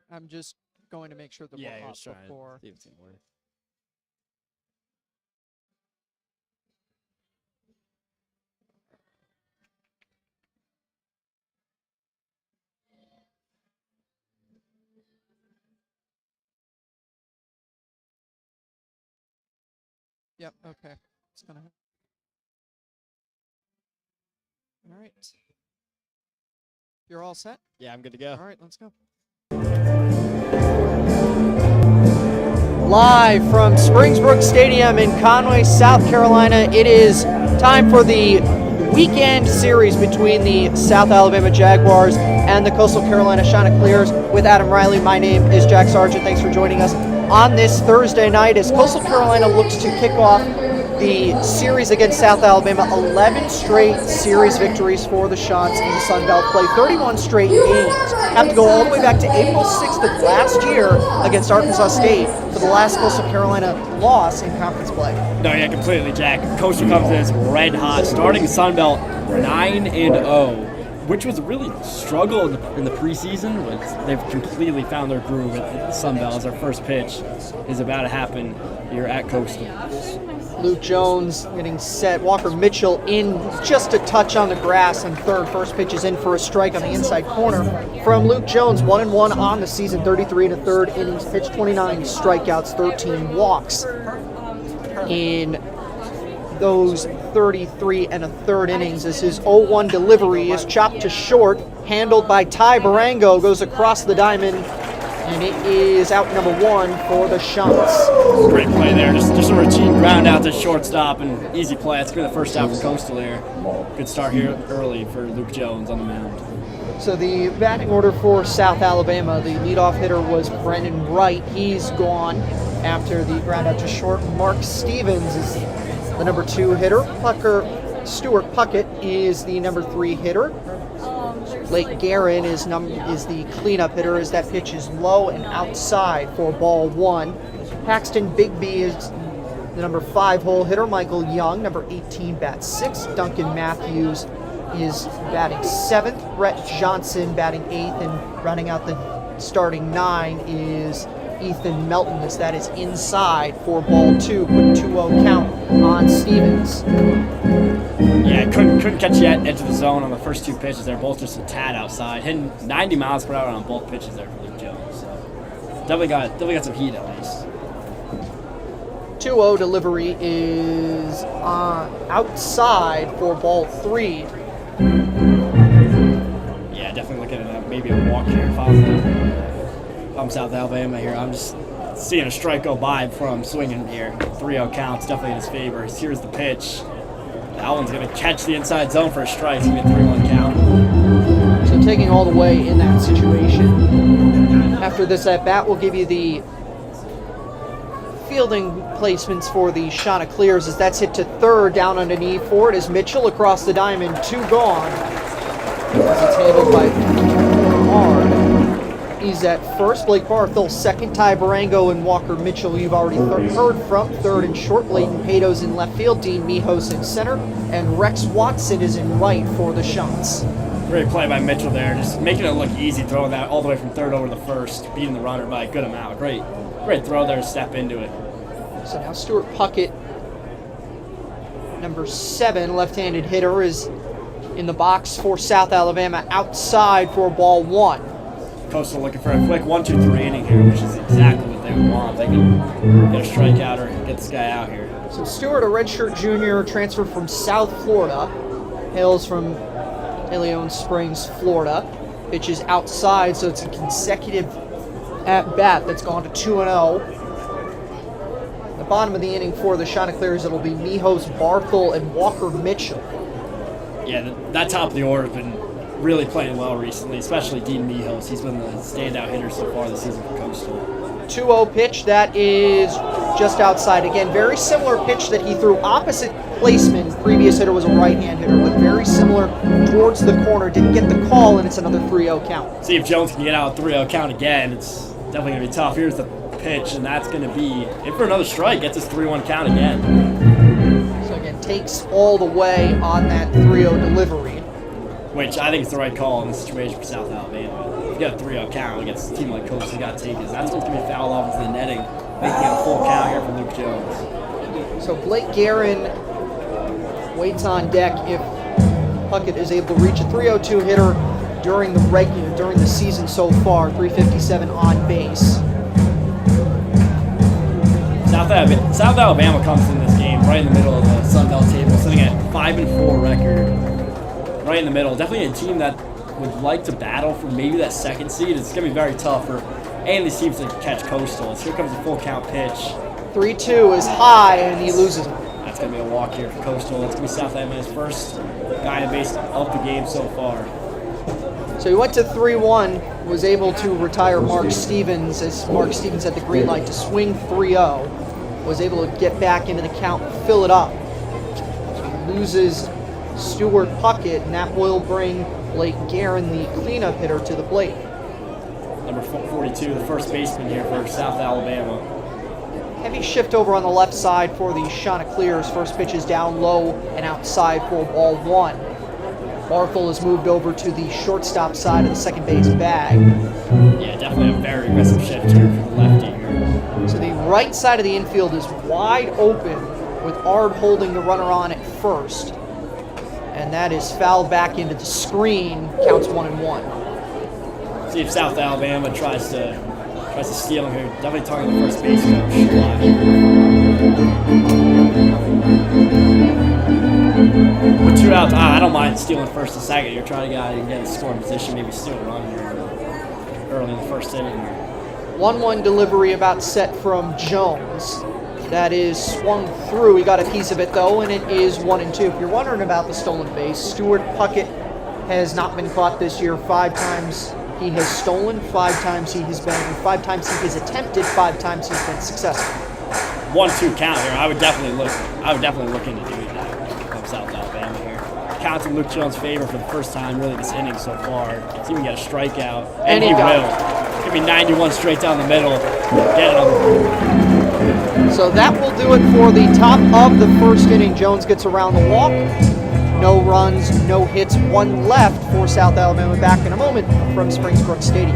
I'm just going to make sure the Yeah, book you're up just trying before. to see if it's gonna work. Yep. Okay. It's gonna. All right. You're all set. Yeah, I'm good to go. All right. Let's go. Live from Springsbrook Stadium in Conway, South Carolina, it is time for the weekend series between the South Alabama Jaguars and the Coastal Carolina Chanticleers with Adam Riley. My name is Jack Sargent. Thanks for joining us on this Thursday night as Coastal Carolina looks to kick off the series against South Alabama. 11 straight series victories for the Chants in the Sun Belt. Play 31 straight games. Have to go all the way back to April 6th of last year against Arkansas State for the last Coastal Carolina loss in conference play. No, yeah, completely, Jack. Coastal comes in as red hot, starting Sun Belt 9-0, which was a really struggle in the preseason, but they've completely found their groove at the Sun Belt as our first pitch is about to happen here at Coastal. Luke Jones getting set. Walker Mitchell in just a touch on the grass and third. First pitch is in for a strike on the inside corner from Luke Jones. 1-1 on the season, 33 1/3 innings, pitched 29 strikeouts, 13 walks in those 33 1/3 innings. As his 0-1 delivery is chopped to short, handled by Ty Barango, goes across the diamond, and it is out number one for the Chants. Great play there, just a routine ground out to shortstop and easy play. That's good the first out for Coastal here. Good start here early for Luke Jones on the mound. So the batting order for South Alabama, the leadoff hitter was Brendan Wright. He's gone after the ground out to short. Mark Stevens is the number 2 hitter. Stuart Puckett is the number 3 hitter. Blake Guerin is the cleanup hitter as that pitch is low and outside for ball 1. Paxton Bigby is the number 5 hole hitter. Michael Young, number 18, bats 6th. Duncan Matthews is batting 7th. Brett Johnson batting 8th, and rounding out the starting 9 is Ethan Melton, as that is inside for ball 2. Quick 2-0 count on Stevens. Yeah, couldn't catch yet edge of the zone on the first 2 pitches. They're both just a tad outside, hitting 90 miles per hour on both pitches there for Luke Jones. So definitely got some heat at least. 2-0 delivery is outside for ball 3. Yeah, definitely looking at maybe a walk here. If I'm South Alabama here, I'm just seeing a strike go by before I'm swinging here. 3-0 counts, definitely in his favor. Here's the pitch. That one's going to catch the inside zone for a strike. It's going to be a 3-1 count. So taking all the way in that situation. After this at-bat, we'll give you the fielding placements for the Chanticleers as that's hit to third. Down underneath for it is Mitchell across the diamond. 2 gone. As it's handled by Hard. He's at first. Blake Barthel second. Ty Barango and Walker Mitchell you've already heard from. Third and short. Leighton Pato's in left field. Dean Mijos in center. And Rex Watson is in right for the Chants. Great play by Mitchell there, just making it look easy, throwing that all the way from third over the first, beating the runner by a good amount. Great throw there to step into it. So now Stuart Puckett, number 7, left-handed hitter, is in the box for South Alabama, outside for ball 1. Coastal looking for a quick 1-2-3 inning here, which is exactly what they would want. They can get a strikeout or get this guy out here. So Stewart, a redshirt junior, transferred from South Florida, hails from De Leon Springs, Florida. Pitches outside, so it's a consecutive at-bat that's gone to 2-0. The bottom of the inning for the Chanticleers, it'll be Mijos, Barthel, and Walker Mitchell. Yeah, that top of the order has been really playing well recently, especially Dean Mijos. He's been the standout hitter so far this season for Coastal. 2-0 pitch, that is just outside. Again, very similar pitch that he threw opposite placement. Previous hitter was a right-hand hitter, but very similar towards the corner. Didn't get the call, and it's another 3-0 count. See if Jones can get out a 3-0 count again. It's definitely going to be tough. Here's the pitch, and that's going to be in for another strike. Gets his 3-1 count again. So again, takes all the way on that 3-0 delivery. Which I think is the right call in this situation for South Alabama. you got a 3-0 count against a team like Coastal, you got to take it. That's what's going to be fouled off into the netting, making it a full count here for Luke Jones. So Blake Guerin waits on deck if Puckett is able to reach a 302 hitter during the season so far, 357 on base. South Alabama comes in this game right in the middle of the Sun Belt table, sitting at 5-4 record, right in the middle. Definitely a team that would like to battle for maybe that second seed. It's going to be very tough for any of these teams to catch Coastal. Here comes a full count pitch. 3-2 is high, and he loses it. That's going to be a walk here for Coastal. That's going to be South Alabama's first guy in base of the game so far. So he went to 3-1, was able to retire Mark Stevens as Mark Stevens had the green light to swing 3-0, was able to get back into the count, fill it up. So he loses Stuart Puckett, and that will bring Blake Guerin, the cleanup hitter, to the plate. Number 42, the first baseman here for South Alabama. Heavy shift over on the left side for the Chanticleers. First pitch is down low and outside for ball one. Barthel has moved over to the shortstop side of the second base bag. Yeah, definitely a very aggressive shift here for the lefty here. So the right side of the infield is wide open with Ard holding the runner on at first. And that is fouled back into the screen. Counts 1-1. See if South Alabama tries to steal him here. Definitely targeting the first base coach. With 2 outs, I don't mind stealing first and second. You're trying to get a scoring position, maybe steal a run here early in the first inning here. 1-1 delivery about set from Jones. That is swung through. He got a piece of it though, and it is 1-2. If you're wondering about the stolen base, Stuart Puckett has not been caught this year. 5 times he has stolen, 5 times he has attempted, 5 times he's been successful. 1-2 count here. I would definitely look into doing that from South Alabama here. Counts in Luke Jones' favor for the first time really this inning so far. See if we get a strikeout, and he will. Give me 91 straight down the middle. Get it on the board. So that will do it for the top of the first inning. Jones gets around the walk. No runs, no hits, 1 left for South Alabama. Back in a moment from Springbrook Stadium.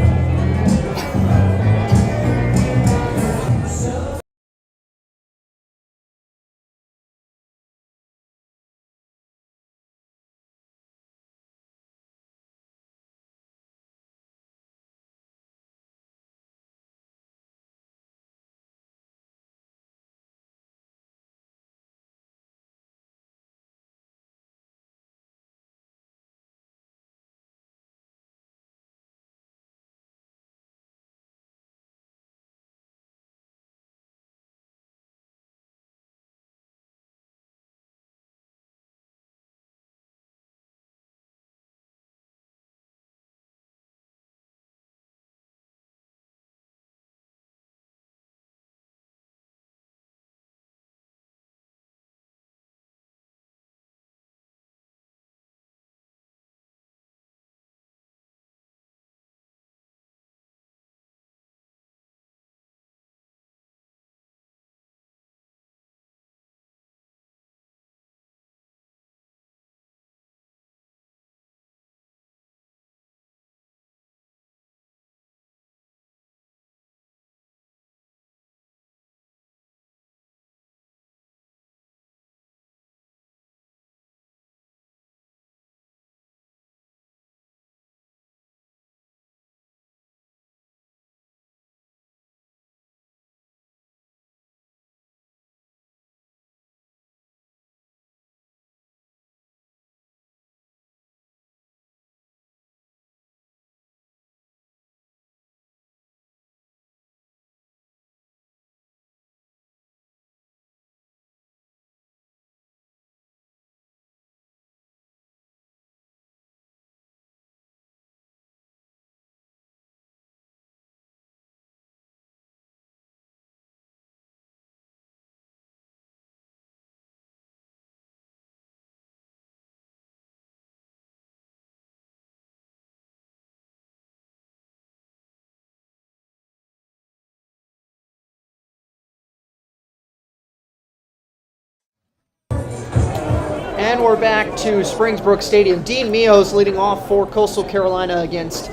And we're back to Springbrook Stadium. Dean Mios leading off for Coastal Carolina against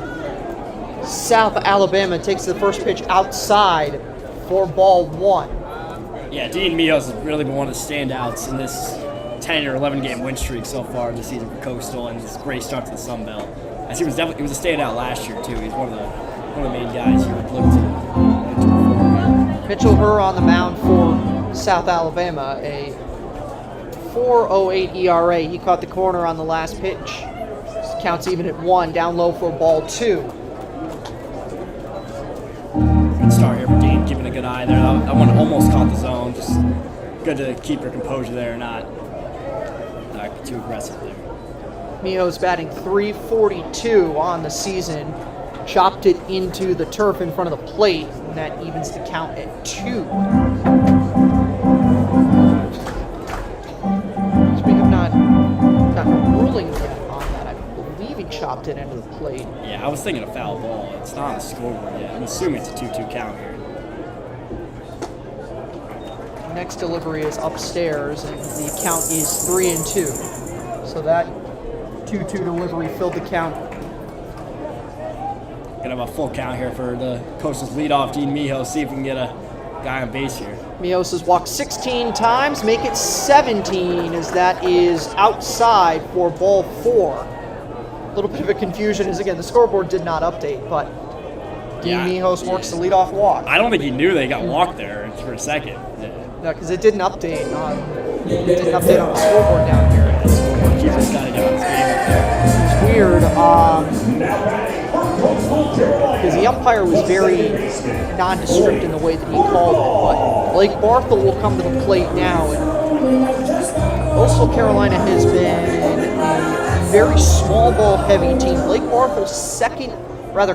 South Alabama takes the first pitch outside for ball 1. Yeah, Dean Mijos has really been one of the standouts in this 10 or 11 game win streak so far this season for Coastal, and his great start to the Sun Belt. As he was a standout last year too. He's one of the main guys you would look to perform. Mitchell Herr on the mound for South Alabama, a 4.08 ERA. He caught the corner on the last pitch. Counts even at 1, down low for ball 2. Good start here for Dean, keeping a good eye there. That one almost caught the zone. Just good to keep your composure there and not be too aggressive there. Mijos batting .342 on the season. Chopped it into the turf in front of the plate, and that evens the count at 2. So we have not gotten a ruling yet on that. I believe he chopped it into the plate. Yeah, I was thinking a foul ball. It's not on the scoreboard yet. I'm assuming it's a 2-2 count here. Next delivery is upstairs, and the count is 3-2. So that 2-2 delivery filled the count. Gonna have a full count here for the Coastal's leadoff, Dean Mijos. See if we can get a guy on base here. Mijos has walked 16 times, make it 17, as that is outside for ball 4. A little bit of a confusion as, again, the scoreboard did not update, but Dean Mijos works the leadoff walk. I don't think he knew they got walked there for a second. No, because it didn't update on the scoreboard down here. The scoreboard keeper's got to get on his game up there. It's weird, because the umpire was very nondescript in the way that he called it. But Blake Barthel will come to the plate now. And Coastal Carolina has been a very small ball heavy team. Blake Barthel's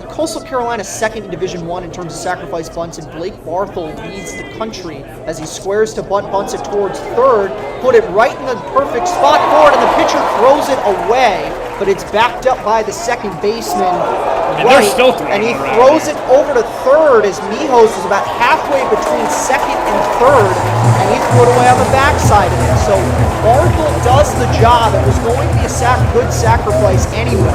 Coastal Carolina's second in Division I in terms of sacrifice bunts, and Blake Barthel leads the country as he squares to bunt, bunts it towards third, put it right in the perfect spot for it, and the pitcher throws it away, but it's backed up by the second baseman, and he throws it over to third as Mijos is about halfway between second and third, and he threw it away on the backside of it. So Barthel does the job. It was going to be a good sacrifice anyway.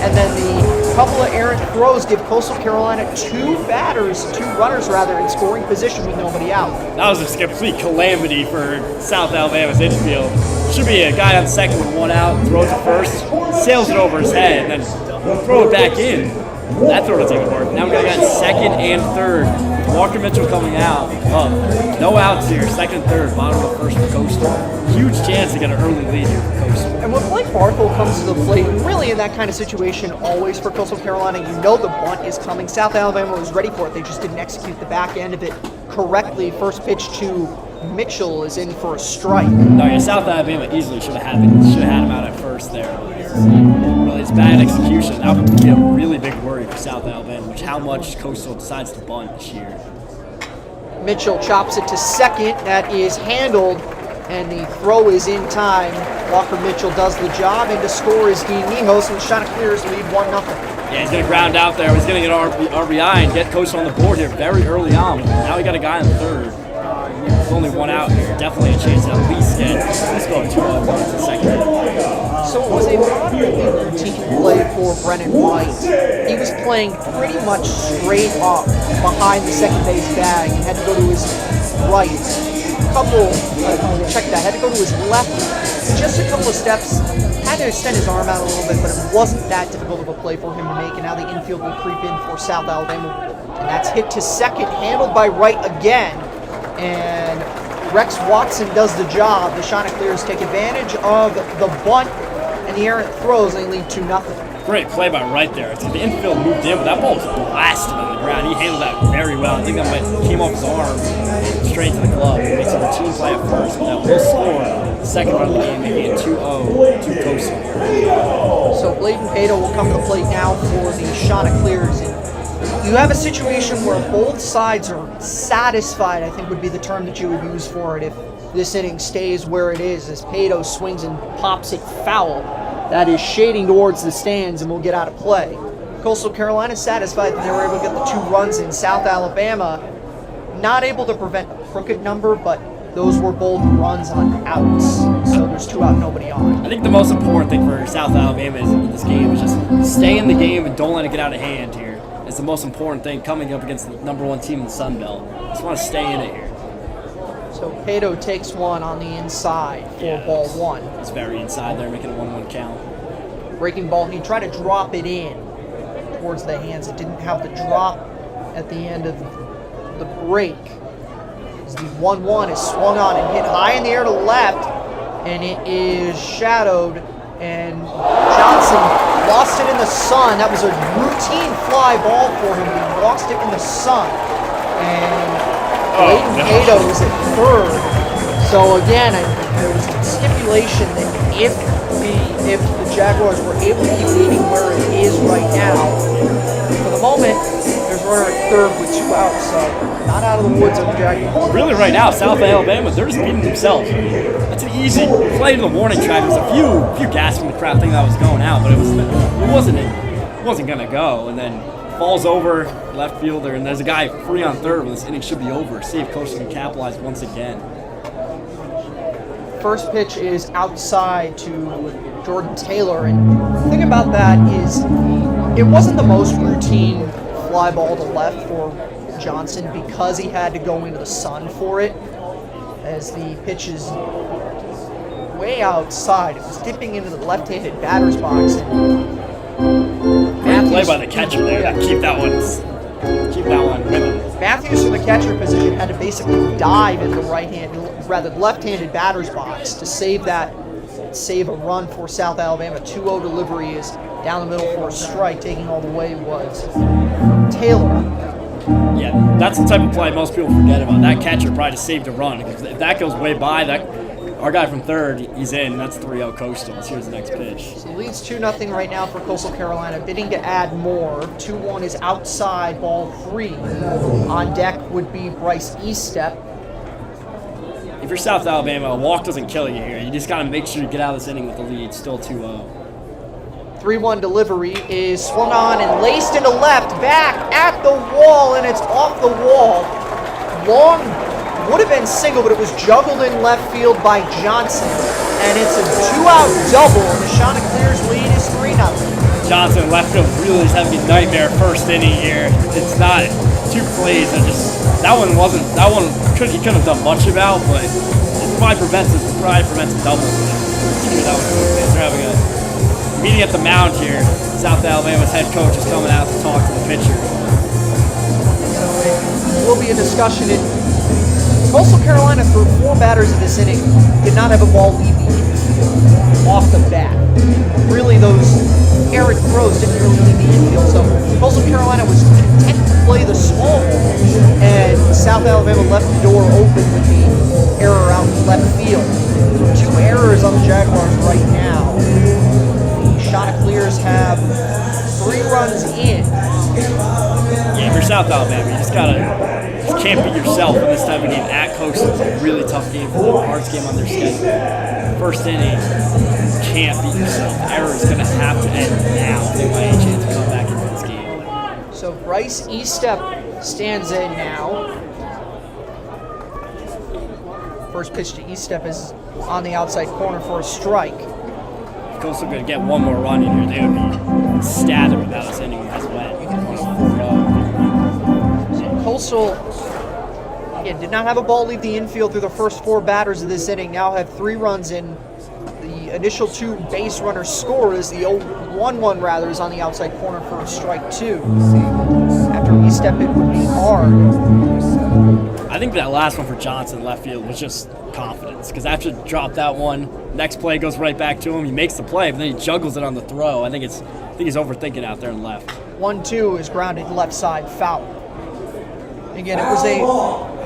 And then the couple of errant throws give Coastal Carolina two runners in scoring position with nobody out. That was a complete calamity for South Alabama's infield. Should be a guy on second with 1 out, throws it first, sails it over his head, and then throw it back in. That throw doesn't even work. Now we got a guy in second and third. Walker Mitchell coming out. No outs here. Second and third. Bottom of the first for Coastal. Huge chance to get an early lead here for Coastal. And when Blake Barthel comes to the plate, really in that kind of situation, always for Coastal Carolina, you know the bunt is coming. South Alabama was ready for it. They just didn't execute the back end of it correctly. First pitch to Mitchell is in for a strike. No, yeah, South Alabama easily should have had him out at first there. Really, it's bad execution. That would be a really big worry for South Alabama, which how much Coastal decides to bunt this year. Mitchell chops it to second. That is handled, and the throw is in time. Walker Mitchell does the job, and to score is Dean Mijos, and the Chanticleers lead 1-0. Yeah, he's going to ground out there. He's going to get an RBI and get Coastal on the board here very early on. Now we got a guy on third. There's only 1 out here. Definitely a chance to at least get let's go 2-0 to the second. So it was a moderately routine play for Brennan White. He was playing pretty much straight up behind the second base bag. He had to go to his right. Had to go to his left just a couple of steps. Had to extend his arm out a little bit, but it wasn't that difficult of a play for him to make. And now the infield will creep in for South Alabama. And that's hit to second, handled by Wright again. And Rex Watson does the job. The Chanticleers take advantage of the bunt and the errant throws, and they lead 2-0. Great play by Wright there. The infield moved in, but that ball was blasted on the ground. He handled that very well. I think that came off his arm straight to the glove. He makes a routine play at first, but that will score the second run of the game, making it 2-0 to Coastal. So Bladen Pato will come to the plate now for the Chanticleers. You have a situation where both sides are satisfied, I think would be the term that you would use for it if this inning stays where it is, as Pato swings and pops it foul. That is shading towards the stands and will get out of play. Coastal Carolina satisfied that they were able to get the 2 runs in. South Alabama not able to prevent a crooked number, but those were both runs on outs. So there's 2 out, nobody on. I think the most important thing for South Alabama in this game is just stay in the game and don't let it get out of hand here. is the most important thing coming up against the #1 team in the Sun Belt. Just want to stay in it here. So Pato takes one on the inside for ball one. It's very inside there, making a 1-1 count. Breaking ball, he tried to drop it in towards the hands. It didn't have the drop at the end of the break. As the 1-1 is swung on and hit high in the air to left, and it is shadowed, and Johnson lost it in the sun. That was a routine fly ball for him. He lost it in the sun, and Aiden Pato was at third. So again, there was stipulation that if the Jaguars were able to keep leading where it is right now, for the moment, there's a runner at third with 2 outs, so not out of the woods on the Jaguars. Really, right now, South Alabama, they're just beating themselves. That's an easy play to the warning track. There's a few gasps from the crowd thinking that was going out, but it wasn't gonna go. And then falls over left fielder, and there's a guy free on third when this inning should be over. See if Coastal can capitalize once again. First pitch is outside to Jordan Taylor, and the thing about that is it wasn't the most routine fly ball to left for Johnson because he had to go into the sun for it, as the pitch is way outside. It was dipping into the left-handed batter's box. Great play by the catcher there to keep that one with him. Matthews from the catcher position had to basically dive into the left-handed batter's box to save a run for South Alabama. 2-0 delivery is down the middle for a strike. Taking all the way was Taylor. Yeah, that's the type of play most people forget about. That catcher probably just saved a run. If that goes way by, our guy from third, he's in. That's 3-0 Coastal. Here's the next pitch. So it leads 2-0 right now for Coastal Carolina. Bidding to add more. 2-1 is outside, ball 3. On deck would be Bryce Eastep. If you're South Alabama, a walk doesn't kill you here. You just got to make sure you get out of this inning with the lead. Still 2-0. 3-1 delivery is swung on and laced into left, back at the wall, and it's off the wall. Long would have been single, but it was juggled in left field by Johnson, and it's a 2-out double. The Chanticleers lead is 3-0. Johnson left field really is having a nightmare first inning here. It's not 2 plays. He couldn't have done much about, but it probably prevents a double. They're having a meeting at the mound here. South Alabama's head coach is coming out to talk to the pitcher. So it will be a discussion. Coastal Carolina threw 4 batters in this inning, did not have a ball leave the infield off the bat. Really, those errant throws didn't really leave the infield. So Coastal Carolina was content to play the small ball, and South Alabama left the door open with the error out in left field. 2 errors on the Jaguars right now. Chanticleers have 3 runs in. Yeah, if you're South Alabama, you can't beat yourself in this type of game at Coastal. It's a really tough game for them, hardest game on their schedule. First inning, can't beat yourself. The error is going to have to end now if they want any chance to come back into this game. So Bryce Eastep stands in now. First pitch to Eastep is on the outside corner for a strike. Coastal going to get one more run in here. They would be ecstatic without this inning as wet. Coastal, again, did not have a ball leave the infield through the first 4 batters of this inning. Now have 3 runs in. The initial 2 base runners scored as the 1-1 rather is on the outside corner for a strike 2. After Eastep, it would be hard. I think that last one for Johnson left field was just confidence, because after he dropped that one, next play goes right back to him. He makes the play, but then he juggles it on the throw. I think he's overthinking out there in left. 1-2 is grounded left side foul. Again, it was a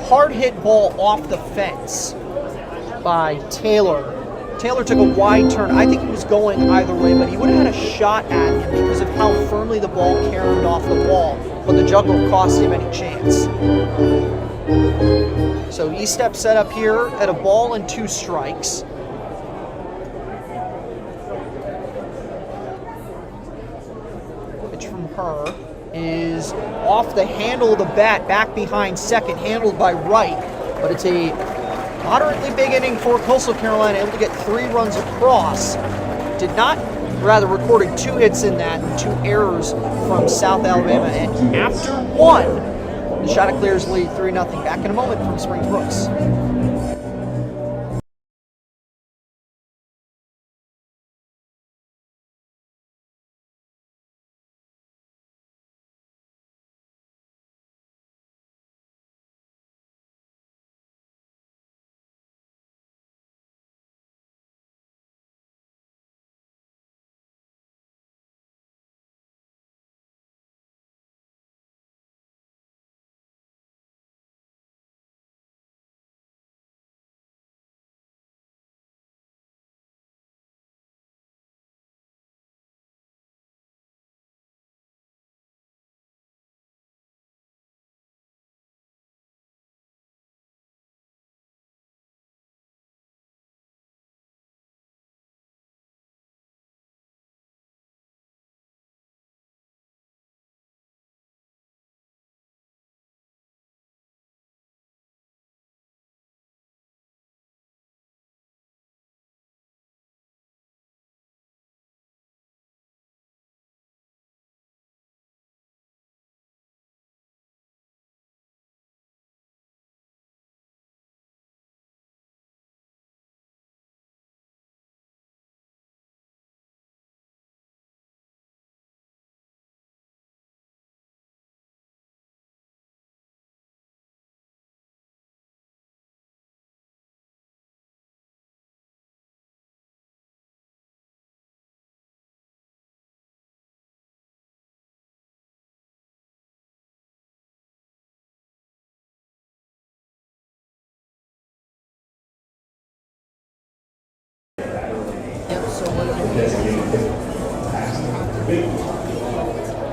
hard hit ball off the fence by Taylor. Taylor took a wide turn. I think he was going either way, but he would have had a shot at him because of how firmly the ball caromed off the wall, but the juggle cost him any chance. So Eastep set up here at a ball and 2 strikes. Pitch from her is off the handle of the bat, back behind second, handled by Wright, but it's a moderately big inning for Coastal Carolina, able to get 3 runs across. Did not rather recorded 2 hits in that and 2 errors from South Alabama. And after one, the Chanticleers lead 3-0. Back in a moment from Springs Brooks.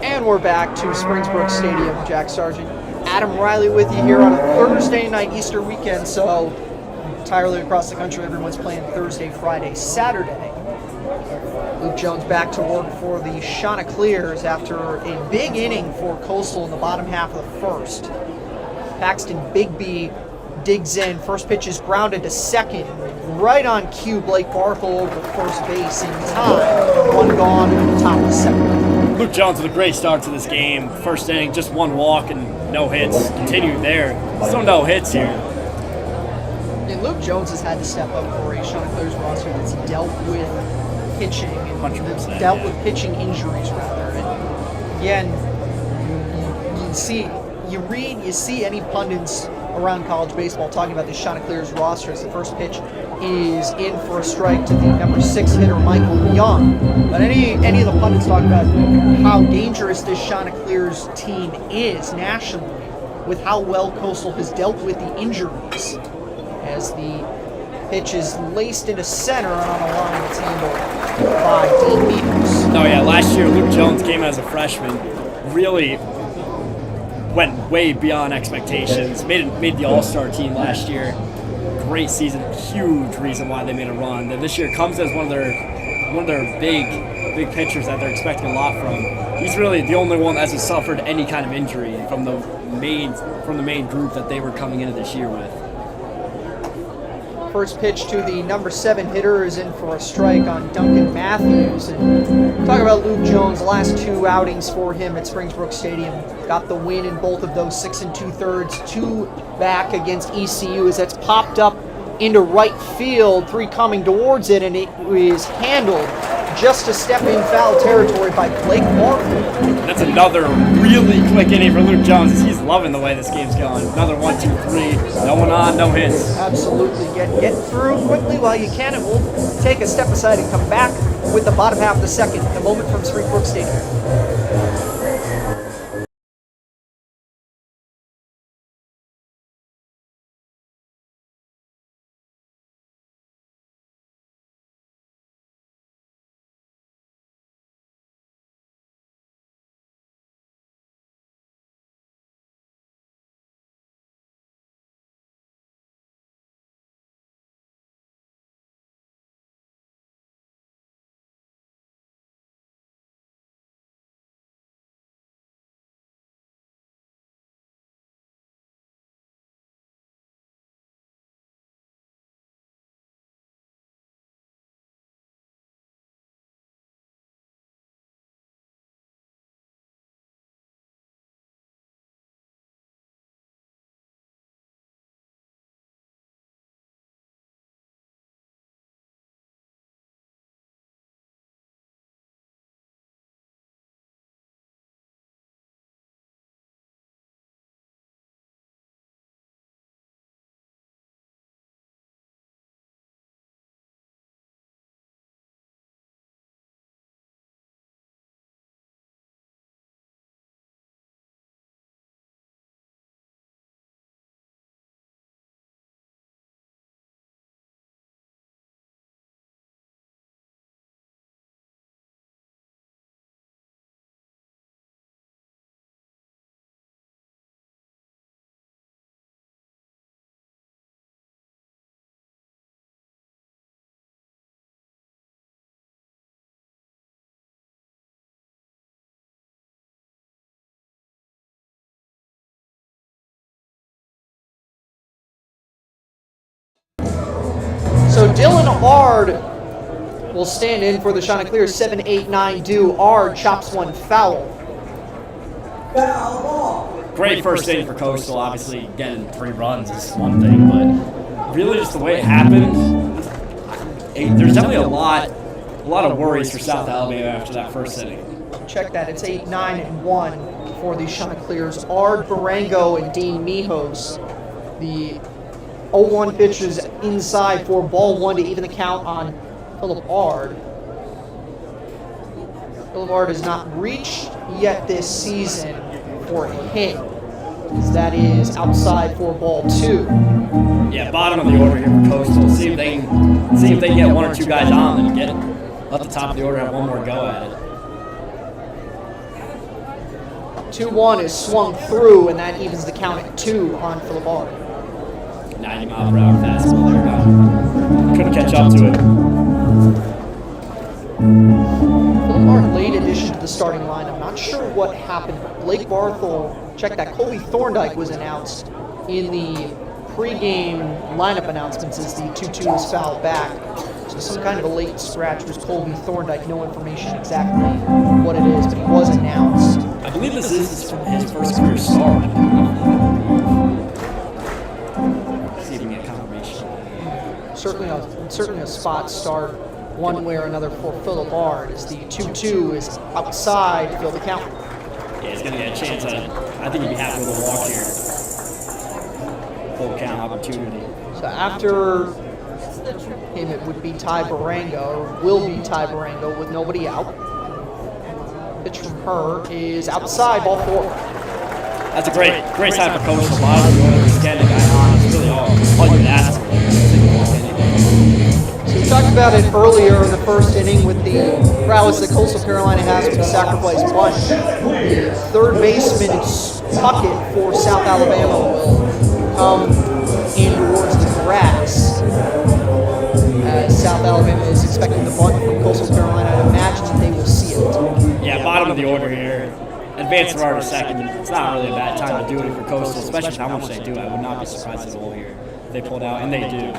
And we're back to Springs Brooks Stadium. Jack Sargent, Adam Riley with you here on a Thursday night Easter weekend. So entirely across the country, everyone's playing Thursday, Friday, Saturday. Luke Jones back to work for the Chanticleers after a big inning for Coastal in the bottom half of the first. Paxton Bigby digs in. First pitch is grounded to second. Right on cue, Blake Barkle over first base in time. One gone in the top of the second. Luke Jones with a great start to this game. First inning, just 1 walk and no hits. Continued there. Still no hits here. And Luke Jones has had to step up for a Chanticleers roster that's dealt with pitching and 100%, dealt with pitching injuries rather. And again, you read, you see any pundits around college baseball talking about the Chanticleers roster as the first pitch is in for a strike to the number 6 hitter Michael Young. But any of the pundits talk about how dangerous this Chanticleers team is nationally with how well Coastal has dealt with the injuries, as the pitch is laced into center on a line that's handled by Dean Peters. Oh yeah, last year Luke Jones came as a freshman, really went way beyond expectations. Made the All-Star team last year. Great season, huge reason why they made a run. And this year comes as one of their big pitchers that they're expecting a lot from. He's really the only one that hasn't suffered any kind of injury from the main group that they were coming into this year with. First pitch to the number 7 hitter is in for a strike on Duncan Matthews. And talk about Luke Jones, last 2 outings for him at Springs Brooks Stadium. Got the win in both of those 6 2/3, 2 back against ECU as that's popped up into right field, 3 coming towards it, and it is handled just a step in foul territory by Blake Barkle. That's another really quick inning for Luke Jones. He's loving the way this game's going. Another 1, 2, 3. No one on, no hits. Absolutely. Get through quickly while you can, and we'll take a step aside and come back with the bottom half of the second. A moment from Springs Brooks Stadium. Ard will stand in for the Chanticleer. 7-8-9 due. Ard chops one foul. Great first inning for Coastal. Obviously, getting 3 runs is one thing, but really just the way it happened, there's definitely a lot of worries for South Alabama after that first inning. Check that. It's 8-9-1 for the Chanticleers. Ard, Barango, and Dean Mijos. The 0-1 pitch is inside for ball 1 to even the count on Philip Ard. Philip Ard has not reached yet this season for a hit. That is outside for ball 2. Yeah, bottom of the order here for Coastal. See if they can get 1 or 2 guys on and get up the top of the order, have one more go at it. 2-1 is swung through, and that evens the count at 2 on Philip Ard. 90-mile-per-hour fastball there. Couldn't catch up to it. Philip Ard, late addition to the starting lineup. Not sure what happened, but Blake Barthel, check that. Colby Thorndike was announced in the pregame lineup announcements as the 2-2 was fouled back. So some kind of a late scratch was Colby Thorndike. No information exactly what it is, but he was announced. I believe this is his first career start. See if we can get confirmation. Certainly a spot start one way or another for Philip Ard as the 2-2 is outside to fill the count. Yeah, he's going to get a chance at it. I think he'd be happy with a walk here. Full count opportunity. So after him, it would be Ty Barango, or will be Ty Barango with nobody out. Pitch from her is outside, ball 4. That's a great time for Coach Lamar. Just getting the guy on. It's really all you can ask for. So we talked about it earlier in the first inning with the prowess that Coastal Carolina has with the sacrifice bunt. The third baseman Puckett for South Alabama will come in towards the grass. As South Alabama is expecting the bunt from Coastal Carolina, I imagine that they will see it. Yeah, bottom of the order here. Advance Ferrari second. It's not really a bad time to do it for Coastal, especially with how much they do. I would not be surprised at all here if they pulled out, and they do.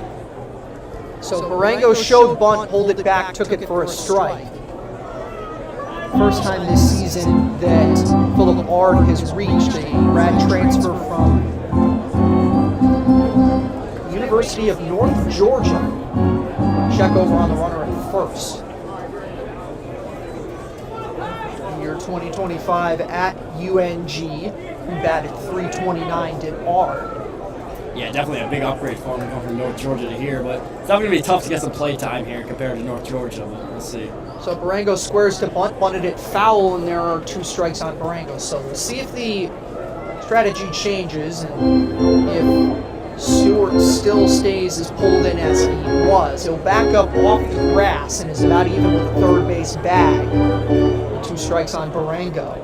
So Barango showed bunt, pulled it back, took it for a strike. First time this season that Philip Ard has reached a grad transfer from University of North Georgia. Check over on the runner at first. Year 2025 at UNG, who batted .329, did Ard. Yeah, definitely a big upgrade for him to come from North Georgia to here, but it's not going to be tough to get some play time here compared to North Georgia, but we'll see. So Barango squares to bunt, bunted it foul, and there are 2 strikes on Barango. So we'll see if the strategy changes and if Stewart still stays as pulled in as he was. He'll back up off the grass and is about even with the third base bag. 2 strikes on Barango.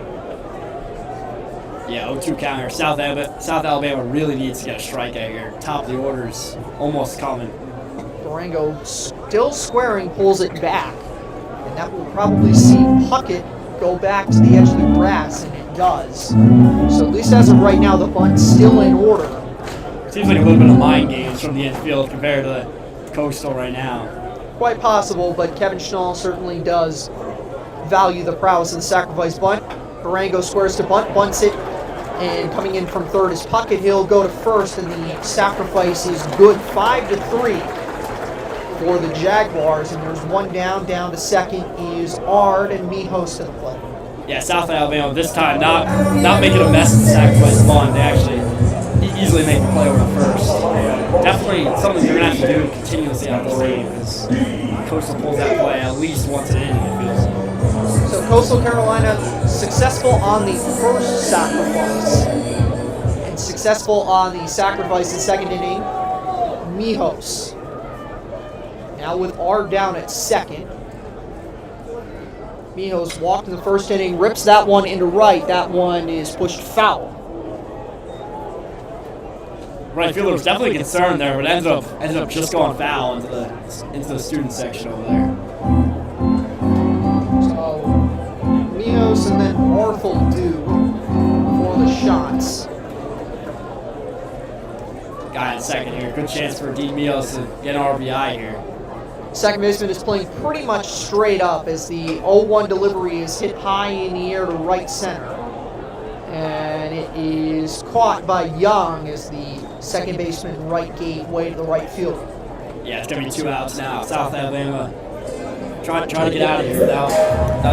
Yeah, 0-2 counter. South Alabama really needs to get a strikeout here. Top of the order's almost coming. Barango still squaring, pulls it back. And that will probably see Puckett go back to the edge of the grass, and it does. So at least as of right now, the bunt's still in order. Seems like a little bit of mind games from the infield compared to the Coastal right now. Quite possible, but Kevin Schnall certainly does value the prowess of the sacrifice bunt. Barango squares to bunt, bunts it, and coming in from third is Puckett. He'll go to first, and the sacrifice is good. 5-3 for the Jaguars, and there's 1 down. Down to second is Ard, and Mijos to the plate. Yeah, South Alabama this time not making a mess of the sacrifice bunt. They actually easily make the play over to first. Definitely something you're going to have to do continuously out the lane because Coastal pulls that play at least once an inning, it feels like. So Coastal Carolina successful on the first sacrifice and successful on the sacrifice in second inning. Mijos now with Ard down at second. Mijos walked in the first inning, rips that one into right. That one is pushed foul. Right fielder was definitely concerned there, but ended up just going foul into the student section over there. So Mijos and then Arthel due for the shots. Guy in second here. Good chance for Dean Mijos to get an RBI here. Second baseman is playing pretty much straight up as the 0-1 delivery is hit high in the air to right center. And it is caught by Young as the second baseman right gate way to the right field. Yeah, it's going to be 2 outs now. South Alabama trying to get out of here without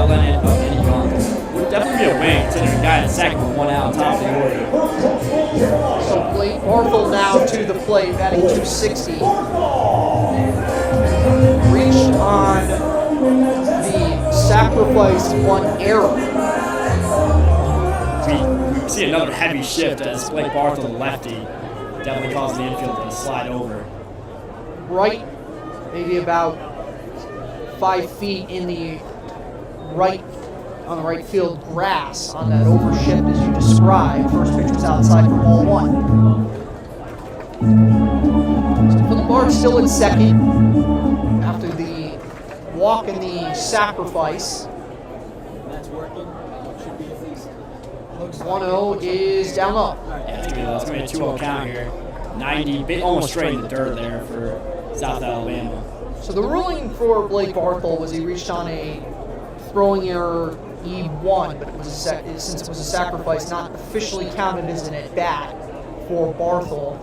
letting any runs. Would definitely be a win considering a guy in second with 1 out, top of the order. So Blake Barthel now to the plate, batting .260. Reached on the sacrifice one error. We see another heavy shift as Blake Barthel, the lefty, definitely causing the infielder to slide over. Right, maybe about 5 feet in the right, on the right field grass on that overshift as you described. First pitch was outside for ball 1. So Philip Bard still at second after the walk and the sacrifice. That's working. Should be at least. 1-0 is down low. Yeah, it's going to be a 2-0 count here. 90, almost straight in the dirt there for South Alabama. So the ruling for Blake Barthel was he reached on a throwing error E1, but it was since it was a sacrifice, not officially counted as an at-bat for Barthel.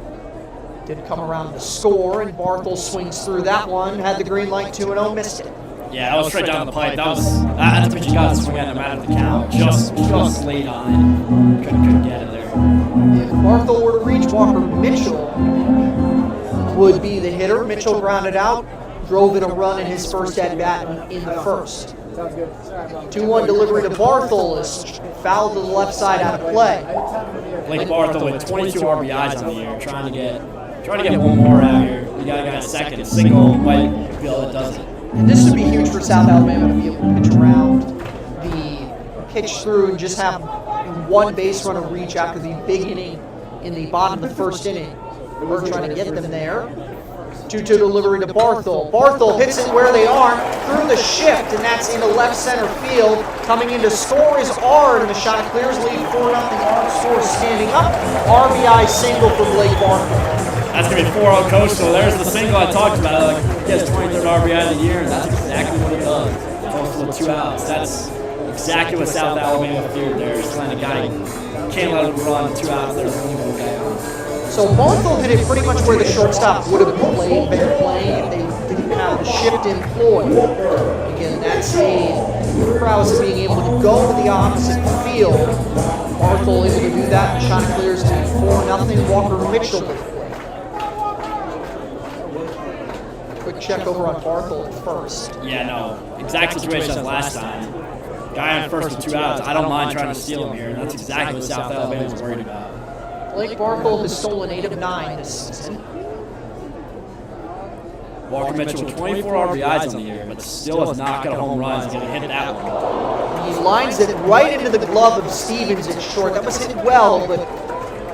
Did come around to score, and Barthel swings through that one, had the green light 2-0, missed it. Yeah, that was straight down the pipe. That's what you got to swing at no matter the count. Just laid on it. Couldn't get it there. If Barthel were to reach, Walker Mitchell would be the hitter. Mitchell grounded out, drove in a run in his first at-bat in the first. Sounds good. 2-1 delivery to Barthel is fouled to the left side out of play. Blake Barthel with 22 RBIs on the year, trying to get one more out here. We got a guy second, a single white field that does it. And this would be huge for South Alabama to be able to pitch around the pitch through and just have one base runner reach after the big inning in the bottom of the first inning. We're trying to get them there. 2-2 delivery to Barthel. Barthel hits it where they are through the shift, and that's into left center field. Coming in to score is Ard, and the shot clears, lead 4-0. Ard scores standing up. RBI single for Blake Barthel. That's going to be 4-0 Coastal. There's the single I talked about. He has 23rd RBI of the year, and that's exactly what he does. Coastal with 2 outs. That's exactly what South Alabama feared there. Just letting a guy, can't let him run 2 outs. There's only one guy on. So Barthel hit it pretty much where the shortstop would have been playing if they didn't have the shift employed. Again, that's a prowess of being able to go to the opposite field. Barthel able to do that, and the shot clears to 4-0. Walker Mitchell with the play. Quick check over on Barthel at first. Yeah, no. Exact situation as last time. Guy on first with 2 outs. I don't mind trying to steal him here, and that's exactly what South Alabama's worried about. Blake Barthel has stolen 8 of 9 this season. Walker Mitchell with 24 RBIs on the year, but still has not got a home run. He's going to hit that one. He lines it right into the glove of Stevens at short. That was hit well, but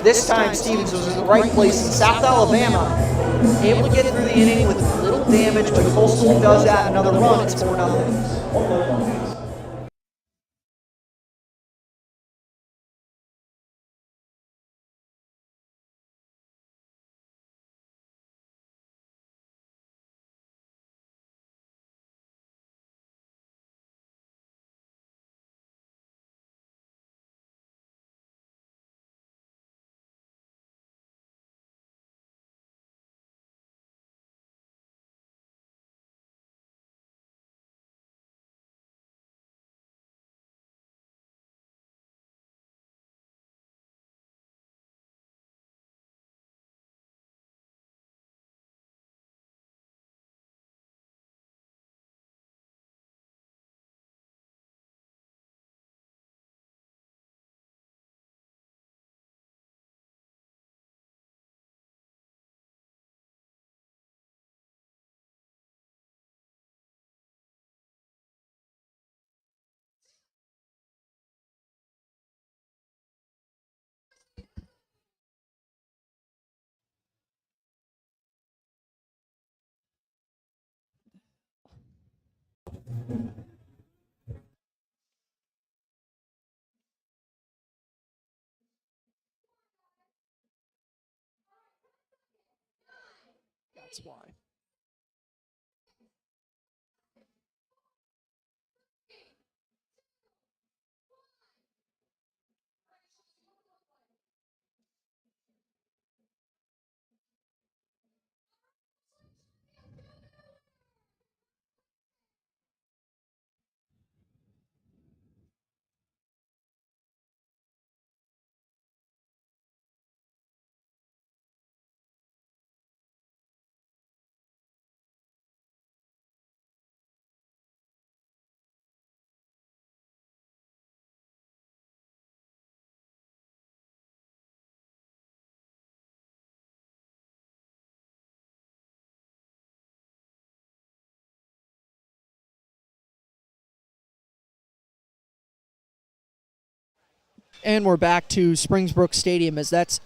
this time Stevens was in the right place in South Alabama. Able to get through the inning with little damage, but Coastal does add another run. It's 4-0. That's why. And we're back to Springsbrook Stadium as that's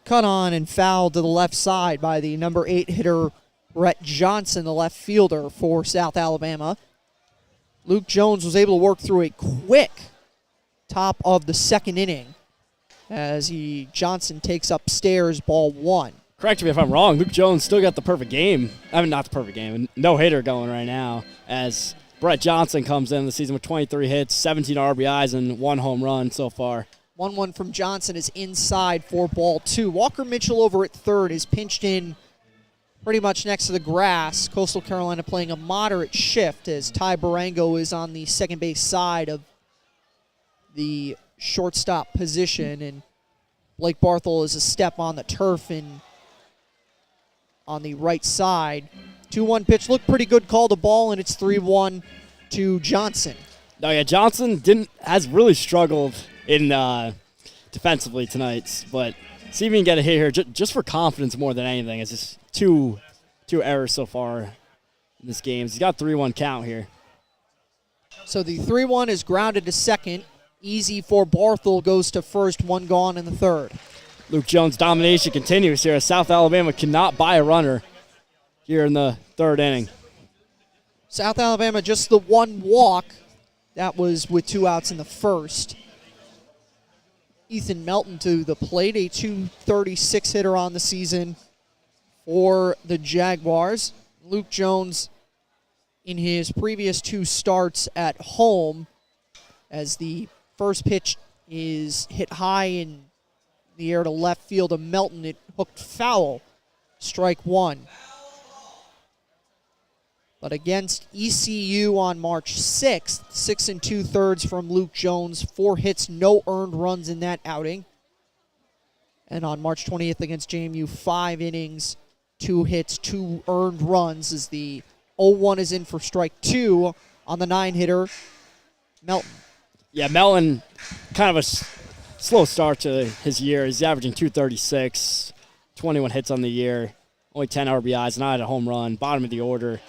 cut on and fouled to the left side by the number 8 hitter, Brett Johnson, the left fielder for South Alabama. Luke Jones was able to work through a quick top of the second inning as Johnson takes upstairs, ball 1. Correct me if I'm wrong, Luke Jones still got the perfect game. I mean, not the perfect game, no hitter going right now as Brett Johnson comes in the season with 23 hits, 17 RBIs, and 1 home run so far. 1-1 from Johnson is inside for ball 2. Walker Mitchell over at third is pinched in pretty much next to the grass. Coastal Carolina playing a moderate shift as Ty Barango is on the second base side of the shortstop position, and Blake Barthel is a step on the turf and on the right side. 2-1 pitch, looked pretty good, called a ball, and it's 3-1 to Johnson. Oh yeah, Johnson has really struggled in defensively tonight, but see if he can get a hit here just for confidence more than anything. It's just two errors so far in this game. He's got 3-1 count here. So the 3-1 is grounded to second. Easy for Barthel, goes to first, 1 gone in the third. Luke Jones' domination continues here as South Alabama cannot buy a runner here in the third inning. South Alabama just the 1 walk. That was with 2 outs in the first. Ethan Melton to the plate, a .236 hitter on the season for the Jaguars. Luke Jones in his previous 2 starts at home, as the first pitch is hit high in the air to left field of Melton. It hooked foul, strike 1. But against ECU on March 6th, 6 2/3 from Luke Jones, 4 hits, no earned runs in that outing. And on March 20th against JMU, 5 innings, 2 hits, 2 earned runs, as the 0-1 is in for strike 2 on the 9-hitter, Melton. Yeah, Melton, kind of a slow start to his year. He's averaging .236, 21 hits on the year, only 10 RBIs, not a home run, bottom of the order.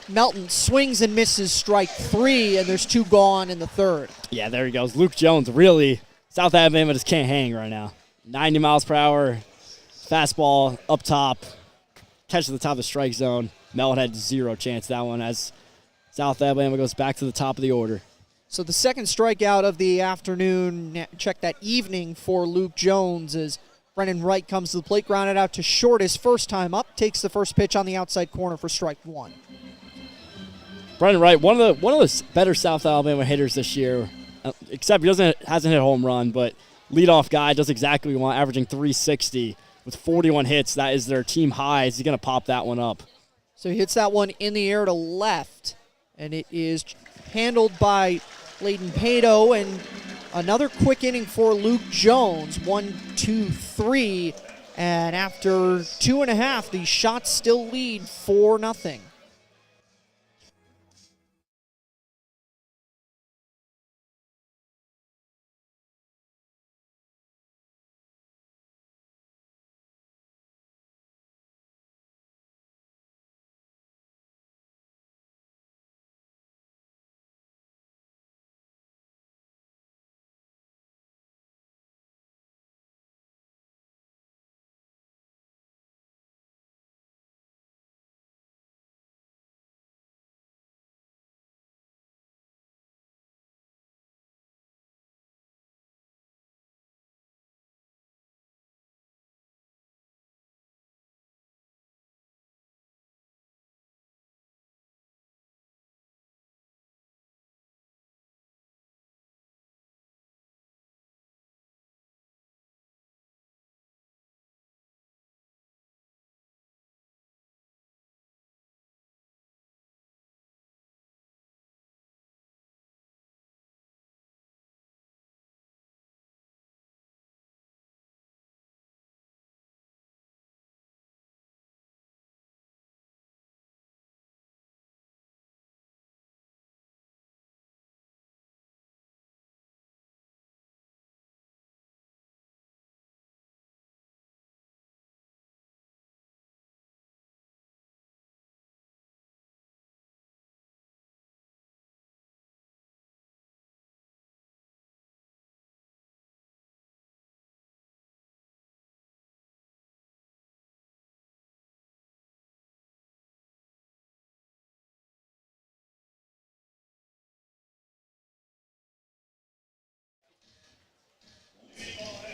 Melton swings and misses strike 3, and there's 2 gone in the third. Yeah, there he goes. Luke Jones, really, South Alabama just can't hang right now. 90 miles per hour, fastball up top, catch to the top of the strike zone. Melton had 0 chance that one as South Alabama goes back to the top of the order. So the second strikeout of the afternoon, check that evening for Luke Jones, as Brennan Wright comes to the plate, grounded out to short his first time up, takes the first pitch on the outside corner for strike 1. Brennan Wright, one of the better South Alabama hitters this year, except he hasn't hit a home run, but leadoff guy, does exactly what we want, averaging .360 with 41 hits. That is their team high. He's going to pop that one up. So he hits that one in the air to left, and it is handled by Layden Pato, and another quick inning for Luke Jones. 1, 2, 3, and after 2.5, the Shots still lead 4-0.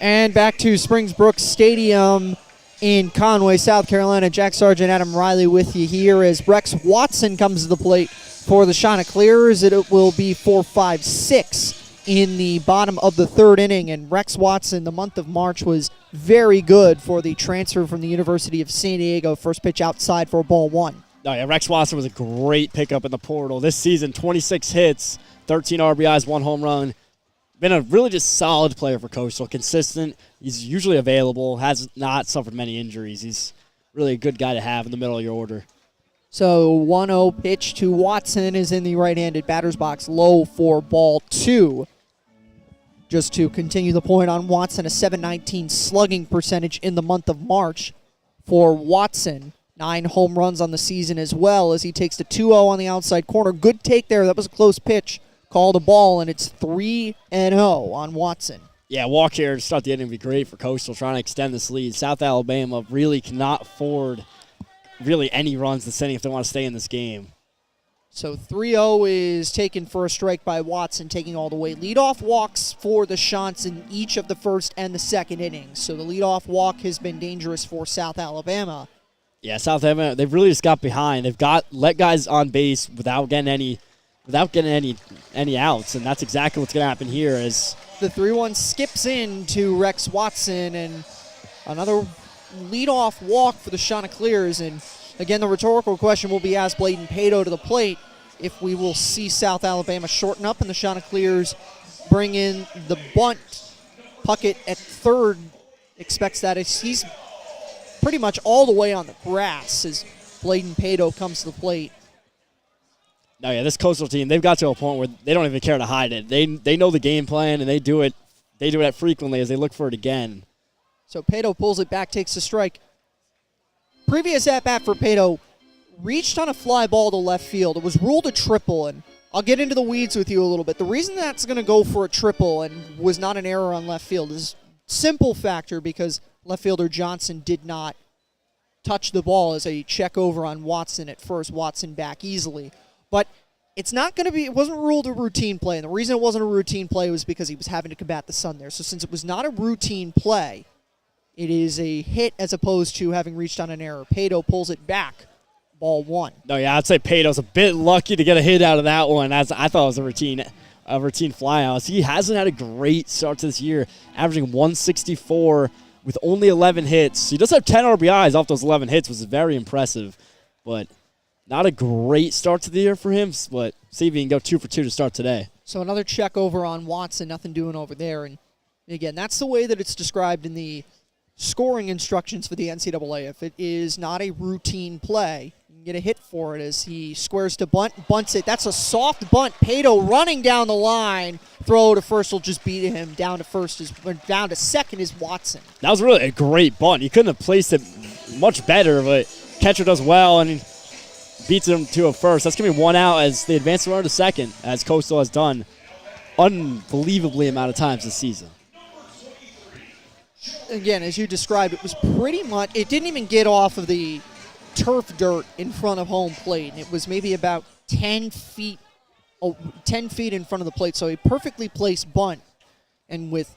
And back to Springbrook Stadium in Conway, South Carolina. Jack Sargent, Adam Riley with you here as Rex Watson comes to the plate for the Chanticleers. It will be 4-5-6 in the bottom of the third inning. And Rex Watson, the month of March, was very good for the transfer from the University of San Diego. First pitch outside for ball one. Oh, yeah, Rex Watson was a great pickup in the portal. This season, 26 hits, 13 RBIs, 1 home run. Been a really just solid player for Coastal, consistent. He's usually available, has not suffered many injuries. He's really a good guy to have in the middle of your order. So 1-0 pitch to Watson is in the right-handed batter's box, low for ball two. Just to continue the point on Watson, a .719 slugging percentage in the month of March for Watson. 9 home runs on the season as well as he takes the 2-0 on the outside corner. Good take there. That was a close pitch. Called a ball, and it's 3-0 on Watson. Yeah, walk here to start the inning would be great for Coastal, trying to extend this lead. South Alabama really cannot afford really any runs this inning if they want to stay in this game. So 3-0 is taken for a strike by Watson, taking all the way. Leadoff walks for the Chants in each of the first and the second innings. So the leadoff walk has been dangerous for South Alabama. Yeah, South Alabama, they've really just got behind. They've let guys on base without getting any outs, and that's exactly what's going to happen here. As the 3-1 skips in to Rex Watson, and another leadoff walk for the Chanticleers. And again, the rhetorical question will be asked Bladen Pato to the plate if we will see South Alabama shorten up and the Chanticleers bring in the bunt. Puckett at third expects that as he's pretty much all the way on the grass as Bladen Pato comes to the plate. No, yeah, this Coastal team, they've got to a point where they don't even care to hide it. They know the game plan, and they do it frequently as they look for it again. So Pato pulls it back, takes the strike. Previous at-bat for Pato reached on a fly ball to left field. It was ruled a triple, and I'll get into the weeds with you a little bit. The reason that's going to go for a triple and was not an error on left field is simple factor because left fielder Johnson did not touch the ball as a check over on Watson at first. Watson back easily. But it's not going to be, it wasn't ruled a routine play. And the reason it wasn't a routine play was because he was having to combat the sun there. So since it was not a routine play, it is a hit as opposed to having reached on an error. Pato pulls it back. Ball one. No, yeah, I'd say Pato's a bit lucky to get a hit out of that one. As I thought it was a routine flyout. He hasn't had a great start to this year, averaging 164 with only 11 hits. He does have 10 RBIs off those 11 hits, which is very impressive. But not a great start to the year for him, but see if he can go 2 for 2 to start today. So another check over on Watson, nothing doing over there. And again, that's the way that it's described in the scoring instructions for the NCAA. If it is not a routine play, you can get a hit for it as he squares to bunts it. That's a soft bunt. Pato running down the line. Throw to first will just beat him. Down to second is Watson. That was really a great bunt. He couldn't have placed it much better, but catcher does well, and beats him to a first. That's going to be 1 out as they advance the runner to second, as Coastal has done unbelievably amount of times this season. Again, as you described, it was pretty much, it didn't even get off of the turf dirt in front of home plate. It was maybe about 10 feet in front of the plate, so a perfectly placed bunt. And with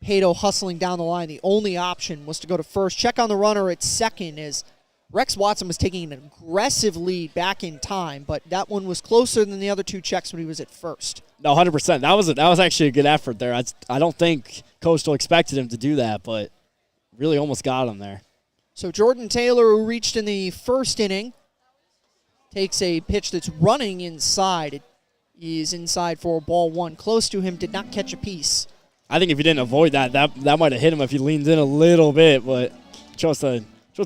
Pato hustling down the line, the only option was to go to first. Check on the runner at second as Rex Watson was taking an aggressive lead back in time, but that one was closer than the other two checks when he was at first. No, 100%. That was actually a good effort there. I don't think Coastal expected him to do that, but really almost got him there. So Jordan Taylor, who reached in the first inning, takes a pitch that's running inside. It is inside for ball one. Close to him, did not catch a piece. I think if he didn't avoid that might have hit him if he leaned in a little bit, but chose to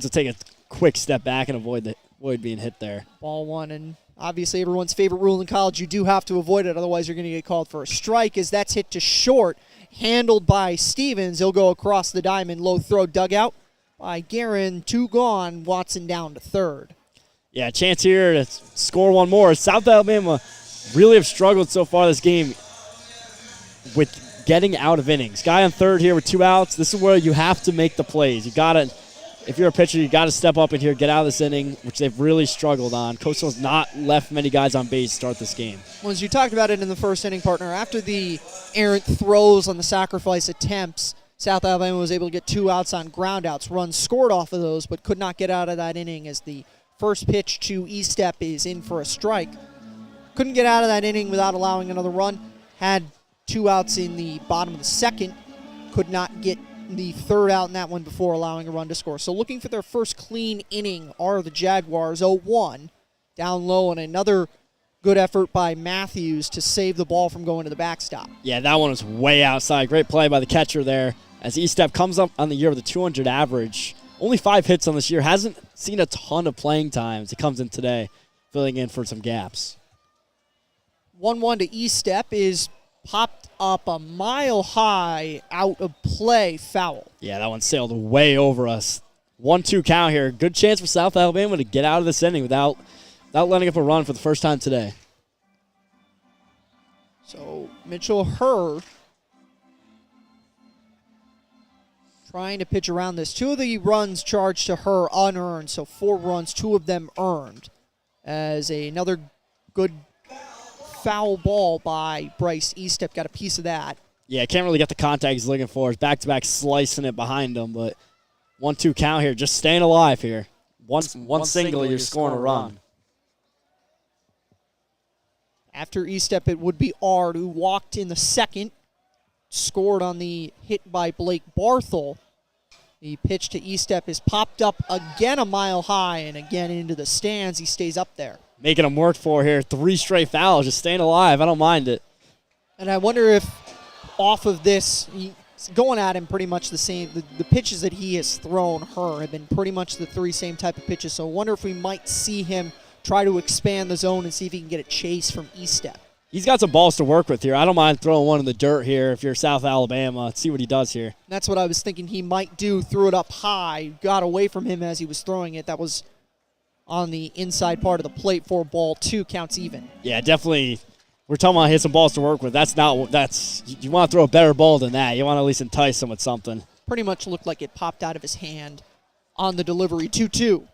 take a quick step back and avoid being hit there. Ball one, and obviously everyone's favorite rule in college, you do have to avoid it, otherwise you're going to get called for a strike as that's hit to short. Handled by Stevens. He'll go across the diamond. Low throw dugout by Guerin. 2 gone. Watson down to third. Yeah, chance here to score one more. South Alabama really have struggled so far this game with getting out of innings. Guy on third here with 2 outs. This is where you have to make the plays. You got to, if you're a pitcher, you got to step up in here, get out of this inning, which they've really struggled on. Coastal has not left many guys on base to start this game. Well, as you talked about it in the first inning, partner, after the errant throws on the sacrifice attempts, South Alabama was able to get 2 outs on ground outs. Runs scored off of those, but could not get out of that inning as the first pitch to E-Step is in for a strike. Couldn't get out of that inning without allowing another run. Had 2 outs in the bottom of the second. Could not get the third out in that one before allowing a run to score. So looking for their first clean inning are the Jaguars. 0-1 down low, and another good effort by Matthews to save the ball from going to the backstop. Yeah, that one was way outside. Great play by the catcher there. As E-Step comes up on the year with a 200 average. Only 5 hits on this year. Hasn't seen a ton of playing times. It comes in today, filling in for some gaps. 1-1 to E-Step is popped up a mile high, out of play, foul. Yeah, that one sailed way over us. 1-2 count here. Good chance for South Alabama to get out of this inning without letting up a run for the first time today. So Mitchell Herr trying to pitch around this. 2 of the runs charged to Herr unearned, so 4 runs, 2 of them earned. As another good foul ball by Bryce Estep got a piece of that. Yeah, can't really get the contact he's looking for. He's back-to-back slicing it behind him, but 1-2 count here. Just staying alive here. One single, you're scoring a run. After Estep, it would be Ard, who walked in the second, scored on the hit by Blake Barthel. The pitch to Estep is popped up again a mile high and again into the stands. He stays up there. Making him work for here. 3 straight fouls, just staying alive. I don't mind it. And I wonder if off of this, he's going at him pretty much the same. The pitches that he has thrown her have been pretty much the 3 same type of pitches. So I wonder if we might see him try to expand the zone and see if he can get a chase from Estep. He's got some balls to work with here. I don't mind throwing one in the dirt here if you're South Alabama. Let's see what he does here. That's what I was thinking he might do. Threw it up high, got away from him as he was throwing it. That was on the inside part of the plate for ball 2, counts even. Yeah, definitely. We're talking about hitting some balls to work with. You want to throw a better ball than that. You want to at least entice him with something. Pretty much looked like it popped out of his hand on the delivery. 2-2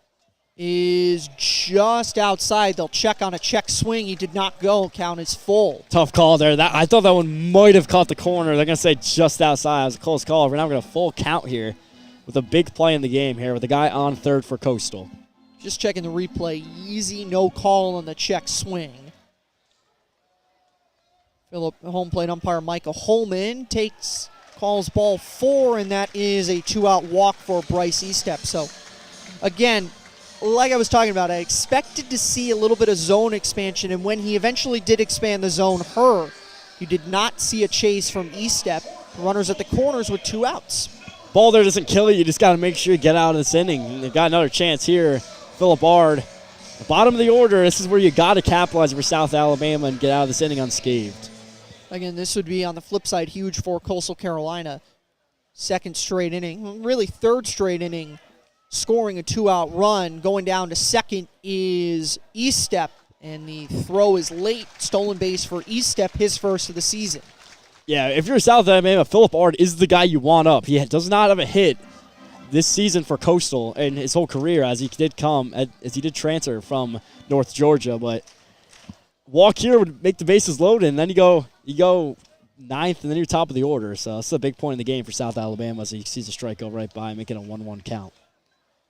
is just outside. They'll check on a check swing. He did not go. Count is full. Tough call there. I thought that one might have caught the corner. They're going to say just outside. It was a close call. We're now going to full count here with a big play in the game here with a guy on third for Coastal. Just checking the replay. Easy, no call on the check swing. Home plate umpire Micah Holman calls ball 4, and that is a 2-out walk for Bryce Estep. So, again, like I was talking about, I expected to see a little bit of zone expansion, and when he eventually did expand the zone, you did not see a chase from Estep. Runners at the corners with 2 outs. Ball there doesn't kill you. You just got to make sure you get out of this inning. They've got another chance here. Phillip Ard, the bottom of the order. This is where you got to capitalize for South Alabama and get out of this inning unscathed. Again, this would be on the flip side huge for Coastal Carolina. 2nd straight inning, really 3rd straight inning, scoring a 2-out run. Going down to 2nd is Estep, and the throw is late. Stolen base for Estep, his first of the season. Yeah, if you're South Alabama, Phillip Ard is the guy you want up. He does not have a hit this season for Coastal and his whole career as he did transfer from North Georgia, but walk here would make the bases loaded, and then you go 9th, and then you're top of the order. So it's a big point in the game for South Alabama as he sees a strike go right by, making a 1-1 count.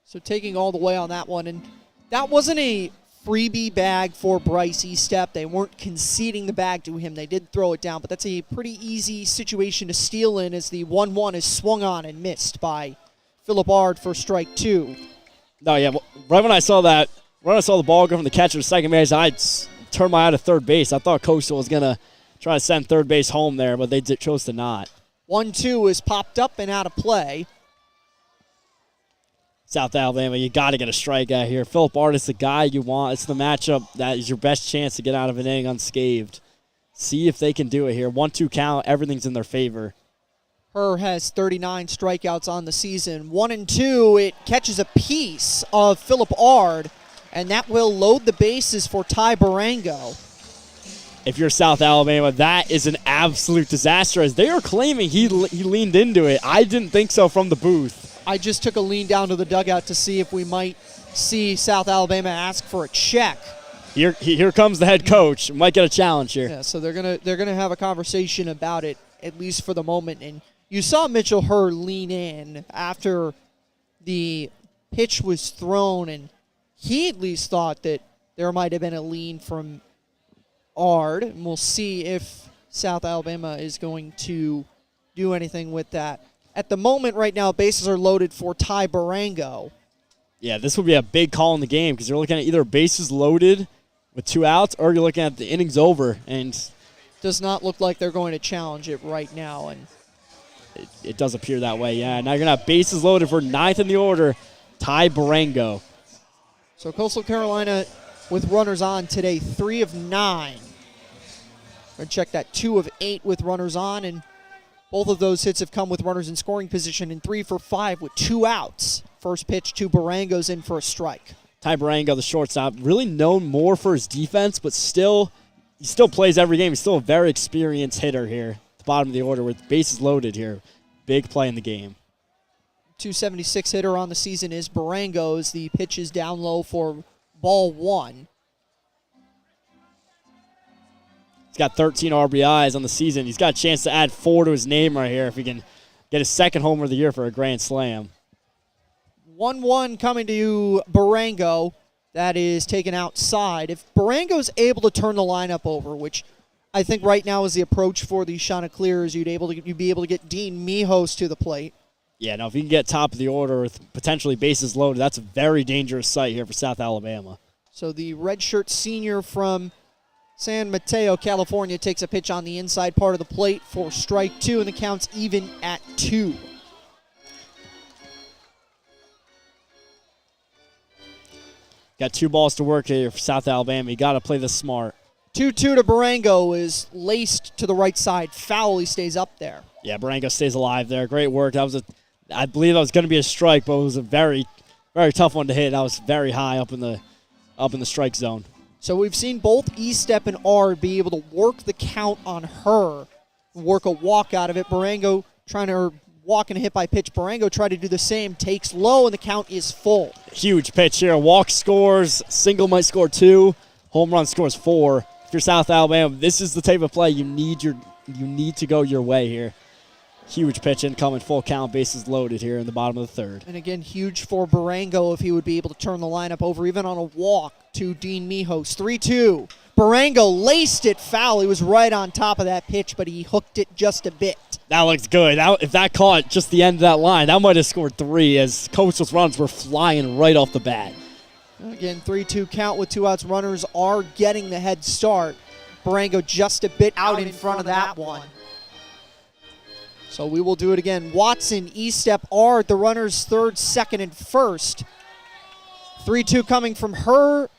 So taking all the way on that one, and that wasn't a freebie bag for Bryce Estep. They weren't conceding the bag to him. They did throw it down, but that's a pretty easy situation to steal in as the 1-1 is swung on and missed by Phillip Ard for strike 2. No, yeah, right when I saw the ball go from the catcher to second base, I turned my eye to third base. I thought Coastal was going to try to send third base home there, but they chose to not. 1-2 is popped up and out of play. South Alabama, you got to get a strikeout here. Phillip Ard is the guy you want. It's the matchup that is your best chance to get out of an inning unscathed. See if they can do it here. 1-2 count, everything's in their favor. Herr has 39 strikeouts on the season. 1-2, it catches a piece of Phillip Ard, and that will load the bases for Ty Barango. If you're South Alabama, that is an absolute disaster, as they are claiming he leaned into it. I didn't think so from the booth. I just took a lean down to the dugout to see if we might see South Alabama ask for a check. Here comes the head coach. Might get a challenge here. Yeah, so they're gonna have a conversation about it, at least for the moment, and you saw Mitchell Herr lean in after the pitch was thrown, and he at least thought that there might have been a lean from Ard, and we'll see if South Alabama is going to do anything with that. At the moment right now, bases are loaded for Ty Barango. Yeah, this would be a big call in the game because you're looking at either bases loaded with 2 outs or you're looking at the innings over, and Does not look like they're going to challenge it right now. And it does appear that way, yeah. Now you're going to have bases loaded for 9th in the order, Ty Barango. so Coastal Carolina with runners on today, 3 of 9. Going to check that, 2 of 8 with runners on, and both of those hits have come with runners in scoring position, and 3 for 5 with 2 outs. First pitch to Barango's in for a strike. Ty Barango, the shortstop, really known more for his defense, but he still plays every game. He's still a very experienced hitter here at the bottom of the order with bases loaded here. Big play in the game. 276 hitter on the season is Barango's. The pitch is down low for ball 1. He's got 13 RBIs on the season. He's got a chance to add 4 to his name right here if he can get his second homer of the year for a grand slam. 1-1 coming to Barango. That is taken outside. If Barango's able to turn the lineup over, which I think right now is the approach for the Chanticleers, you'd be able to get Dean Mijos to the plate. Yeah, now if you can get top of the order with potentially bases loaded, that's a very dangerous sight here for South Alabama. So the redshirt senior from San Mateo, California, takes a pitch on the inside part of the plate for strike 2, and the count's even at 2. Got 2 balls to work here for South Alabama. You got to play this smart. 2-2 to Barango is laced to the right side. Foul, he stays up there. Yeah, Barango stays alive there. Great work. I believe that was going to be a strike, but it was a very, very tough one to hit. That was very high up in the strike zone. So we've seen both E-Step and Ard be able to work the count on her, work a walk out of it. Barango trying to walk and hit by pitch. Barango tried to do the same, takes low, and the count is full. Huge pitch here. Walk scores, single might score 2, home run scores 4. If you're South Alabama, this is the type of play you need to go your way here. Huge pitch incoming, full count, bases loaded here in the bottom of the 3rd. And again, huge for Barango if he would be able to turn the lineup over, even on a walk to Dean Mijos. 3-2. Barango laced it foul. He was right on top of that pitch, but he hooked it just a bit. That looks good. If that caught just the end of that line, that might have scored 3 as Coastal's runs were flying right off the bat. Again, 3-2 count with 2 outs. Runners are getting the head start. Barango just a bit out in front of that one. So we will do it again. Watson, E-Step, Ard, the runners 3rd, 2nd, and 1st. 3-2 coming from her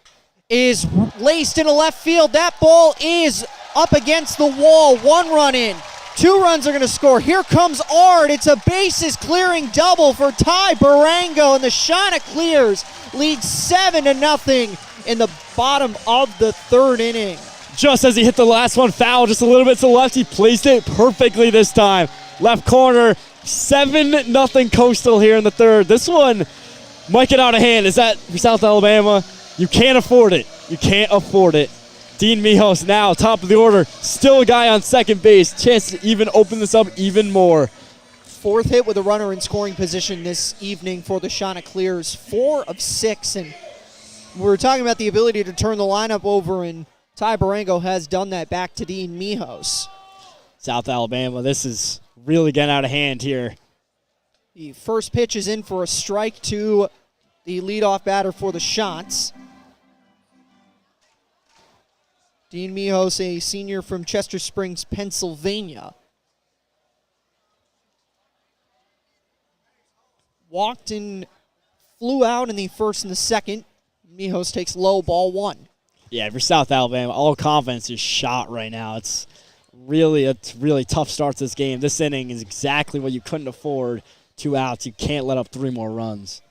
is laced into left field. That ball is up against the wall. 1 run in. 2 runs are going to score. Here comes Ard. It's a bases clearing double for Ty Barango, and the Chanticleers lead 7-0 in the bottom of the 3rd inning. Just as he hit the last one foul, just a little bit to the left, he placed it perfectly this time. Left corner, 7-0 Coastal here in the 3rd. This one might get out of hand. Is that for South Alabama? You can't afford it. You can't afford it. Dean Mijos now, top of the order. Still a guy on second base. Chance to even open this up even more. 4th hit with a runner in scoring position this evening for the Chanticleers. 4 of 6. And we were talking about the ability to turn the lineup over, and Ty Barango has done that back to Dean Mijos. South Alabama, this is really getting out of hand here. The first pitch is in for a strike to the leadoff batter for the Chants. Dean Mijos, a senior from Chester Springs, Pennsylvania. Walked and flew out in the 1st and the 2nd. Mijos takes low, ball 1. Yeah, for South Alabama, all confidence is shot right now. It's really a tough start to this game. This inning is exactly what you couldn't afford. 2 outs. You can't let up 3 more runs.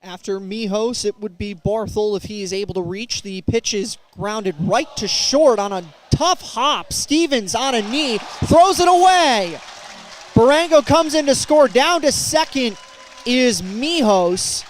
After Mijos, it would be Barthel if he is able to reach. The pitch is grounded right to short on a tough hop. Stevens on a knee, throws it away. Barango comes in to score. Down to 2nd is Mijos.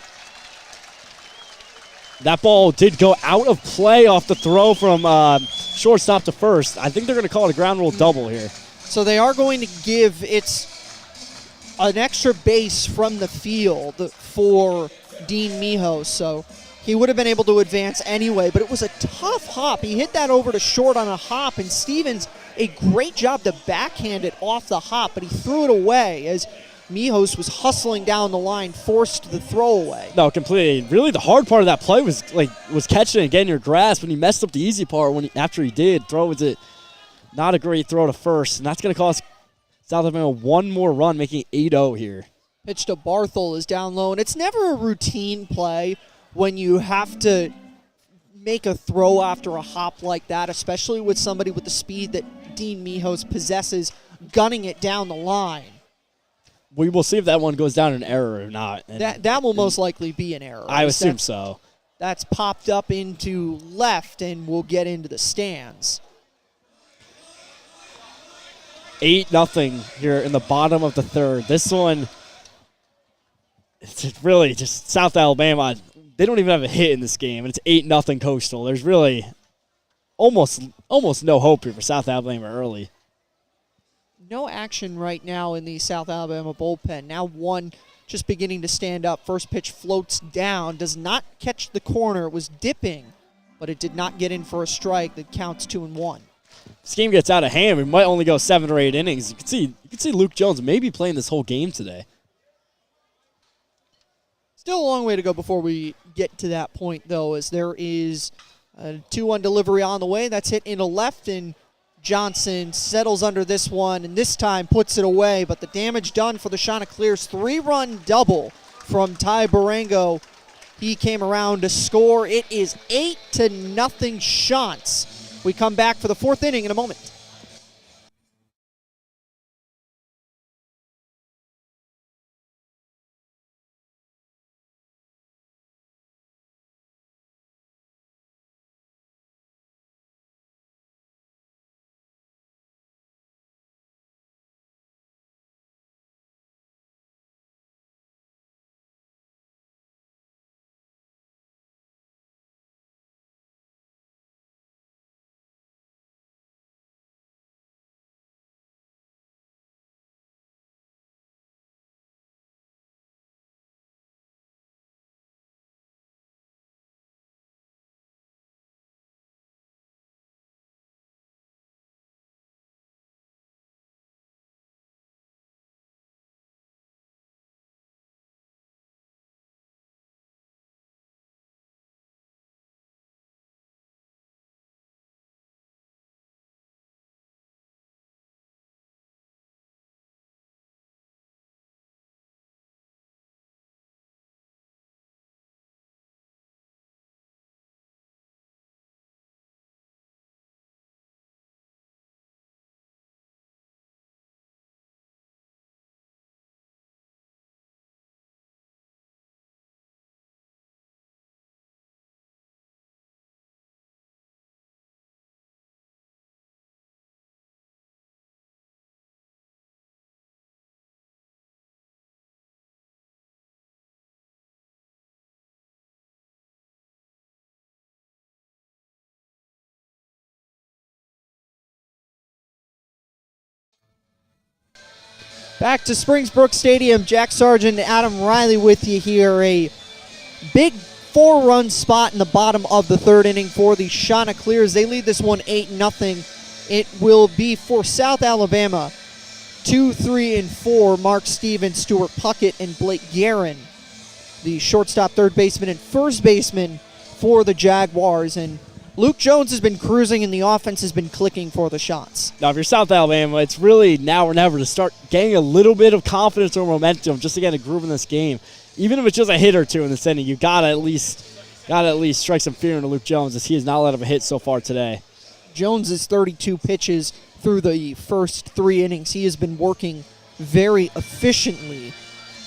That ball did go out of play off the throw from shortstop to 1st. I think they're going to call it a ground rule double here. So they are going to give an extra base from the field for Dean Mijos. So he would have been able to advance anyway, but it was a tough hop. He hit that over to short on a hop, and Stevens, a great job to backhand it off the hop, but he threw it away as Mijos was hustling down the line, forced the throwaway. No, completely. Really, the hard part of that play was catching it and getting your grasp. When he messed up the easy part, after he did, not a great throw to first, and that's going to cost South Alabama one more run, making it 8-0 here. Pitch to Barthel is down low, and it's never a routine play when you have to make a throw after a hop like that, especially with somebody with the speed that Dean Mijos possesses, gunning it down the line. We will see if that one goes down an error or not. That will most likely be an error. I assume so. That's popped up into left and will get into the stands. 8-0 here in the bottom of the third. This one, it's really just South Alabama. They don't even have a hit in this game, and it's 8-0 Coastal. There's really almost no hope here for South Alabama early. No action right now in the South Alabama bullpen. Now one just beginning to stand up. First pitch floats down, does not catch the corner. It was dipping, but it did not get in for a strike that counts 2-1. This game gets out of hand. We might only go 7 or 8 innings. You can see Luke Jones maybe playing this whole game today. Still a long way to go before we get to that point, though, as there is a 2-1 delivery on the way. That's hit into left, and Johnson settles under this one, and this time puts it away. But the damage done for the Chanticleers. 3-run double from Ty Barango. He came around to score. It is 8-0 Chants. We come back for the fourth inning in a moment. Back to Springbrook Stadium. Jack Sargent and Adam Riley with you here. A big 4-run spot in the bottom of the third inning for the Chanticleers. They lead this one 8-0. It will be for South Alabama 2, 3, and 4. Mark Stevens, Stuart Puckett, and Blake Guerin. The shortstop, third baseman, and first baseman for the Jaguars. And Luke Jones has been cruising, and the offense has been clicking for the shots. Now, if you're South Alabama, it's really now or never to start getting a little bit of confidence or momentum just to get a groove in this game. Even if it's just a hit or two in this inning, you gotta at least strike some fear into Luke Jones, as he has not let up a hit so far today. Jones' 32 pitches through the first 3 innings. He has been working very efficiently.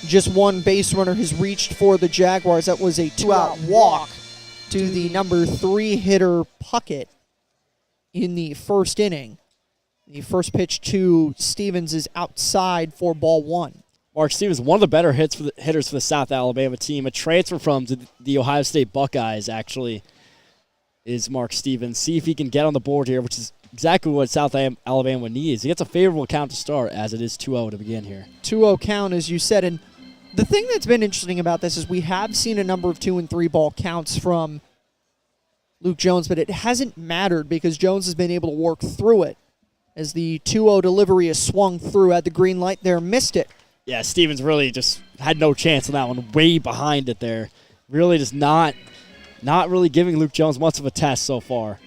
Just one base runner has reached for the Jaguars. That was a 2-out walk to the number 3 hitter Puckett in the first inning. The first pitch to Stevens is outside for ball 1. Mark Stevens, one of the better hitters for the South Alabama team. A transfer from the Ohio State Buckeyes, actually, is Mark Stevens. See if he can get on the board here, which is exactly what South Alabama needs. He gets a favorable count to start, as it is 2-0 to begin here. 2-0 count, as you said. And the thing that's been interesting about this is we have seen a number of 2 and 3 ball counts from Luke Jones, but it hasn't mattered because Jones has been able to work through it. As the 2-0 delivery is swung through, had the green light there, missed it. Yeah, Stevens really just had no chance on that one, way behind it there. Really just not really giving Luke Jones much of a test so far.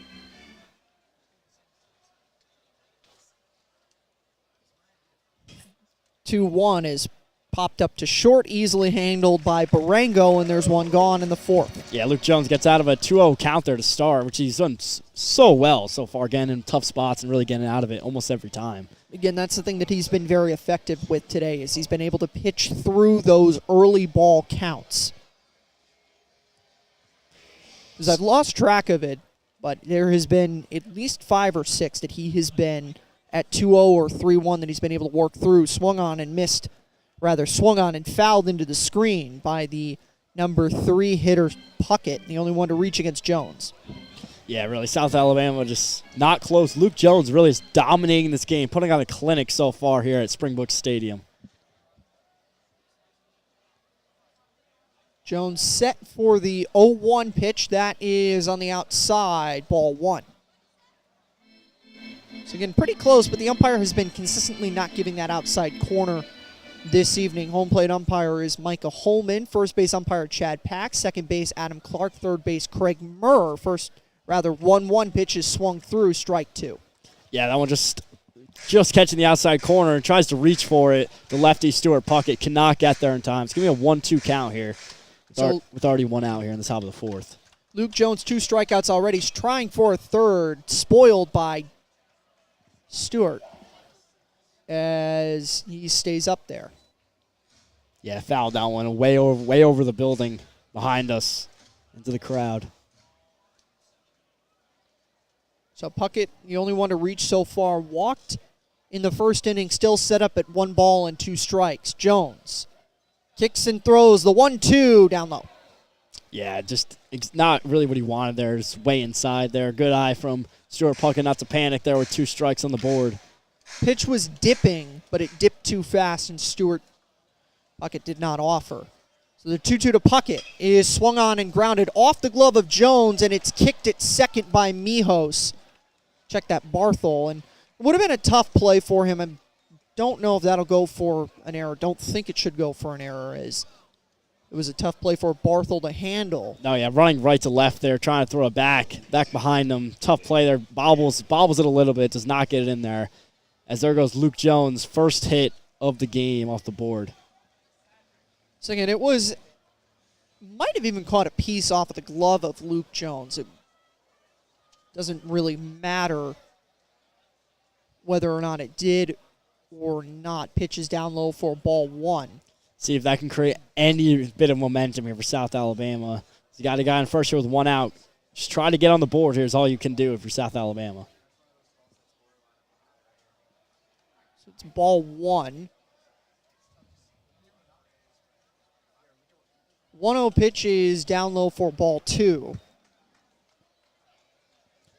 2-1 is popped up to short, easily handled by Barango, and there's one gone in the fourth. Yeah, Luke Jones gets out of a 2-0 count there to start, which he's done so well so far, getting in tough spots and really getting out of it almost every time. Again, that's the thing that he's been very effective with today, is he's been able to pitch through those early ball counts. Because I've lost track of it, but there has been at least 5 or 6 that he has been at 2-0 or 3-1 that he's been able to work through, swung on and fouled into the screen by the number 3 hitter Puckett, the only one to reach against Jones. Yeah, really, South Alabama just not close. Luke Jones really is dominating this game, putting on a clinic so far here at Springbrook Stadium. Jones set for the 0-1 pitch. That is on the outside, ball 1. So again, pretty close, but the umpire has been consistently not giving that outside corner this evening. Home plate umpire is Micah Holman. First base umpire Chad Pack. Second base Adam Clark. Third base Craig Murr. 1-1 pitch is swung through, strike 2. Yeah, that one just catching the outside corner and tries to reach for it. The lefty Stuart Puckett cannot get there in time. It's going to be a 1-2 count here with already one out here in the top of the fourth. Luke Jones, 2 strikeouts already. He's trying for a third, spoiled by Stewart as he stays up there. Yeah, fouled that one way over the building behind us into the crowd. So Puckett, the only one to reach so far, walked in the first inning, still set up at 1 ball and 2 strikes. Jones kicks and throws the 1-2 down low. Yeah, just it's not really what he wanted there. Just way inside there. Good eye from Stuart Puckett not to panic there with 2 strikes on the board. Pitch was dipping, but it dipped too fast, and Stuart Puckett did not offer. So the 2-2 to Puckett is swung on and grounded off the glove of Jones, and it's kicked at second by Mijos. Check that Barthel, and it would have been a tough play for him. I don't know if that'll go for an error. Don't think it should go for an error, as it was a tough play for Barthel to handle. No, yeah, running right to left there, trying to throw it back behind him. Tough play there. Bobbles it a little bit, does not get it in there. As there goes Luke Jones, first hit of the game off the board. So again, it might have even caught a piece off of the glove of Luke Jones. It doesn't really matter whether or not it did or not. Pitches down low for ball 1. See if that can create any bit of momentum here for South Alabama. You got a guy in first here with 1 out. Just try to get on the board here is all you can do if you're South Alabama. So it's ball 1. 1-0 pitch is down low for ball 2.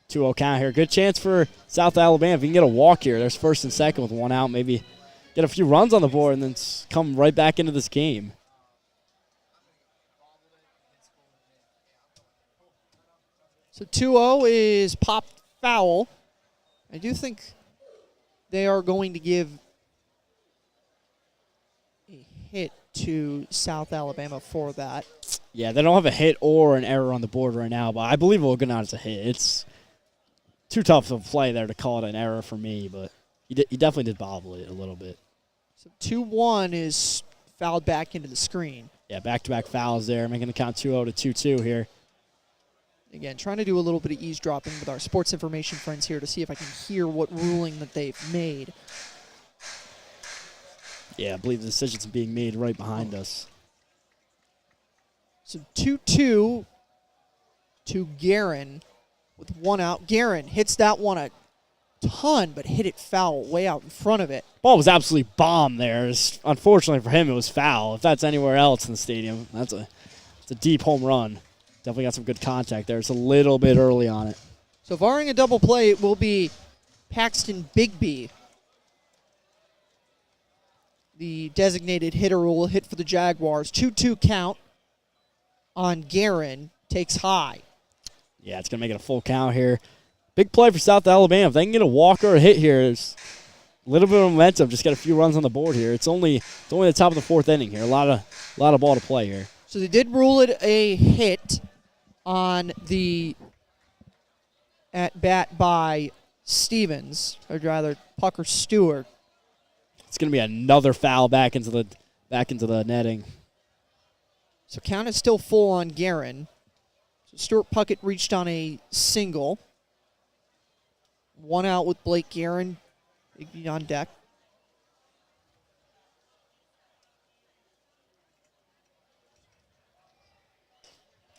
2-0 count here. Good chance for South Alabama. If you can get a walk here, there's first and second with 1 out. Maybe get a few runs on the board and then come right back into this game. So 2-0 is popped foul. I do think they are going to give a hit to South Alabama for that. Yeah, they don't have a hit or an error on the board right now, but I believe it will go down as a hit. It's too tough of a play there to call it an error for me, but he definitely did bobble it a little bit. So 2-1 is fouled back into the screen. Yeah, back-to-back fouls there, making the count 2-0 to 2-2 here. Again, trying to do a little bit of eavesdropping with our sports information friends here to see if I can hear what ruling that they've made. Yeah, I believe the decision's being made right behind us. So 2-2 to Guerin with 1 out. Guerin hits that one a ton, but hit it foul way out in front of it. Ball was absolutely bomb there. Unfortunately for him, it was foul. If that's anywhere else in the stadium, it's a deep home run. Definitely got some good contact there. It's a little bit early on it. So barring a double play, it will be Paxton Bigby, the designated hitter, will hit for the Jaguars. 2-2 count on Guerin. Takes high. Yeah, it's going to make it a full count here. Big play for South Alabama. If they can get a walk or a hit here, there's a little bit of momentum. Just got a few runs on the board here. It's only the top of the fourth inning here. A lot of ball to play here. So they did rule it a hit on the at bat by Stevens, or rather Pucker Stewart. It's going to be another foul back into the netting. So count is still full on Guerin. So Stuart Puckett reached on a single. One out with Blake Guerin. Bigby on deck.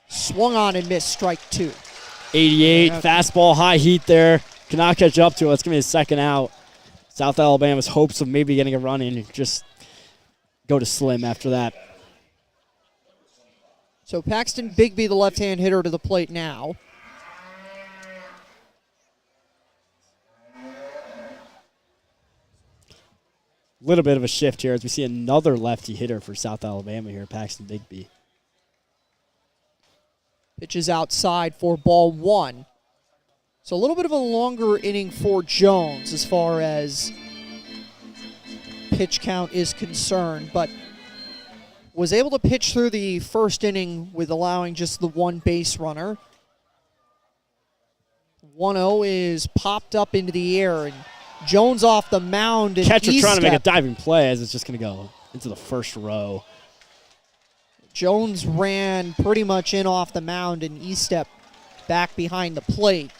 Swung on and missed, strike 2. 88, fastball, high heat there. Cannot catch up to it. It's going to be his second out. South Alabama's hopes of maybe getting a run in just go to slim after that. So Paxton Bigby, the left-hand hitter, to the plate now. Little bit of a shift here as we see another lefty hitter for South Alabama here, Paxton Bigby. Pitches outside for ball 1. So a little bit of a longer inning for Jones as far as pitch count is concerned, but was able to pitch through the first inning with allowing just the one base runner. 1-0 is popped up into the air, and Jones off the mound. And Catcher trying to make a E-step. diving play as it's just going to go into the first row. Jones ran pretty much in off the mound and E-step back behind the plate.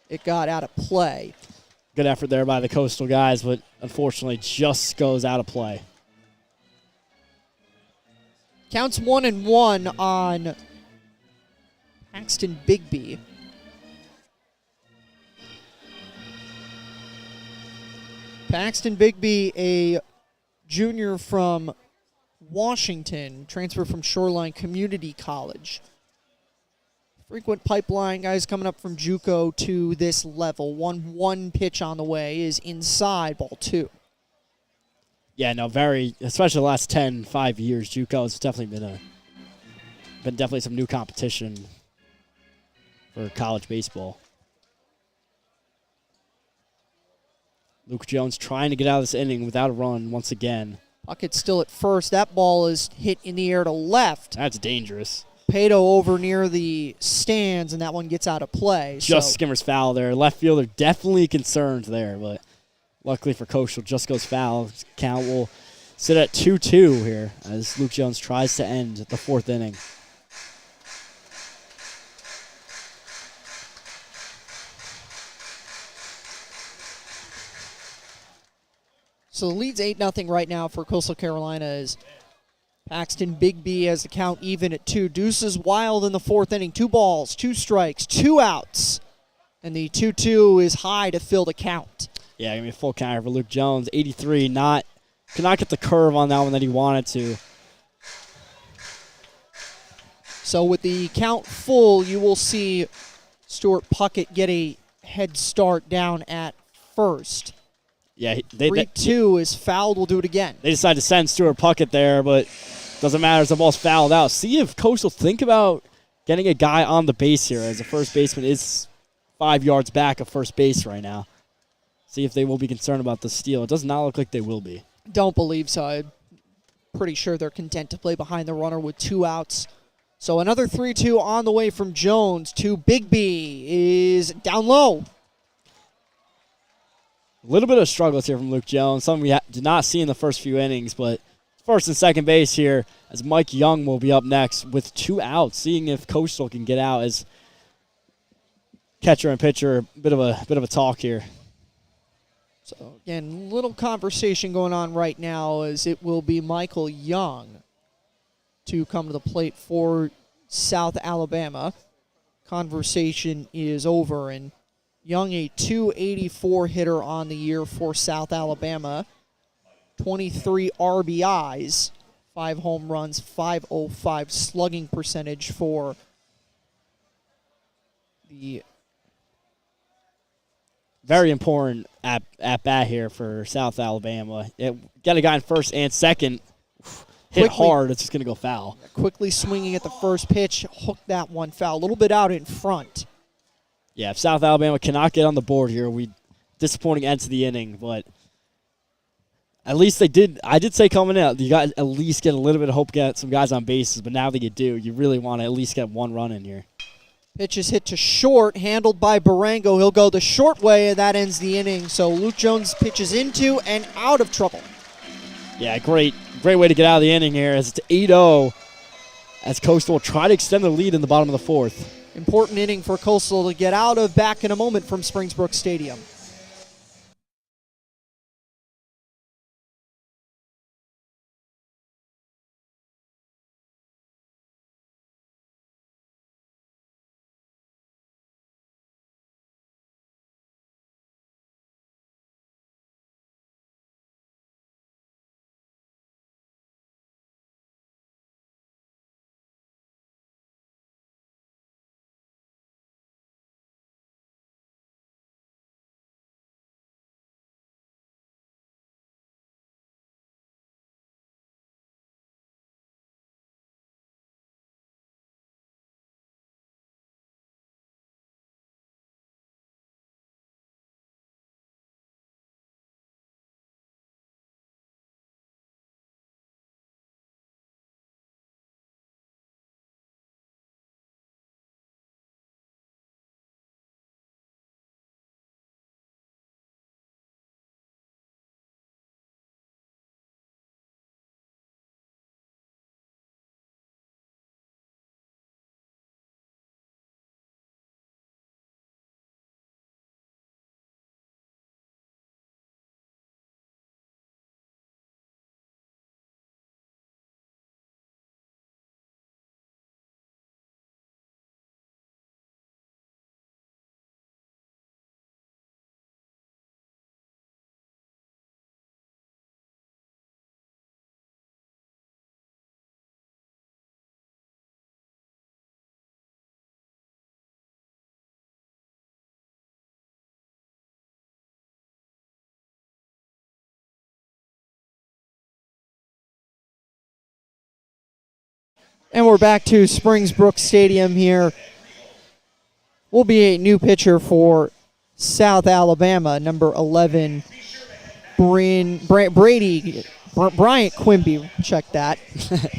It got out of play. Good effort there by the Coastal guys, but unfortunately just goes out of play. Counts 1-1 on Paxton Bigby. Paxton Bigby, a junior from Washington, transferred from Shoreline Community College. Frequent pipeline guys coming up from JUCO to this level. 1-1 pitch on the way is inside, ball 2. Yeah, no, especially the last 5 years, JUCO has definitely been definitely some new competition for college baseball. Luke Jones trying to get out of this inning without a run once again. Puckett's still at first. That ball is hit in the air to left. That's dangerous. Pato over near the stands, and that one gets out of play. Just Skimmer's foul there. Left fielder definitely concerned there, but luckily for Coastal, just goes foul. Count will sit at 2-2 here as Luke Jones tries to end the fourth inning. So the lead's 8-0 right now for Coastal Carolina as Paxton Bigby has the count even at 2. Deuces wild in the fourth inning. 2 balls, 2 strikes, 2 outs. And the 2-2 is high to fill the count. Yeah, going to be a full counter for Luke Jones. 83, could not get the curve on that one that he wanted to. So with the count full, you will see Stuart Puckett get a head start down at first. Yeah, 3-2 is fouled. We'll do it again. They decided to send Stuart Puckett there, but doesn't matter as the ball's fouled out. See if Coastal think about getting a guy on the base here, as the first baseman is 5 yards back of first base right now. See if they will be concerned about the steal. It does not look like they will be. Don't believe so. I'm pretty sure they're content to play behind the runner with 2 outs. So another 3-2 on the way from Jones to Bigby is down low. A little bit of struggles here from Luke Jones, something we did not see in the first few innings, but first and second base here as Mike Young will be up next with 2 outs, seeing if Coastal can get out as catcher and pitcher. A bit of a talk here. So again, little conversation going on right now as it will be Michael Young to come to the plate for South Alabama. Conversation is over, and Young, a .284 hitter on the year for South Alabama. 23 RBIs, 5 home runs, .505 slugging percentage for the very important at bat here for South Alabama. Got a guy in first and second. Hit Quickly. hard, it's just going to go foul. Quickly swinging at the first pitch, hooked that one foul. A little bit out in front. Yeah, if South Alabama cannot get on the board here, disappointing end to the inning, but at least they did. I did say coming out, you got at least get a little bit of hope, get some guys on bases, but now that you do, you really want to at least get one run in here. Pitch is hit to short, handled by Barango. He'll go the short way, and that ends the inning. So Luke Jones pitches into and out of trouble. Yeah, great way to get out of the inning here as it's 8-0 as Coastal will try to extend the lead in the bottom of the fourth. Important inning for Coastal to get out of back in a moment from Springsbrook Stadium. And we're back to Springsbrook Stadium here. Will be a new pitcher for South Alabama, number 11, Bryant Quimby. Check that.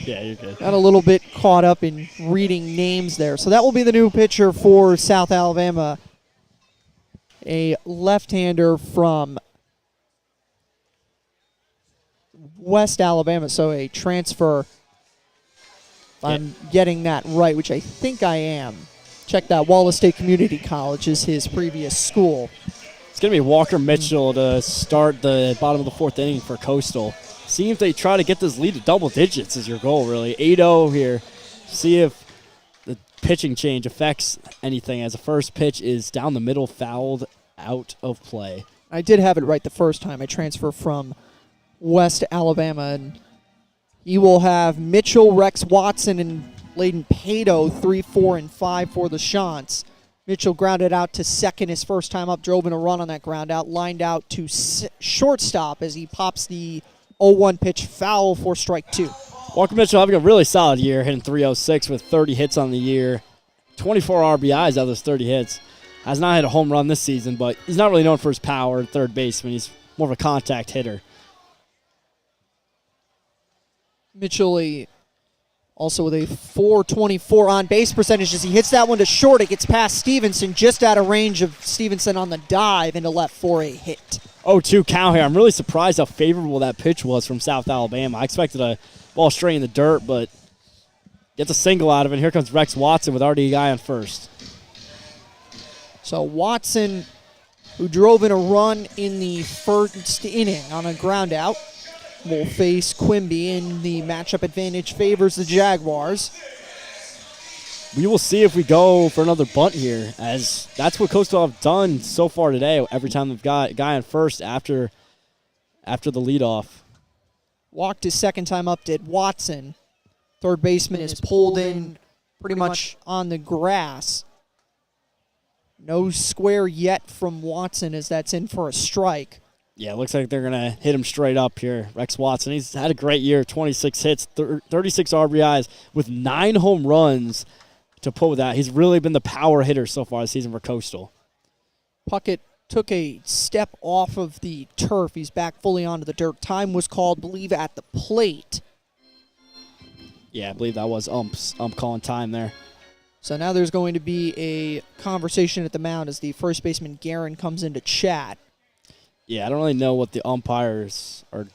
Yeah, you're good. Got a little bit caught up in reading names there. So that will be the new pitcher for South Alabama, a left-hander from West Alabama, so a transfer. I'm getting that right, which I think I am. Check that. Wallace State Community College is his previous school. It's going to be Walker Mitchell to start the bottom of the fourth inning for Coastal. See if they try to get this lead to double digits is your goal, really. 8-0 here. See if the pitching change affects anything as the first pitch is down the middle, fouled out of play. I did have it right the first time. I transfer from West Alabama, and he will have Mitchell, Rex Watson, and Layden Pato 3, 4, and 5 for the Shants. Mitchell grounded out to second his first time up, drove in a run on that ground out, lined out to shortstop as he pops the 0-1 pitch foul for strike 2. Walker Mitchell having a really solid year, hitting .306 with 30 hits on the year, 24 RBIs out of those 30 hits. Has not hit a home run this season, but he's not really known for his power at third baseman. He's more of a contact hitter. Mitchell also with a .424 on-base percentage as he hits that one to short. It gets past Stevenson, just out of range of Stevenson on the dive into left for a hit. 0-2 count here. I'm really surprised how favorable that pitch was from South Alabama. I expected a ball straight in the dirt, but gets a single out of it. Here comes Rex Watson with already a guy on first. So Watson, who drove in a run in the first inning on a ground out, will face Quimby, and the matchup advantage favors the Jaguars. We will see if we go for another bunt here, as that's what Coastal have done so far today. Every time they've got a guy on first after the leadoff. Walked his second time up did Watson. Third baseman is pulled in pretty much on the grass. No square yet from Watson as that's in for a strike. Yeah, it looks like they're going to hit him straight up here. Rex Watson, he's had a great year, 26 hits, 36 RBIs with 9 home runs to put with that. He's really been the power hitter so far this season for Coastal. Puckett took a step off of the turf. He's back fully onto the dirt. Time was called, believe, at the plate. Yeah, I believe that was ump calling time there. So now there's going to be a conversation at the mound as the first baseman Guerin comes in to chat. Yeah, I don't really know what the umpires are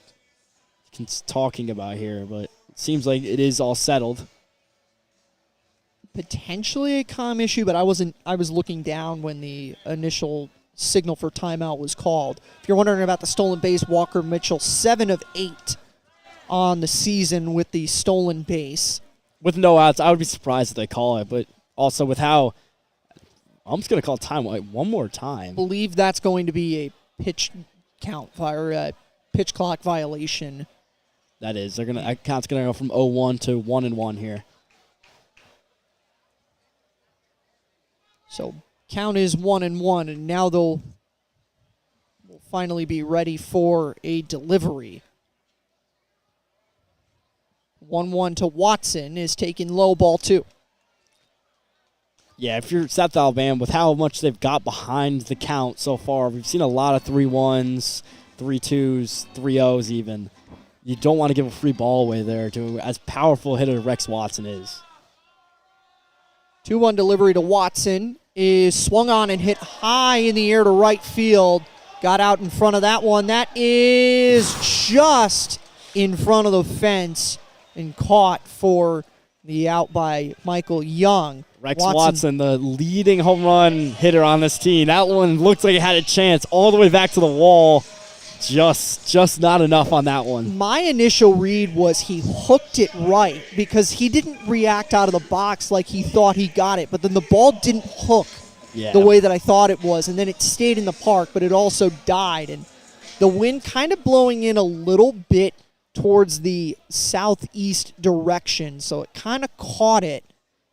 talking about here, but it seems like it is all settled. Potentially a calm issue, but I was looking down when the initial signal for timeout was called. If you're wondering about the stolen base, Walker Mitchell, 7 of 8 on the season with the stolen base. With no outs, I would be surprised if they call it, but also with how I'm just going to call time one more time. I believe that's going to be a pitch count pitch clock violation. That is. That count's going to go from 0-1 to 1-1 here. So count is 1-1, and now they'll finally be ready for a delivery. 1-1 to Watson is taking low, ball 2. Yeah, if you're South Alabama, with how much they've got behind the count so far, we've seen a lot of 3-1s, 3-2s, 3-0s even. You don't want to give a free ball away there to as powerful a hitter Rex Watson is. 2-1 delivery to Watson is swung on and hit high in the air to right field. Got out in front of that one. That is just in front of the fence and caught for the out by Michael Young. Rex Watson, the leading home run hitter on this team. That one looked like it had a chance all the way back to the wall. Just not enough on that one. My initial read was he hooked it right because he didn't react out of the box like he thought he got it, but then the ball didn't hook the way that I thought it was, and then it stayed in the park, but it also died. And the wind kind of blowing in a little bit towards the southeast direction, so it kind of caught it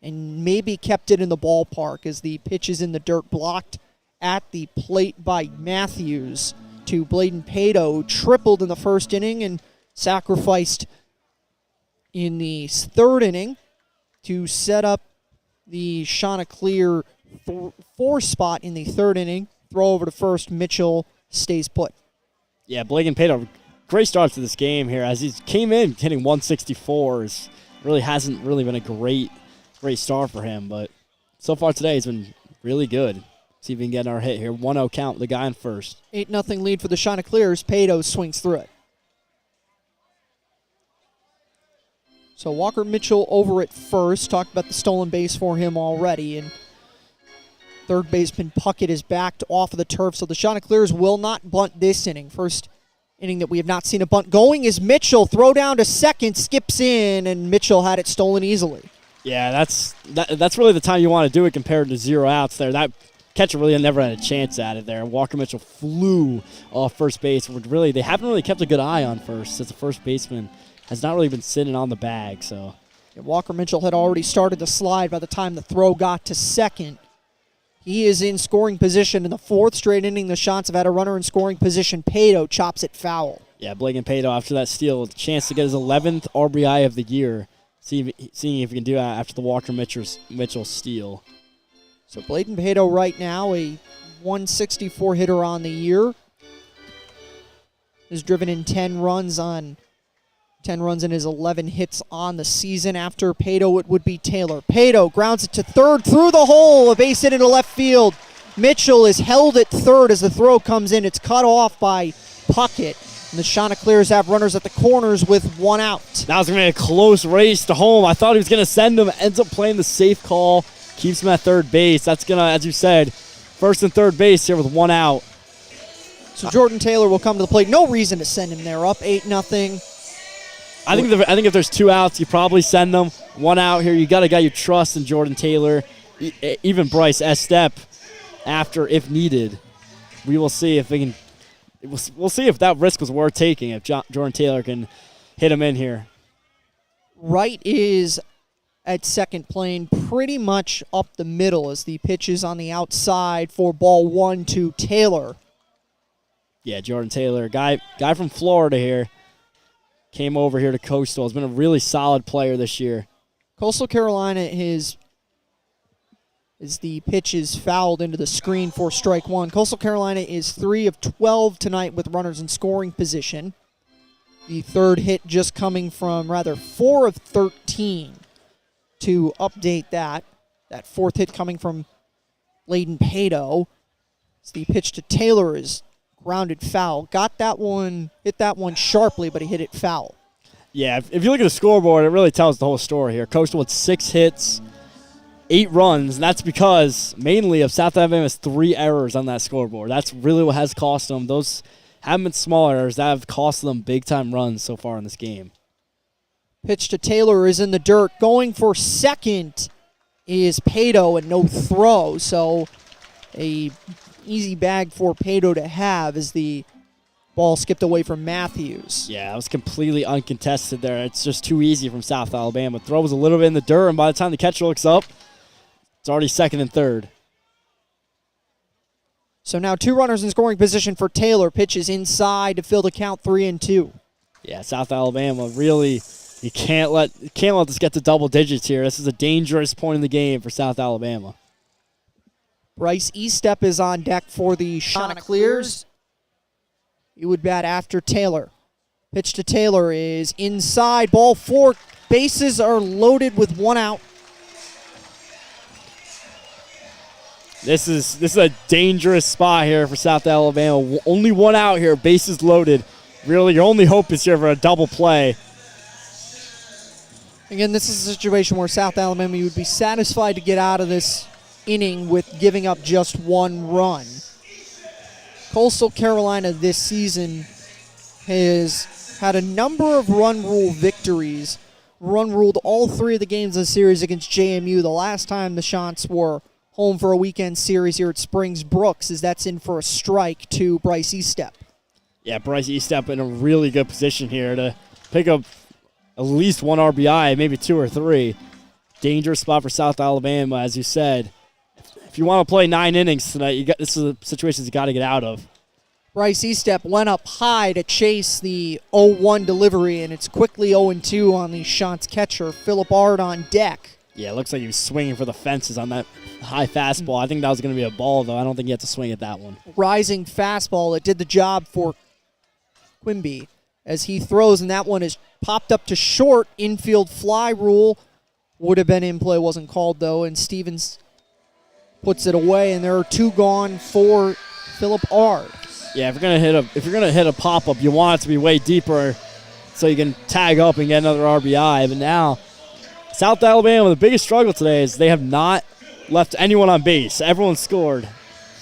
and maybe kept it in the ballpark as the pitch is in the dirt, blocked at the plate by Matthews to Bladen Pato, who tripled in the first inning and sacrificed in the third inning to set up the Chanticleer 4 spot in the third inning. Throw over to first. Mitchell stays put. Yeah, Bladen Pato, great start to this game here as he came in hitting 164s. Really hasn't really been a great start for him, but so far today he's been really good. See if we can get our hit here. 1-0 count, the guy in first. 8-0 lead for the Chanticleers. Pato swings through it. So Walker Mitchell over at first. Talked about the stolen base for him already. And third baseman Puckett is backed off of the turf. So the Chanticleers will not bunt this inning. First inning that we have not seen a bunt going is Mitchell. Throw down to second, skips in, and Mitchell had it stolen easily. Yeah, that's really the time you want to do it compared to 0 outs there. That catcher really never had a chance at it there. Walker Mitchell flew off first base. They haven't really kept a good eye on first since the first baseman has not really been sitting on the bag. So Walker Mitchell had already started to slide by the time the throw got to second. He is in scoring position in the 4th straight inning. The Shots have had a runner in scoring position. Pato chops it foul. Yeah, Bladen Pato after that steal, a chance to get his 11th RBI of the year. Seeing if he can do that after the Walker Mitchell steal. So Bladen Pato right now, a 164 hitter on the year, has driven in 10 runs in his 11 hits on the season. After Pato, it would be Taylor. Pato grounds it to third through the hole, a base hit into left field. Mitchell is held at third as the throw comes in. It's cut off by Puckett. And the Chanticleers have runners at the corners with 1 out. That was going to be a close race to home. I thought he was going to send him. Ends up playing the safe call. Keeps him at third base. That's going to, as you said, first and third base here with 1 out. So Jordan Taylor will come to the plate. No reason to send him there. Up 8-0. I think if there's 2 outs, you probably send them. 1 out here. You got a guy you trust in Jordan Taylor. Even Bryce Estep after if needed. We will see if they can. We'll see if that risk was worth taking, if Jordan Taylor can hit him in here. Wright is at second, playing pretty much up the middle as the pitch is on the outside for ball 1 to Taylor. Yeah, Jordan Taylor, guy from Florida here, came over here to Coastal. Has been a really solid player this year. Coastal Carolina as the pitch is fouled into the screen for strike 1. Coastal Carolina is 3 of 12 tonight with runners in scoring position. The third hit just coming from, 4 of 13 to update that. That fourth hit coming from Layden Pato. As the pitch to Taylor is grounded foul. Got that one, hit that one sharply, but he hit it foul. Yeah, if you look at the scoreboard, it really tells the whole story here. Coastal with 6 hits, 8 runs, and that's because mainly of South Alabama's 3 errors on that scoreboard. That's really what has cost them. Those haven't been small errors that have cost them big-time runs so far in this game. Pitch to Taylor is in the dirt. Going for second is Pato and no throw, so a easy bag for Pato to have as the ball skipped away from Matthews. Yeah, it was completely uncontested there. It's just too easy from South Alabama. Throw was a little bit in the dirt, and by the time the catcher looks up, it's already second and third. So now 2 runners in scoring position for Taylor. Pitches inside to fill the count 3-2. Yeah, South Alabama really, you can't let this get to double digits here. This is a dangerous point in the game for South Alabama. Bryce Estep is on deck for the Chanticleers. He would bat after Taylor. Pitch to Taylor is inside. Ball 4. Bases are loaded with 1 out. This is a dangerous spot here for South Alabama. Only 1 out here, bases loaded. Really, your only hope is here for a double play. Again, this is a situation where South Alabama, you would be satisfied to get out of this inning with giving up just 1 run. Coastal Carolina this season has had a number of run rule victories. Run ruled all 3 of the games of the series against JMU. The last time the Chants were home for a weekend series here at Springs Brooks, as that's in for a strike to Bryce Estep. Yeah, Bryce Estep in a really good position here to pick up at least 1 RBI, maybe 2 or 3. Dangerous spot for South Alabama, as you said. If you want to play 9 innings tonight, this is a situation you got to get out of. Bryce Estep went up high to chase the 0-1 delivery, and it's quickly 0-2 on the Chants catcher, Philip Ard on deck. Yeah, it looks like he was swinging for the fences on that high fastball. I think that was going to be a ball, though. I don't think he had to swing at that one. Rising fastball. It did the job for Quimby as he throws, and that one is popped up to short. Infield fly rule would have been in play, wasn't called, though, and Stevens puts it away, and there are 2 gone for Philip Ard. Yeah, if you're gonna hit a pop-up, you want it to be way deeper so you can tag up and get another RBI. But now, South Alabama, the biggest struggle today is they have not left anyone on base. Everyone scored.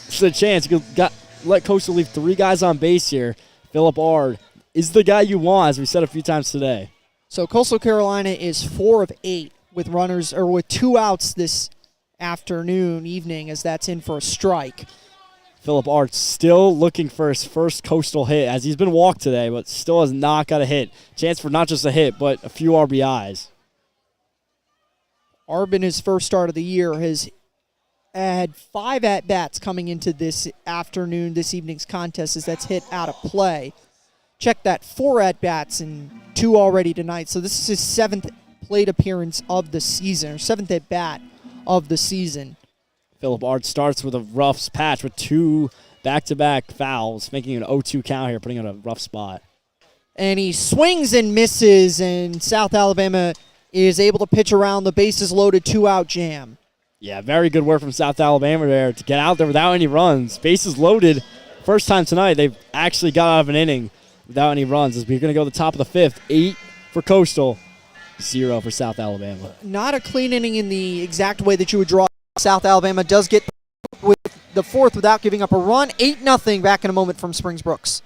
There's a chance you could let Coastal leave 3 guys on base here. Philip Ard is the guy you want, as we said a few times today. So Coastal Carolina is 4 of 8 with runners, or with 2 outs this evening, as that's in for a strike. Philip Ard still looking for his first Coastal hit, as he's been walked today, but still has not got a hit. Chance for not just a hit, but a few RBIs. Ard, in his first start of the year, has had 5 at-bats coming into this evening's contest, as that's hit out of play. Check that, 4 at-bats and 2 already tonight. So this is his 7th plate appearance of the season, or 7th at-bat of the season. Philip Ard starts with a rough patch with 2 back-to-back fouls, making an 0-2 count here, putting him in a rough spot. And he swings and misses, and South Alabama is able to pitch around the bases-loaded 2-out jam. Yeah, very good work from South Alabama there to get out there without any runs. Bases loaded. First time tonight they've actually got out of an inning without any runs, as we're going to go to the top of the 5th. 8 for Coastal, 0 for South Alabama. Not a clean inning in the exact way that you would draw. South Alabama does get with the 4th without giving up a run. 8-0 back in a moment from Springs Brooks.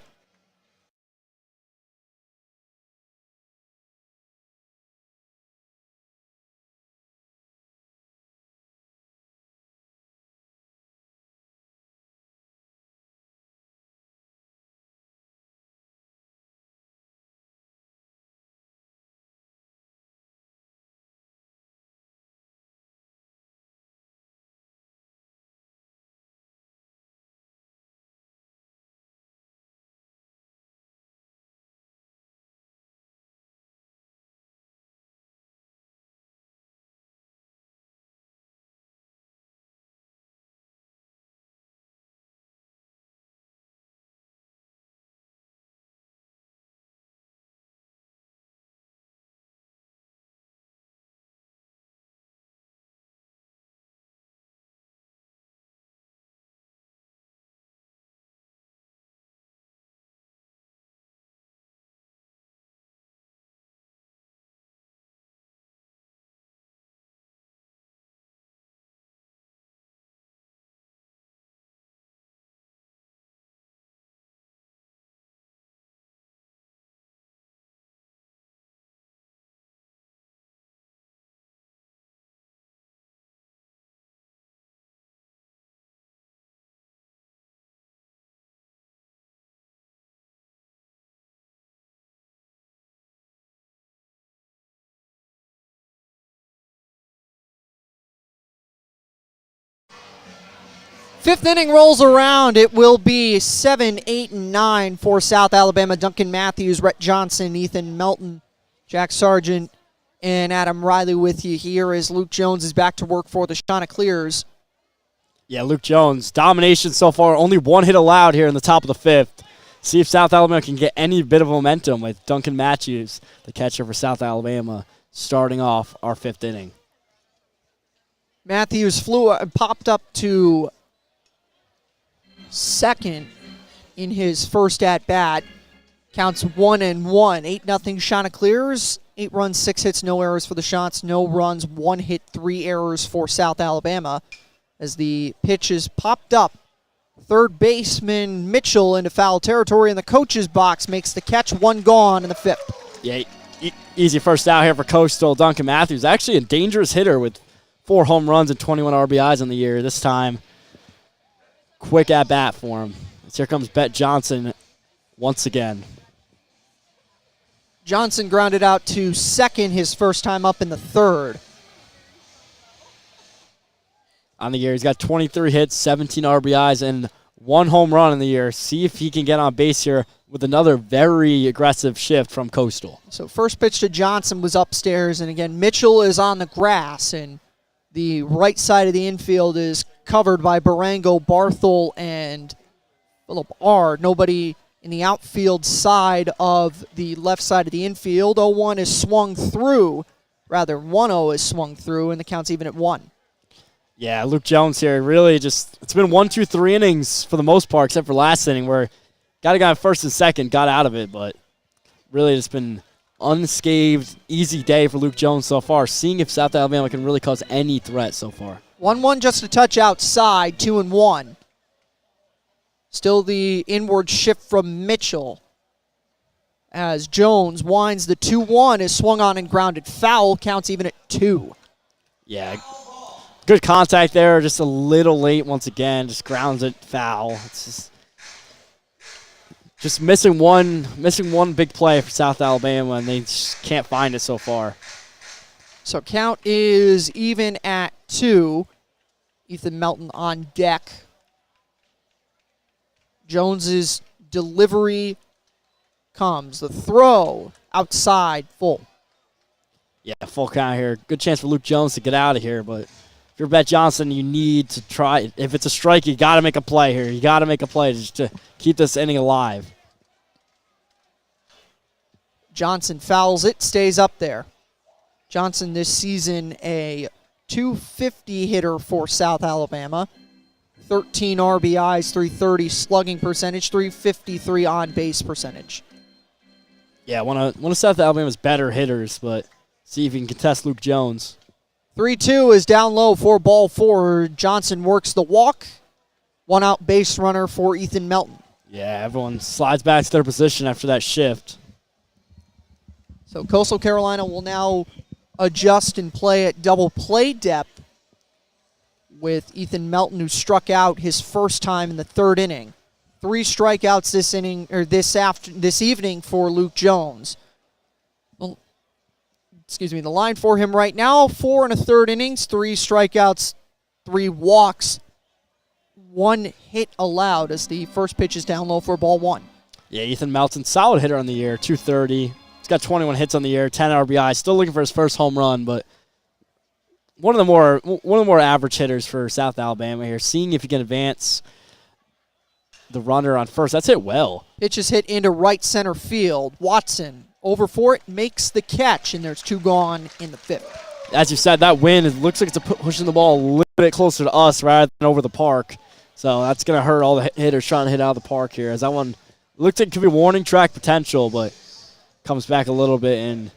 Fifth inning rolls around. It will be 7, 8, and 9 for South Alabama. Duncan Matthews, Rhett Johnson, Ethan Melton, Jack Sargent, and Adam Riley with you here as Luke Jones is back to work for the Chanticleers. Yeah, Luke Jones, domination so far. Only one hit allowed here in the top of the fifth. See if South Alabama can get any bit of momentum with Duncan Matthews, the catcher for South Alabama, starting off our fifth inning. Matthews popped up to second in his first at-bat. Counts 1-1. 8-0 Chanticleers. 8 runs, 6 hits, no errors for the Shots. No runs, 1 hit, 3 errors for South Alabama. As the pitch is popped up, third baseman Mitchell into foul territory in the coach's box makes the catch. 1 gone in the fifth. Yeah, easy first out here for Coastal. Duncan Matthews, actually a dangerous hitter with 4 home runs and 21 RBIs on the year. This time, quick at-bat for him. As here comes Bet Johnson once again. Johnson grounded out to second his first time up in the third. On the year, he's got 23 hits, 17 RBIs, and 1 home run in the year. See if he can get on base here with another very aggressive shift from Coastal. So first pitch to Johnson was upstairs, and again, Mitchell is on the grass, and the right side of the infield is covered by Barango, Barthel, and Philip Ard. Nobody in the outfield side of the left side of the infield. 0-1 is swung through. Rather, 1-0 is swung through, and the count's even at 1. Yeah, Luke Jones here really just, it's been 1, 2, 3 innings for the most part, except for last inning where got a guy first and second, got out of it, but really it's been unscathed, easy day for Luke Jones so far, seeing if South Alabama can really cause any threat so far. 1-1 just a touch outside, 2-1. Still the inward shift from Mitchell as Jones winds the 2-1, is swung on and grounded foul, counts even at 2. Yeah, good contact there, just a little late once again, just grounds it foul. It's just missing one big play for South Alabama, and they just can't find it so far. So count is even at 2. Ethan Melton on deck. Jones's delivery comes. The throw outside, full. Yeah, full count here. Good chance for Luke Jones to get out of here, but if you're Bet Johnson, you need to try. If it's a strike, you got to make a play here. You got to make a play just to keep this inning alive. Johnson fouls it, stays up there. Johnson this season a .250 hitter for South Alabama. 13 RBIs, .330 slugging percentage, .353 on-base percentage. Yeah, one of South Alabama's better hitters, but see if you can contest Luke Jones. 3-2 is down low for ball 4. Johnson works the walk. 1 out base runner for Ethan Melton. Yeah, everyone slides back to their position after that shift. So Coastal Carolina will now adjust and play at double play depth with Ethan Melton, who struck out his first time in the third inning. 3 strikeouts this inning or this evening for Luke Jones. Well, the line for him right now: 4 1/3 innings, 3 strikeouts, 3 walks, 1 hit allowed as the first pitch is down low for ball 1. Yeah, Ethan Melton, solid hitter on the year, .230. He's got 21 hits on the year, 10 RBI. Still looking for his first home run, but one of the more average hitters for South Alabama here. Seeing if he can advance the runner on first. That's hit well. Pitch is hit into right center field. Watson over for it, makes the catch, and there's 2 gone in the fifth. As you said, that wind, it looks like it's pushing the ball a little bit closer to us rather than over the park. So that's going to hurt all the hitters trying to hit out of the park here. As that one looks like it could be warning track potential, but comes back a little bit in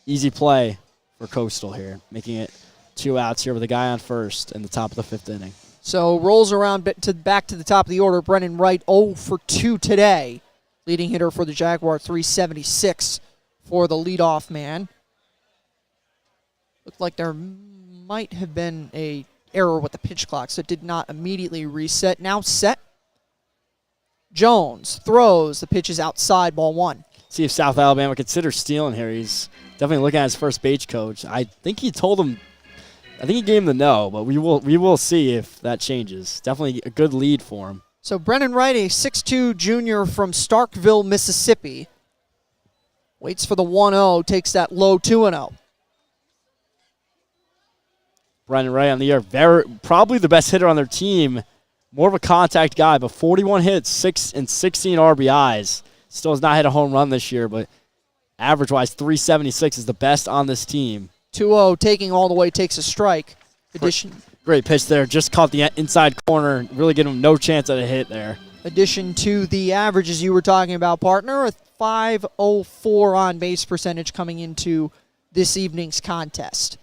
easy play for Coastal here, making it 2 outs here with a guy on first in the top of the 5th inning. So rolls around back to the top of the order. Brennan Wright 0 for 2 today. Leading hitter for the Jaguar, 376 for the leadoff man. Looked like there might have been a error with the pitch clock, so it did not immediately reset. Now set. Jones throws. The pitch is outside, ball 1. See if South Alabama considers stealing here. He's definitely looking at his first base coach. I think he told him I think he gave him the no, but we will see if that changes. Definitely a good lead for him. So Brennan Wright, a 6'2 junior from Starkville, Mississippi, waits for the 1-0, takes that low 2-0. Brennan Wright on the year, probably the best hitter on their team. More of a contact guy, but 41 hits, 16 RBIs. Still has not hit a home run this year, but average-wise, 376 is the best on this team. 2-0, taking all the way, takes a strike. Great pitch there. Just caught the inside corner. Really giving him no chance at a hit there. Addition to the averages you were talking about, partner, a .504 on-base percentage coming into this evening's contest.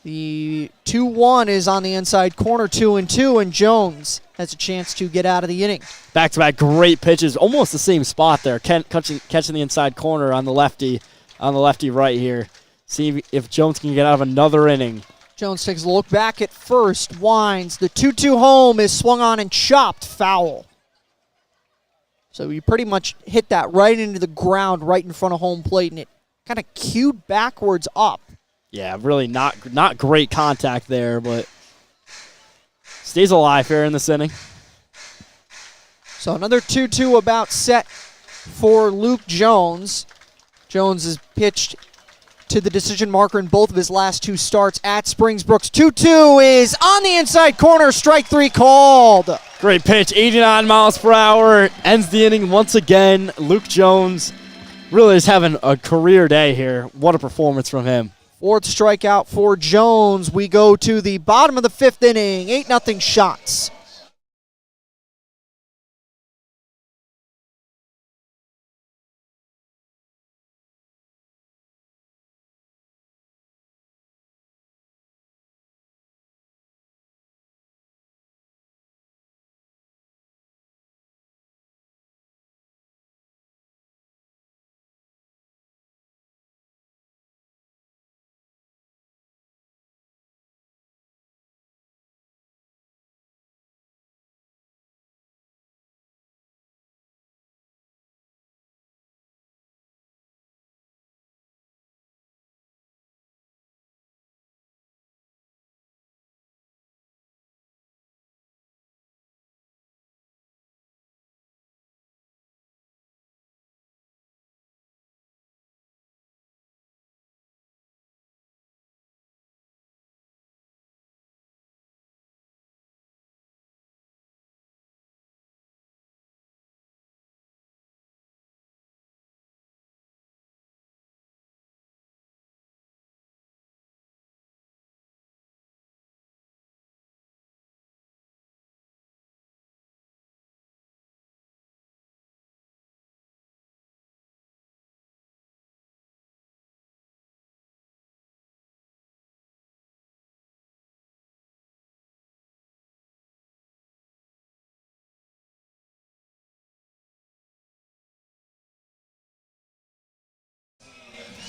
The 2-1 is on the inside corner, 2-2, and Jones has a chance to get out of the inning. Back-to-back great pitches. Almost the same spot there. Catching the inside corner on the lefty right here. See if Jones can get out of another inning. Jones takes a look back at first, winds. The 2-2 home is swung on and chopped, foul. So you pretty much hit that right into the ground, right in front of home plate, and it kind of cued backwards up. Yeah, really not great contact there, but stays alive here in this inning. So another 2-2 about set for Luke Jones. Jones has pitched to the decision marker in both of his last two starts at Springsbrooks. 2-2 is on the inside corner, strike three called. Great pitch, 89 miles per hour, ends the inning once again. Luke Jones really is having a career day here. What a performance from him. Fourth strikeout for Jones. We go to the bottom of the fifth inning, 8-0 shots.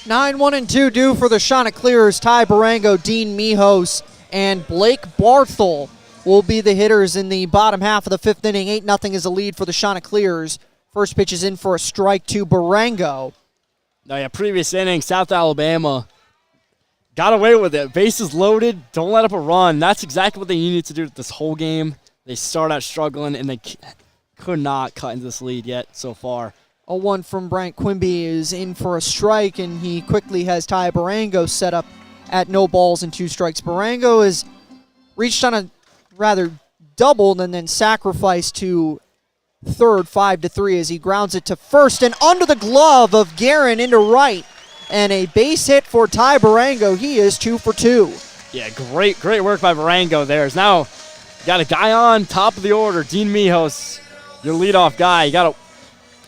Nine, 1-2 due for the Chanticleers. Ty Barango, Dean Mijos, and Blake Barthel will be the hitters in the bottom half of the fifth inning. 8-0 is the lead for the Chanticleers. First pitch is in for a strike to Barango. No, yeah, previous inning, South Alabama got away with it. Bases loaded, don't let up a run. That's exactly what they needed to do this whole game. They start out struggling, and they could not cut into this lead yet so far. A 1 from Brant Quimby is in for a strike, and he quickly has Ty Barango set up at no balls and 2 strikes. Barango has reached on a rather doubled and then sacrificed to third, 5-3, as he grounds it to first and under the glove of Guerin into right. And a base hit for Ty Barango. He is 2 for 2. Yeah, great work by Barango there. Is now got a guy on top of the order, Dean Mijos, your leadoff guy. You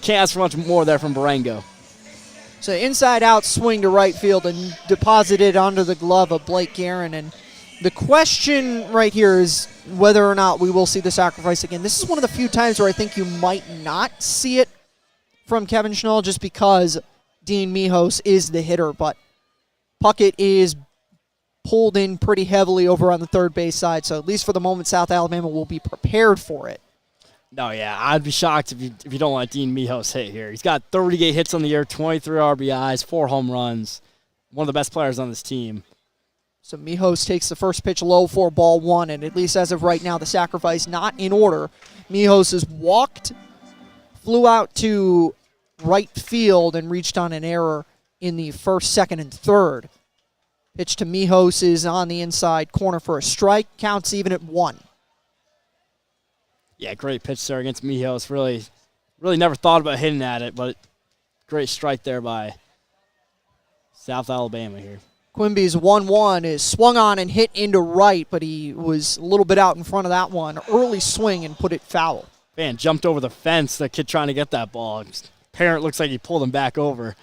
can't ask for much more there from Barango. So inside out swing to right field and deposited onto the glove of Blake Guerin. And the question right here is whether or not we will see the sacrifice again. This is one of the few times where I think you might not see it from Kevin Schnall just because Dean Mijos is the hitter. But Puckett is pulled in pretty heavily over on the third base side. So at least for the moment, South Alabama will be prepared for it. No, yeah, I'd be shocked if you don't let Dean Mijos hit here. He's got 38 hits on the year, 23 RBIs, 4 home runs. One of the best players on this team. So Mijos takes the first pitch low for ball one, and at least as of right now, the sacrifice not in order. Mijos has walked, flew out to right field, and reached on an error in the first, second, and third. Pitch to Mijos is on the inside corner for a strike. Counts even at 1. Yeah, great pitch there against Mijos. Really never thought about hitting at it, but great strike there by South Alabama here. Quimby's 1-1 is swung on and hit into right, but he was a little bit out in front of that one. Early swing and put it foul. Man, jumped over the fence, the kid trying to get that ball. Parent looks like he pulled him back over.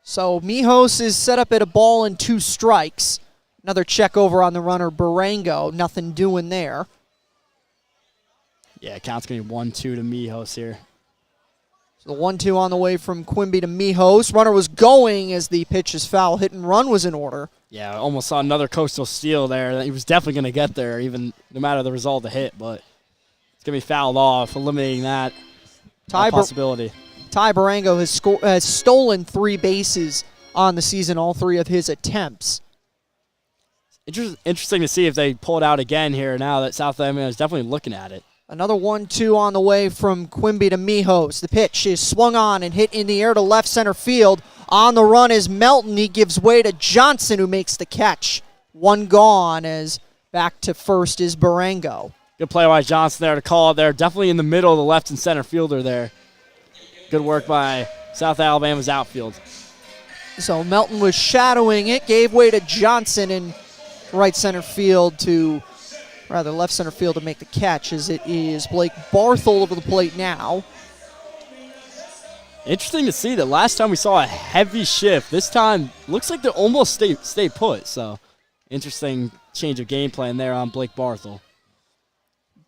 So Mijos is set up at a ball and 2 strikes. Another check over on the runner, Barango. Nothing doing there. Yeah, count's going to be 1-2 to Mijos here. So the 1-2 on the way from Quimby to Mijos. Runner was going as the pitch is foul. Hit and run was in order. Yeah, I almost saw another Coastal steal there. He was definitely going to get there, even no matter the result of the hit, but it's going to be fouled off, eliminating that possibility. Ty Barango has stolen 3 bases on the season, all 3 of his attempts. Interesting to see if they pull it out again here now that South Alabama is definitely looking at it. Another 1-2 on the way from Quimby to Mijos. The pitch is swung on and hit in the air to left center field. On the run is Melton. He gives way to Johnson, who makes the catch. 1 gone as back to first is Barango. Good play by Johnson there to call it there. Definitely in the middle of the left and center fielder there. Good work by South Alabama's outfield. So Melton was shadowing it, gave way to Johnson in right center field left center field to make the catch, as it is Blake Barthel over the plate now. Interesting to see that last time we saw a heavy shift. This time looks like they almost stay put. So interesting change of game plan there on Blake Barthel.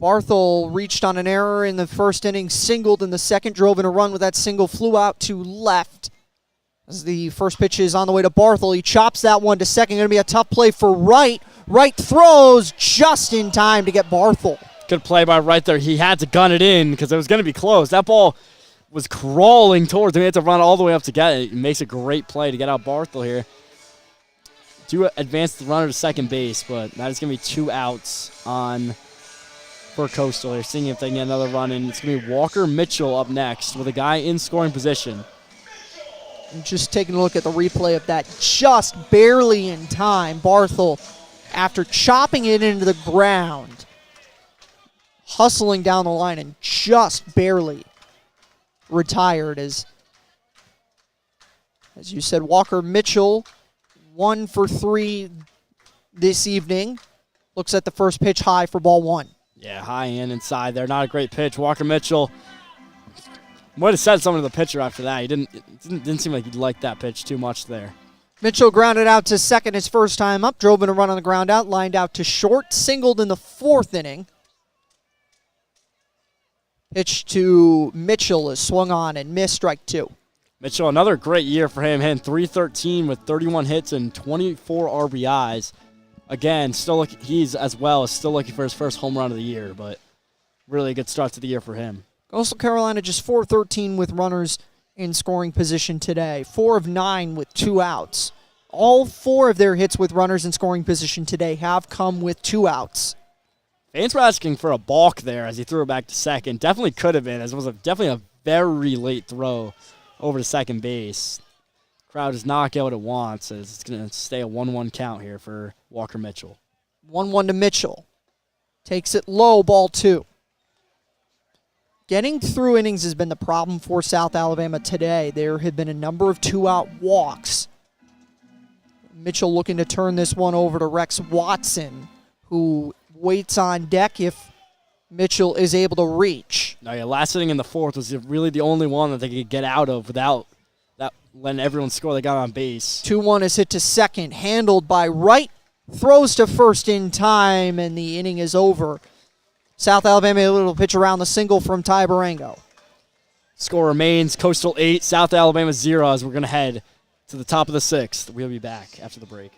Barthel reached on an error in the first inning, singled in the second, drove in a run with that single, flew out to left. As the first pitch is on the way to Barthel, he chops that one to second. Going to be a tough play for Wright. Wright throws just in time to get Barthel. Good play by Wright there. He had to gun it in because it was going to be close. That ball was crawling towards him. He had to run all the way up to get it. It makes a great play to get out Barthel here. Do advance the runner to second base, but that is going to be 2 outs for Coastal. They're seeing if they can get another run in. It's going to be Walker Mitchell up next with a guy in scoring position. And just taking a look at the replay of that, just barely in time. Barthel, after chopping it into the ground, hustling down the line and just barely retired. As you said, Walker Mitchell, 1 for 3 this evening. Looks at the first pitch high for ball 1. Yeah, high and inside there. Not a great pitch. Walker Mitchell might have said something to the pitcher after that. He didn't seem like he liked that pitch too much there. Mitchell grounded out to second his first time up, drove in a run on the ground out, lined out to short, singled in the 4th inning. Pitch to Mitchell is swung on and missed, strike 2. Mitchell, another great year for him, hitting .313 with 31 hits and 24 RBIs. Again, he's still looking for his first home run of the year, but really a good start to the year for him. Coastal Carolina just .413 with runners in scoring position today. 4 of 9 with 2 outs. All 4 of their hits with runners in scoring position today have come with 2 outs. Fans were asking for a balk there as he threw it back to second. Definitely could have been, as it was definitely a very late throw over to second base. Crowd does not get what it wants, as it's going to stay a 1-1 count here for Walker Mitchell. 1-1 to Mitchell. Takes it low, ball 2. Getting through innings has been the problem for South Alabama today. There have been a number of 2-out walks. Mitchell looking to turn this one over to Rex Watson, who waits on deck if Mitchell is able to reach. No, yeah, last inning in the 4th was really the only one that they could get out of without that letting everyone score they got on base. 2-1 is hit to second, handled by Wright, throws to first in time, and the inning is over. South Alabama able to pitch around the single from Ty Barango. Score remains Coastal 8, South Alabama 0, as we're going to head to the top of the 6th. We'll be back after the break.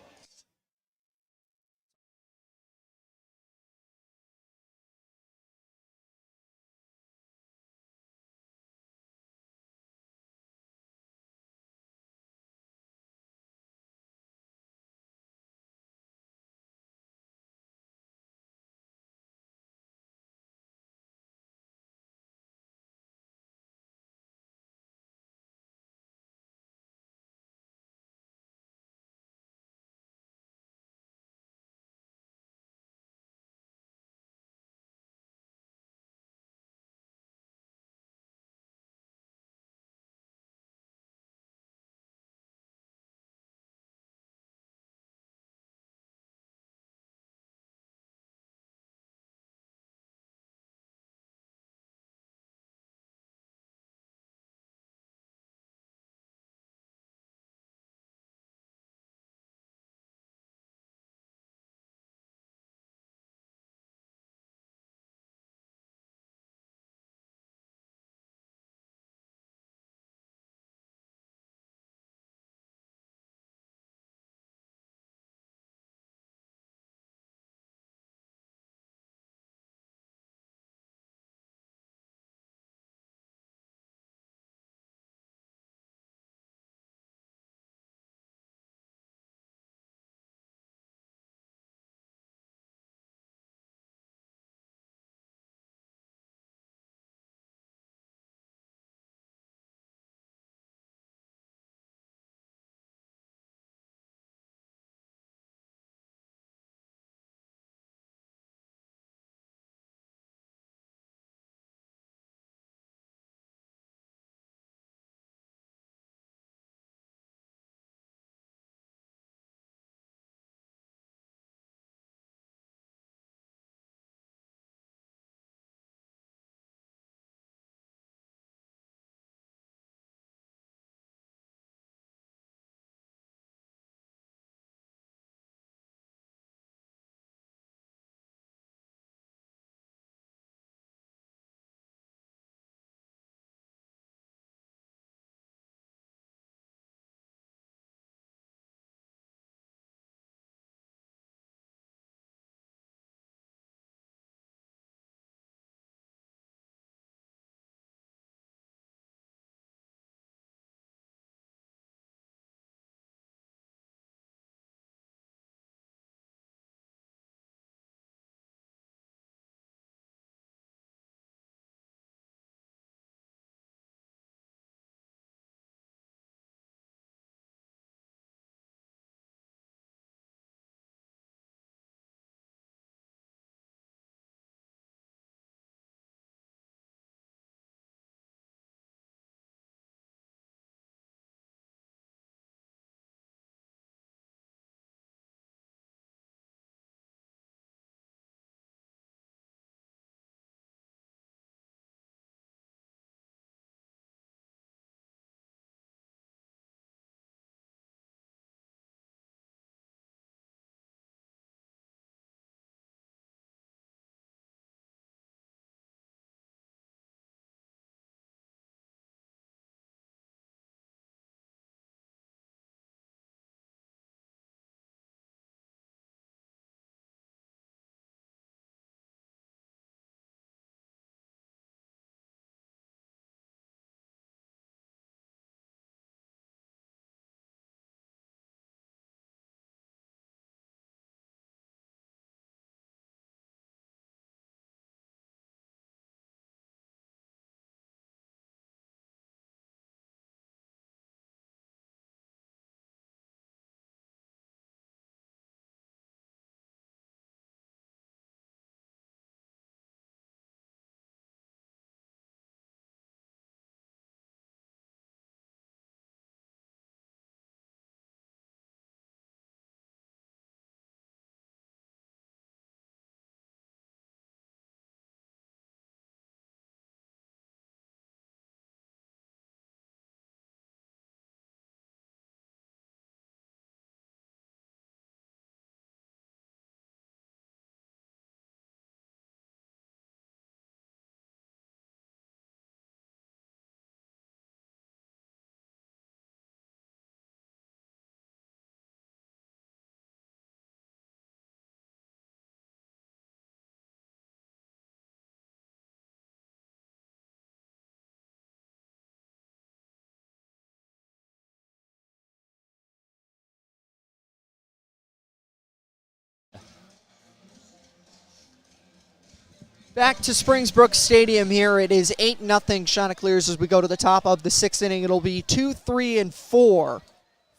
Back to Springsbrook Stadium here. It is 8-0 Chanticleers as we go to the top of the 6th inning. It'll be 2, 3, and 4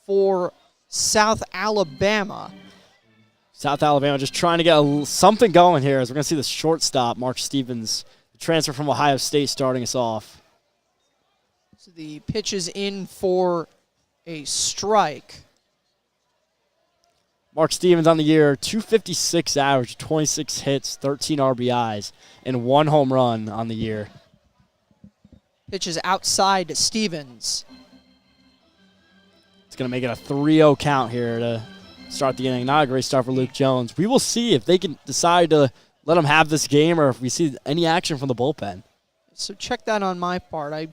for South Alabama. South Alabama just trying to get something going here as we're going to see the shortstop, Mark Stevens, the transfer from Ohio State, starting us off. So the pitch is in for a strike. Mark Stevens on the year, 256 average, 26 hits, 13 RBIs, and 1 home run on the year. Pitch is outside to Stevens. It's going to make it a 3-0 count here to start the inning. Not a great start for Luke Jones. We will see if they can decide to let him have this game or if we see any action from the bullpen. So check that on my part. I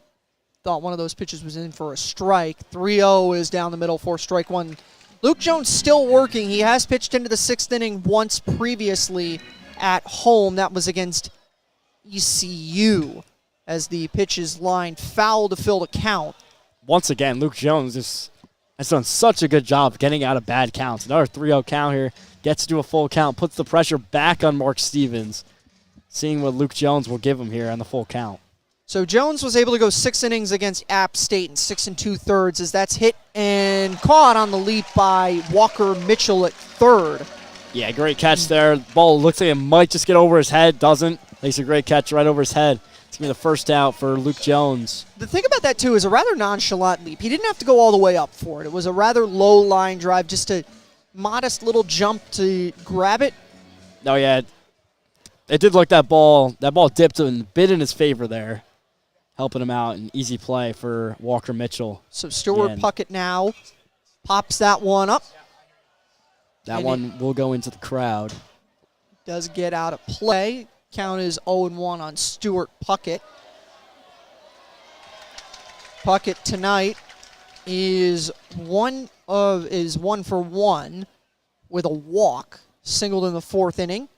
thought one of those pitches was in for a strike. 3-0 is down the middle for strike one. Luke Jones still working. He has pitched into the 6th inning once previously at home. That was against ECU as the pitch is lined foul to fill the count. Once again, Luke Jones has done such a good job getting out of bad counts. Another 3-0 count here. Gets to do a full count. Puts the pressure back on Mark Stevens. Seeing what Luke Jones will give him here on the full count. So Jones was able to go 6 innings against App State in 6 2/3 as that's hit and caught on the leap by Walker Mitchell at third. Yeah, great catch there. Ball looks like it might just get over his head. Doesn't. Makes a great catch right over his head. It's going to be the first out for Luke Jones. The thing about that, too, is a rather nonchalant leap. He didn't have to go all the way up for it. It was a rather low line drive, just a modest little jump to grab it. Oh, yeah. It did look that ball dipped a bit in his favor there. Helping him out, an easy play for Walker Mitchell. So Stuart Puckett now pops that one up. That one will go into the crowd. Does get out of play. Count is 0-1 on Stuart Puckett. Puckett tonight is 1 for 1 with a walk. Singled in the 4th inning.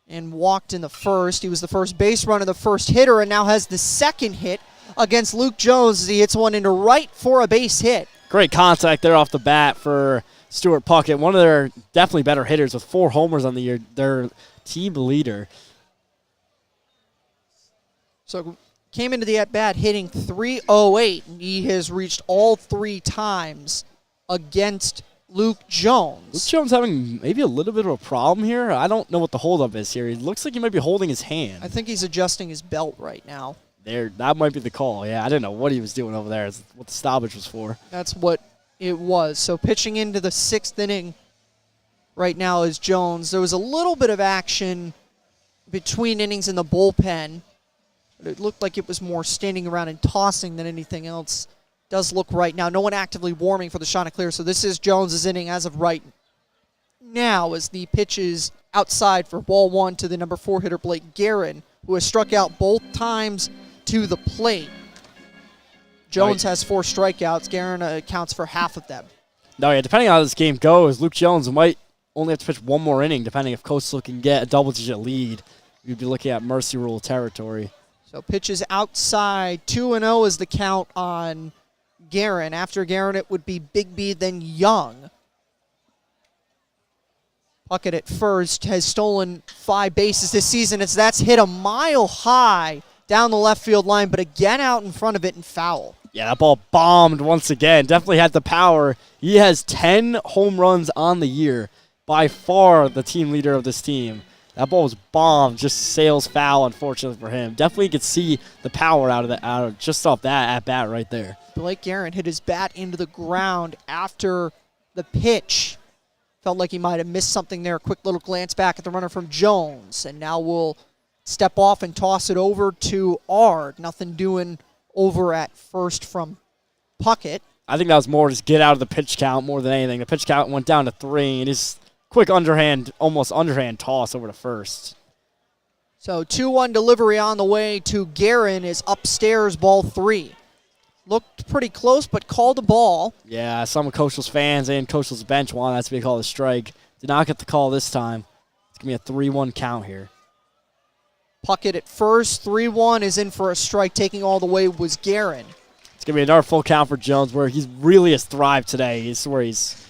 And walked in the 1st. He was the first base runner, the first hitter, and now has the 2nd hit against Luke Jones as he hits one into right for a base hit. Great contact there off the bat for Stuart Puckett. One of their definitely better hitters with 4 homers on the year. Their team leader. So came into the at-bat hitting .308. He has reached all 3 times against Luke Jones. Luke Jones having maybe a little bit of a problem here. I don't know what the holdup is here. He looks like he might be holding his hand. I think he's adjusting his belt right now. That might be the call. Yeah, I didn't know what he was doing over there. That's what the stoppage was for. That's what it was. So pitching into the 6th inning right now is Jones. There was a little bit of action between innings in the bullpen. But it looked like it was more standing around and tossing than anything else. Does look right now. No one actively warming for the Chanticleer. So this is Jones' inning as of right now as the pitch is outside for ball 1 to the number 4 hitter Blake Guerin, who has struck out both times to the plate. Jones has 4 strikeouts. Guerin accounts for half of them. No, yeah, depending on how this game goes, Luke Jones might only have to pitch one more inning, depending if Coastal can get a double-digit lead. We'd be looking at mercy rule territory. So pitch is outside. 2-0 is the count on Guerin. After Guerin, it would be Bigby, then Young. Puckett at first has stolen 5 bases this season. That's hit a mile high down the left field line, but again out in front of it and foul. Yeah, that ball bombed once again. Definitely had the power. He has 10 home runs on the year. By far the team leader of this team. That ball was bombed, just sails foul, unfortunately for him. Definitely could see the power out of just off that at bat right there. Blake Guerin hit his bat into the ground after the pitch. Felt like he might have missed something there. Quick little glance back at the runner from Jones. And now we'll step off and toss it over to Ard. Nothing doing over at first from Puckett. I think that was more just get out of the pitch count more than anything. The pitch count went down to 3, and his quick almost underhand toss over to first. So 2-1 delivery on the way to Guerin is upstairs, ball 3. Looked pretty close, but called a ball. Yeah, some of Coastal's fans and Coastal's bench wanted that to be called a strike. Did not get the call this time. It's going to be a 3-1 count here. Puckett at first, 3-1 is in for a strike. Taking all the way was Guerin. It's going to be another full count for Jones where he really has thrived today. Where he's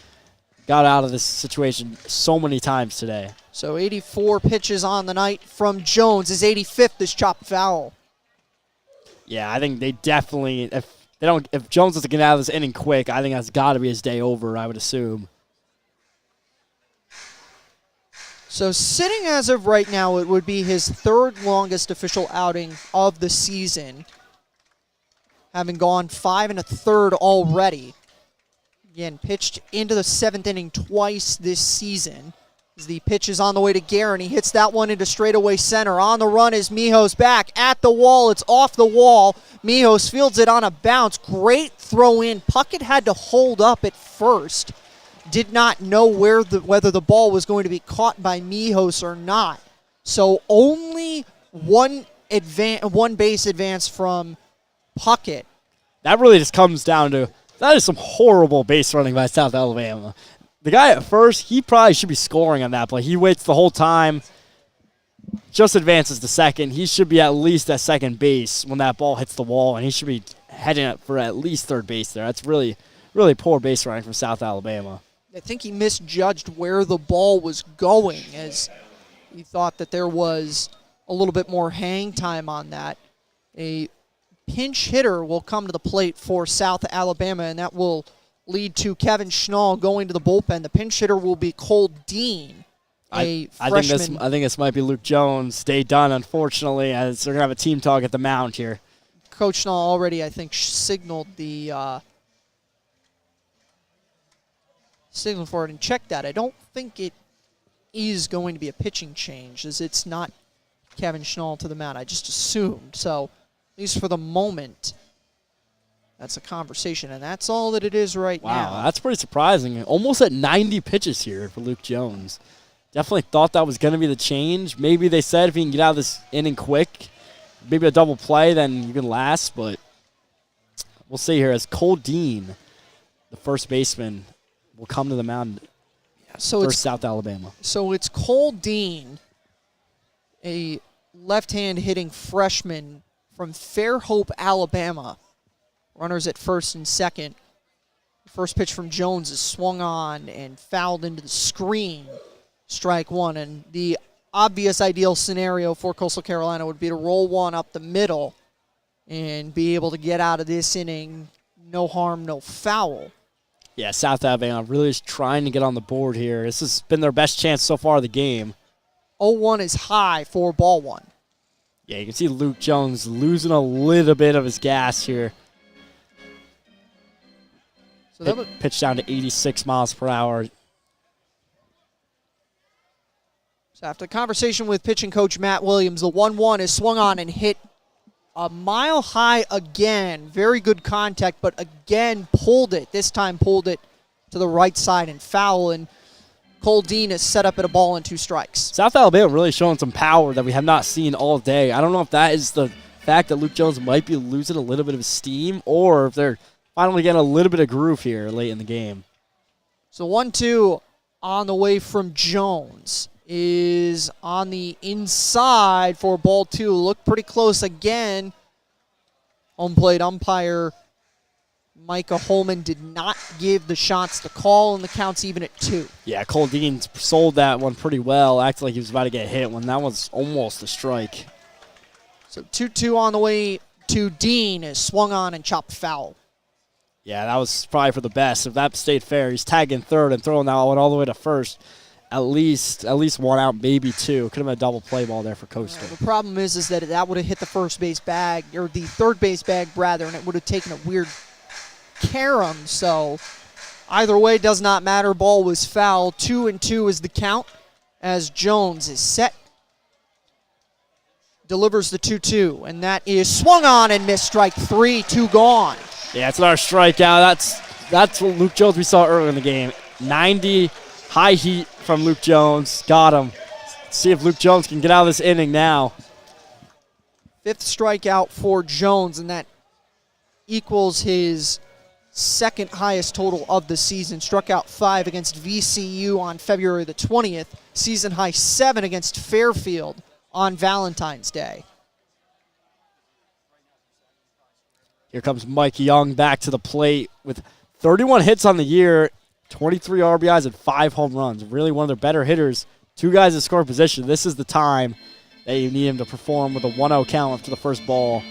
got out of this situation so many times today. So 84 pitches on the night from Jones. His 85th is chopped foul. Yeah, I think they definitely, if Jones doesn't get out of this inning quick, I think that's got to be his day over, I would assume. So sitting as of right now, it would be his third longest official outing of the season, having gone 5 1/3 already. Again, pitched into the 7th inning twice this season. As the pitch is on the way to Guerin, he hits that one into straightaway center. On the run is Mijos back at the wall. It's off the wall. Mijos fields it on a bounce. Great throw in. Puckett had to hold up at first. Did not know whether the ball was going to be caught by Mijos or not. So only one base advance from Puckett. That really just comes down to, that is some horrible base running by South Alabama. The guy at first, he probably should be scoring on that play. He waits the whole time, just advances to second. He should be at least at second base when that ball hits the wall, and he should be heading up for at least third base there. That's really, really poor base running from South Alabama. I think he misjudged where the ball was going, as he thought that there was a little bit more hang time on that. A pinch hitter will come to the plate for South Alabama, and that will lead to Kevin Schnall going to the bullpen. The pinch hitter will be Cole Dean, a freshman. I think this might be Luke Jones' day done, unfortunately, as they're going to have a team talk at the mound here. Coach Schnall already, I think, signaled for it and checked that. I don't think it is going to be a pitching change, as it's not Kevin Schnall to the mound. I just assumed. So, at least for the moment, that's a conversation, and that's all that it is right now. Wow, that's pretty surprising. Almost at 90 pitches here for Luke Jones. Definitely thought that was going to be the change. Maybe they said if he can get out of this inning quick, maybe a double play, then you can last, but we'll see here as Cole Dean, the first baseman, will come to the mound for South Alabama. So it's Cole Dean, a left-hand hitting freshman from Fairhope, Alabama. Runners at first and second. First pitch from Jones is swung on and fouled into the screen. Strike one. And the obvious ideal scenario for Coastal Carolina would be to roll one up the middle and be able to get out of this inning, no harm, no foul. Yeah, South Alabama really is trying to get on the board here. This has been their best chance so far of the game. 0-1 is high for ball one. Yeah, you can see Luke Jones losing a little bit of his gas here. So that was pitch down to 86 miles per hour. So after the conversation with pitching coach Matt Williams, the 1-1 is swung on and hit a mile high again. Very good contact, but again pulled it. This time pulled it to the right side and foul. And Cole Dean is set up at a ball and 2 strikes. South Alabama really showing some power that we have not seen all day. I don't know if that is the fact that Luke Jones might be losing a little bit of steam, or if they're finally getting a little bit of groove here late in the game. So 1-2 on the way from Jones is on the inside for ball 2. Looked pretty close again. Home plate umpire Micah Holman did not give the shots to call, and the count's even at 2. Yeah, Cole Dean sold that one pretty well. Acted like he was about to get hit when that was almost a strike. So 2-2 on the way to Dean is swung on and chopped foul. Yeah, that was probably for the best. If that stayed fair, he's tagging third and throwing that one all the way to first. At least 1 out, maybe 2. Could have been a double play ball there for Coastal. The problem is that would have hit the first base bag, or the third base bag rather, and it would have taken a weird carom. So either way, does not matter. Ball was foul. 2-2 is the count as Jones is set. Delivers the 2-2, and that is swung on and missed. Strike 3, 2 gone. Yeah, it's another strikeout. That's what Luke Jones we saw earlier in the game. 90 high heat from Luke Jones. Got him. Let's see if Luke Jones can get out of this inning now. 5th strikeout for Jones, and that equals his 2nd highest total of the season. Struck out 5 against VCU on February the 20th. Season high 7 against Fairfield on Valentine's Day. Here comes Mike Young back to the plate with 31 hits on the year. 23 RBIs and 5 home runs. Really one of their better hitters. 2 guys in scoring position. This is the time that you need him to perform with a 1-0 count after the first ball.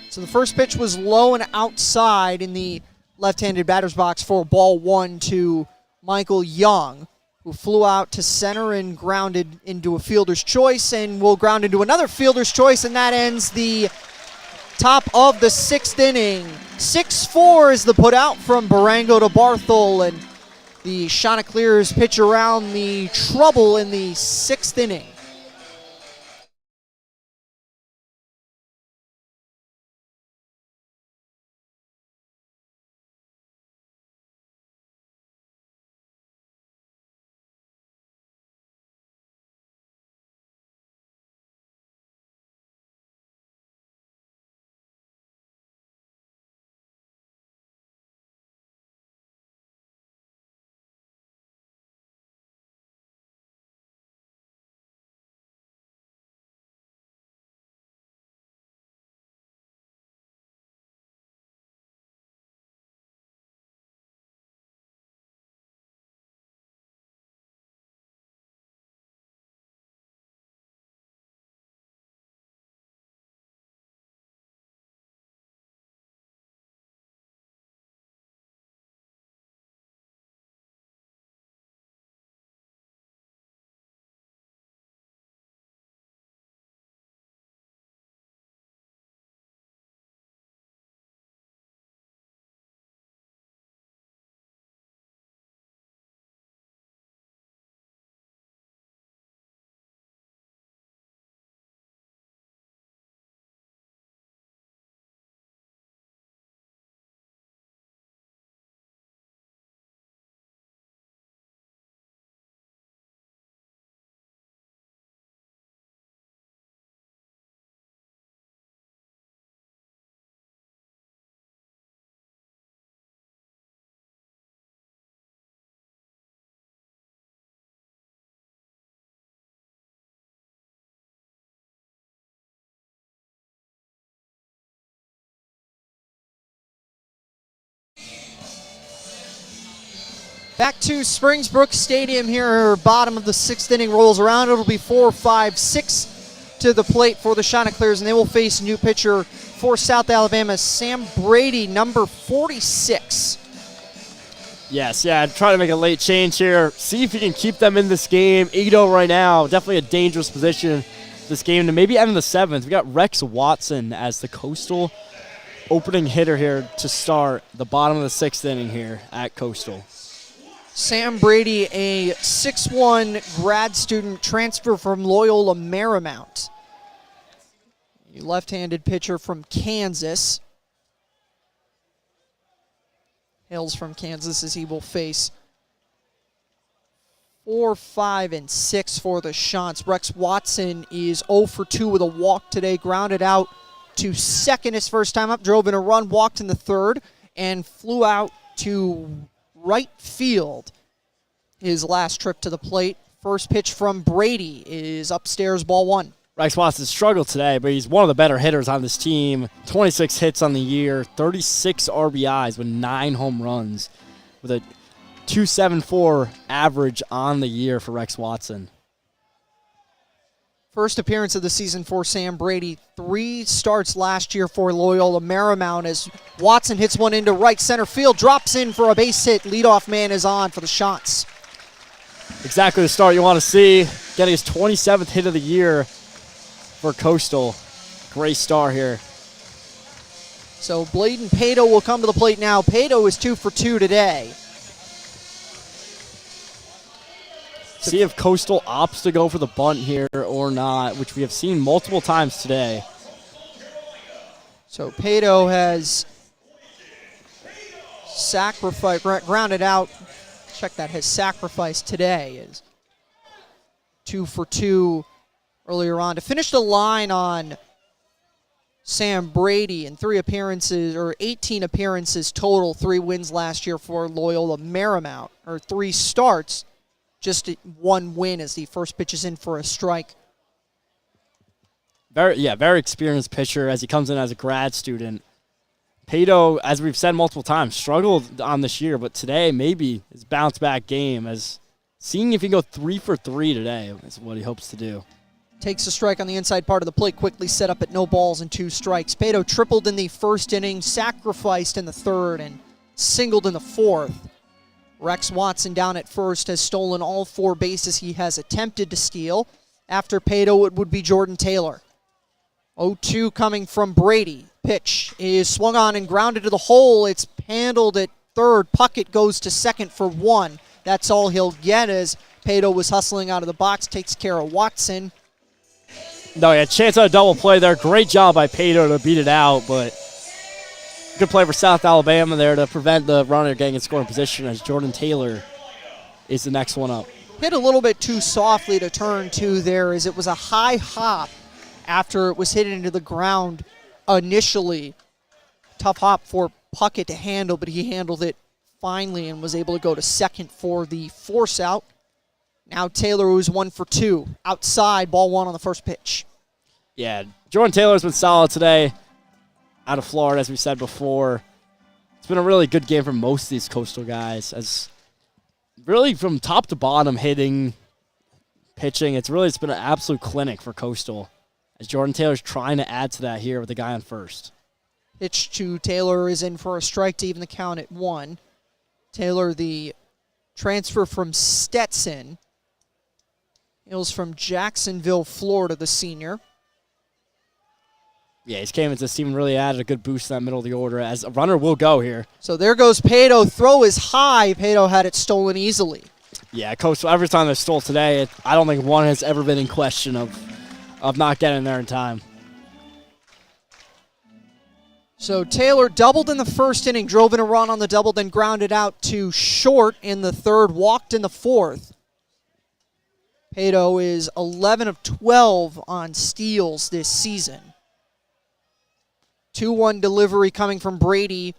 So the first pitch was low and outside in the left-handed batter's box for ball 1 to Michael Young, who flew out to center and grounded into a fielder's choice and will ground into another fielder's choice, and that ends the top of the 6th inning. 6-4 is the putout from Barango to Barthel, and the Chanticleers pitch around the trouble in the 6th inning. Back to Springbrook Stadium here, bottom of the 6th inning rolls around. It'll be 4-5-6 to the plate for the Chanticleers, and they will face a new pitcher for South Alabama, Sam Brady, number 46. Yes, try to make a late change here. See if you can keep them in this game. 8-0 right now, definitely a dangerous position this game to maybe end in the 7th. We got Rex Watson as the Coastal opening hitter here to start the bottom of the 6th inning here at Coastal. Sam Brady, a 6'1" grad student transfer from Loyola Marymount. A left-handed pitcher from Kansas. Hails from Kansas as he will face 4, 5, and 6 for the Shants. Rex Watson is 0 for 2 with a walk today, grounded out to second his first time up, drove in a run, walked in the 3rd, and flew out to right field his last trip to the plate. First pitch from Brady is upstairs, ball 1. Rex Watson struggled today, but he's one of the better hitters on this team. 26 hits on the year, 36 RBIs with 9 home runs, with a 2.74 average on the year for Rex Watson. First appearance of the season for Sam Brady. 3 starts last year for Loyola Marymount as Watson hits one into right center field, drops in for a base hit. Leadoff man is on for the Shants. Exactly the start you want to see. Getting his 27th hit of the year for Coastal. Great start here. So Bladen Pato will come to the plate now. Pato is 2 for 2 today. See if Coastal opts to go for the bunt here or not, which we have seen multiple times today. So Pato has grounded out. Check that, his sacrifice today is 2 for 2 earlier on. To finish the line on Sam Brady in 3 appearances, or 18 appearances total, 3 wins last year for Loyola Marymount, or 3 starts, just 1 win as the first pitch is in for a strike. Very experienced pitcher as he comes in as a grad student. Pato, as we've said multiple times, struggled on this year, but today maybe his bounce back game, as seeing if he can go 3 for 3 today is what he hopes to do. Takes a strike on the inside part of the plate, quickly set up at no balls and 2 strikes. Pato tripled in the first inning, sacrificed in the third, and singled in the fourth. Rex Watson down at first has stolen all 4 bases he has attempted to steal. After Pato, it would be Jordan Taylor. 0-2 coming from Brady. Pitch is swung on and grounded to the hole. It's handled at third. Puckett goes to second for 1. That's all he'll get as Pato was hustling out of the box, takes care of Watson. No, yeah, chance at a double play there. Great job by Pato to beat it out, but good play for South Alabama there to prevent the runner getting in scoring position as Jordan Taylor is the next one up. Hit a little bit too softly to turn to there, as it was a high hop after it was hit into the ground initially. Tough hop for Puckett to handle, but he handled it finally and was able to go to second for the force out. Now Taylor, who's 1 for 2. Outside, ball 1 on the first pitch. Yeah, Jordan Taylor's been solid today out of Florida, as we said before. It's been a really good game for most of these Coastal guys, as really from top to bottom, hitting, pitching, it's been an absolute clinic for Coastal, as Jordan Taylor's trying to add to that here with the guy on first. Pitch to Taylor is in for a strike to even the count at 1. Taylor, the transfer from Stetson, hails from Jacksonville, Florida, the senior. Yeah, he's came into this team and really added a good boost in that middle of the order, as a runner will go here. So there goes Pato. Throw is high. Pato had it stolen easily. Yeah, Coastal, every time they stole today, I don't think one has ever been in question of not getting there in time. So Taylor doubled in the first inning, drove in a run on the double, then grounded out to short in the third, walked in the fourth. Pato is 11 of 12 on steals this season. 2-1 delivery coming from Brady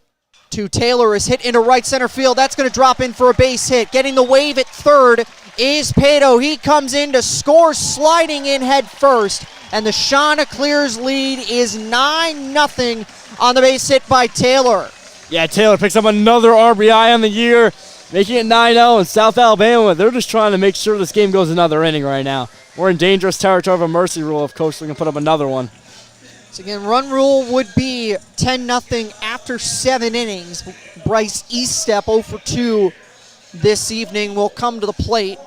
to Taylor is hit into right center field. That's going to drop in for a base hit. Getting the wave at third is Pato. He comes in to score, sliding in head first. And the Chanticleers lead is 9-0 on the base hit by Taylor. Yeah, Taylor picks up another RBI on the year, making it 9-0. In South Alabama, they're just trying to make sure this game goes another inning right now. We're in dangerous territory of a mercy rule if Coastal can put up another one. So again, run rule would be 10-0 after 7 innings. Bryce Eastep, 0 for 2 this evening, will come to the plate.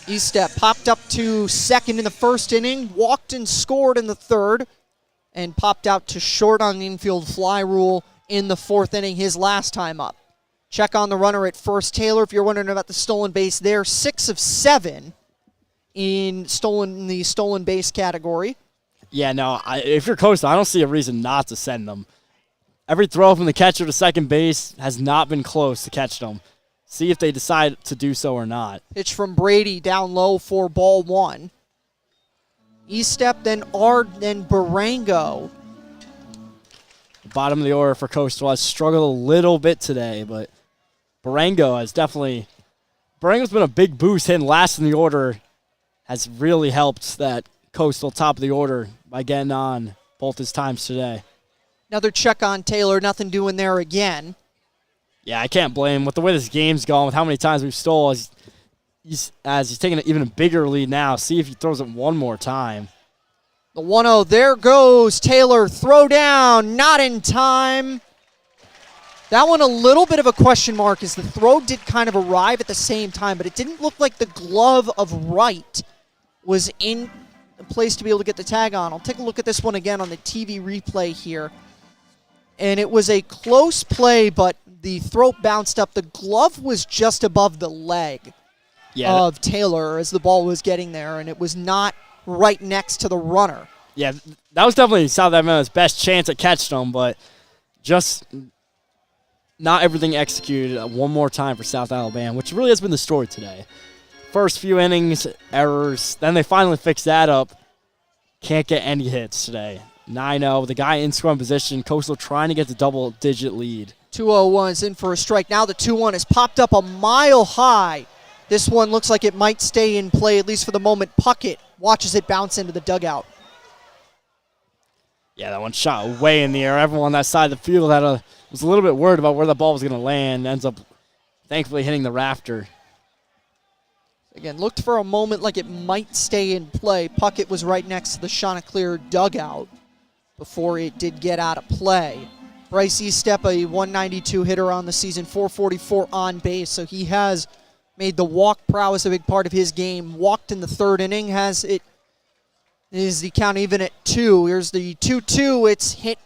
Eastep popped up to second in the first inning, walked and scored in the third, and popped out to short on the infield fly rule in the fourth inning, his last time up. Check on the runner at first. Taylor, if you're wondering about the stolen base there, 6 of 7 in the stolen base category. Yeah, no, if you're Coastal, I don't see a reason not to send them. Every throw from the catcher to second base has not been close to catch them. See if they decide to do so or not. Pitch from Brady down low for ball 1. Eastep, then Ard, then Barango. The bottom of the order for Coastal has struggled a little bit today, but Barango has definitely... Barango's been a big boost, hitting last in the order, has really helped that Coastal top of the order by getting on both his times today. Another check on Taylor, nothing doing there again. Yeah, I can't blame him. With the way this game's going, with how many times we've stole, he's taking even a bigger lead now. See if he throws it one more time. The 1-0, there goes Taylor. Throw down, not in time. That one a little bit of a question mark, as the throw did kind of arrive at the same time, but it didn't look like the glove of right was in a place to be able to get the tag on. I'll take a look at this one again on the TV replay here. And it was a close play, but the throat bounced up. The glove was just above the leg of Taylor as the ball was getting there, and it was not right next to the runner. Yeah, that was definitely South Alabama's best chance at catching them, but just not everything executed one more time for South Alabama, which really has been the story today. First few innings, errors. Then they finally fixed that up. Can't get any hits today. 9-0. The guy in scoring position. Coastal trying to get the double-digit lead. 2-0-1 is in for a strike. Now the 2-1 is popped up a mile high. This one looks like it might stay in play, at least for the moment. Puckett watches it bounce into the dugout. Yeah, that one shot way in the air. Everyone on that side of the field was a little bit worried about where the ball was going to land. Ends up thankfully hitting the rafter. Again, looked for a moment like it might stay in play. Puckett was right next to the Chanticleer dugout before it did get out of play. Bryce Eastep, a 192 hitter on the season, 444 on base, so he has made the walk prowess a big part of his game. Walked in the third inning, is the count even at 2. Here's the 2-2. It's hit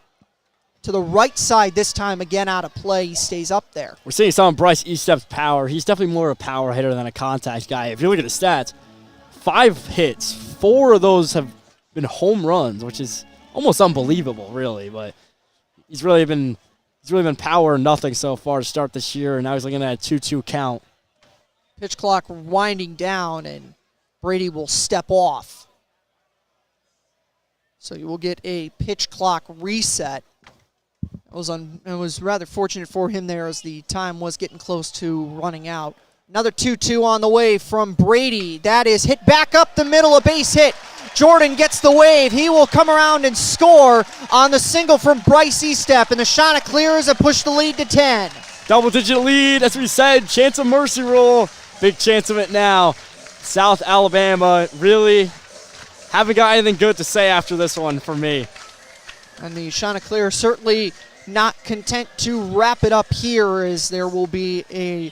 to the right side this time, again out of play. He stays up there. We're seeing some of Bryce Eastep's power. He's definitely more of a power hitter than a contact guy. If you look at the stats, 5 hits, 4 of those have been home runs, which is almost unbelievable, really. But he's really been power nothing so far to start this year, and now he's looking at a 2-2 count. Pitch clock winding down, and Brady will step off. So you will get a pitch clock reset. It was rather fortunate for him there as the time was getting close to running out. Another 2-2 on the way from Brady. That is hit back up the middle, a base hit. Jordan gets the wave. He will come around and score on the single from Bryce Eastep, and the Chanticleers have pushed the lead to 10. Double-digit lead, as we said, chance of mercy rule. Big chance of it now. South Alabama really haven't got anything good to say after this one for me. And the Chanticleer certainly not content to wrap it up here, as there will be a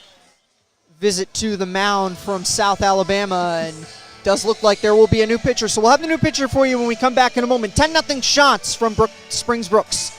visit to the mound from South Alabama, and does look like there will be a new pitcher. So we'll have the new pitcher for you when we come back in a moment. 10-0 shots from Springs Brooks.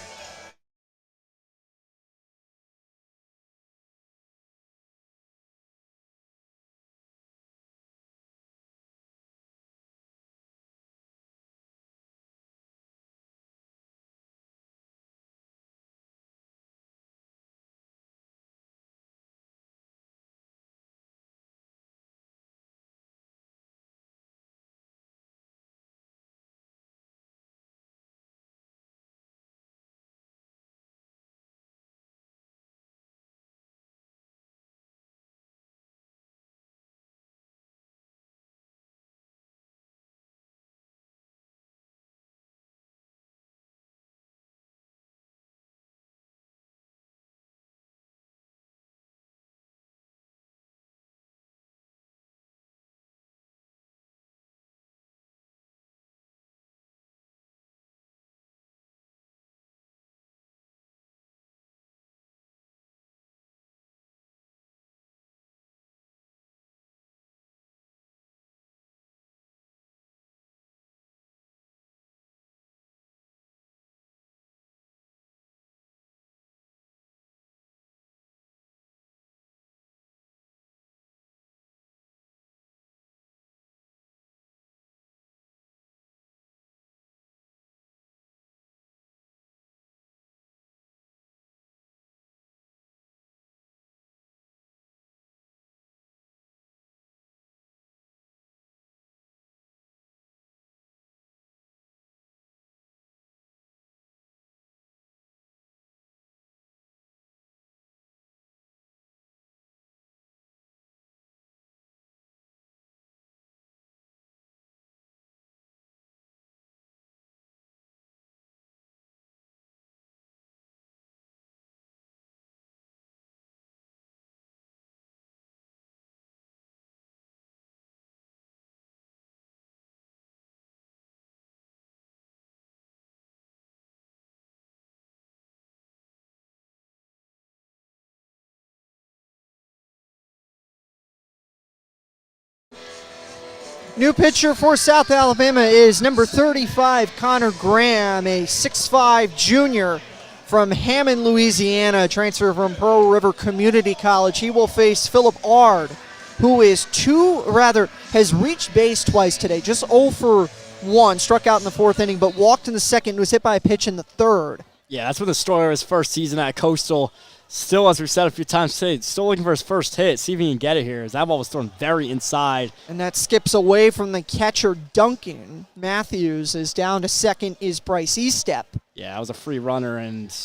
New pitcher for South Alabama is number 35, Connor Graham, a 6'5 junior from Hammond, Louisiana, transfer from Pearl River Community College. He will face Philip Ard, who has reached base twice today, just 0 for 1, struck out in the 4th inning, but walked in the 2nd and was hit by a pitch in the 3rd. Yeah, that's been the story of his first season at Coastal. Still, as we've said a few times today, still looking for his first hit. See if he can get it here, as that ball was thrown very inside. And that skips away from the catcher, Duncan Matthews. Is down to 2nd is Bryce Eastep. Yeah, that was a free runner, and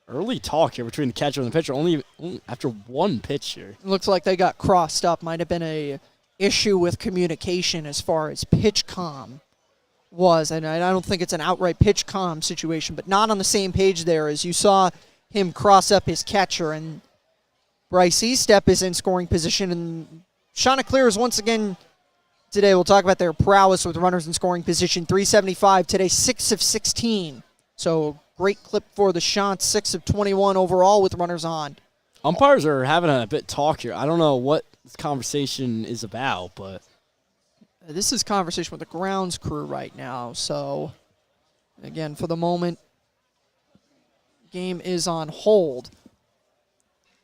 early talk here between the catcher and the pitcher, only after 1 pitch here. Looks like they got crossed up. Might have been a issue with communication as far as pitch comm was, and I don't think it's an outright pitch com situation, but not on the same page there as you saw him cross up his catcher, and Bryce Estep is in scoring position, and Chanticleer is once again today. We'll talk about their prowess with runners in scoring position. 375 today, 6 of 16. So great clip for the Chants, 6 of 21 overall with runners on. Umpires are having a bit talk here. I don't know what this conversation is about, but This is conversation with the grounds crew right now. So, again, for the moment, game is on hold.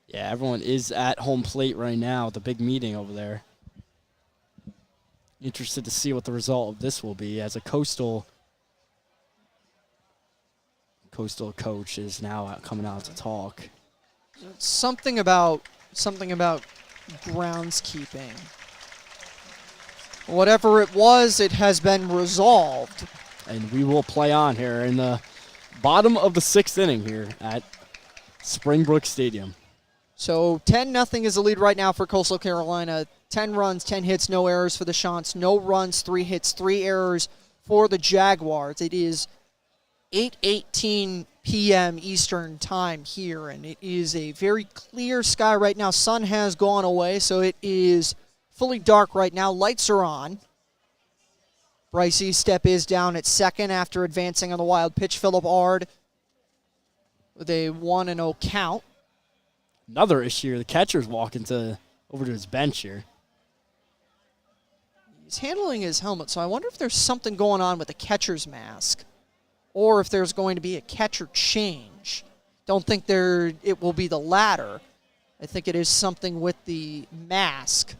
yeah, everyone is at home plate right now at the big meeting over there. Interested to see what the result of this will be, as a coastal coach is now coming out to talk. Something about groundskeeping. Whatever it was, it has been resolved. And we will play on here in the bottom of the 6th inning here at Springbrook Stadium. So 10-0 is the lead right now for Coastal Carolina. 10 runs, 10 hits, no errors for the Chants. No runs, 3 hits, 3 errors for the Jaguars. It is 8:18 p.m. Eastern time here, and it is a very clear sky right now. Sun has gone away, so it is fully dark right now. Lights are on. Bryce Estep is down at second after advancing on the wild pitch. Philip Ard with a 1-0 count. Another issue, the catcher's walking over to his bench here. He's handling his helmet, so I wonder if there's something going on with the catcher's mask, or if there's going to be a catcher change. Don't think it will be the latter. I think it is something with the mask.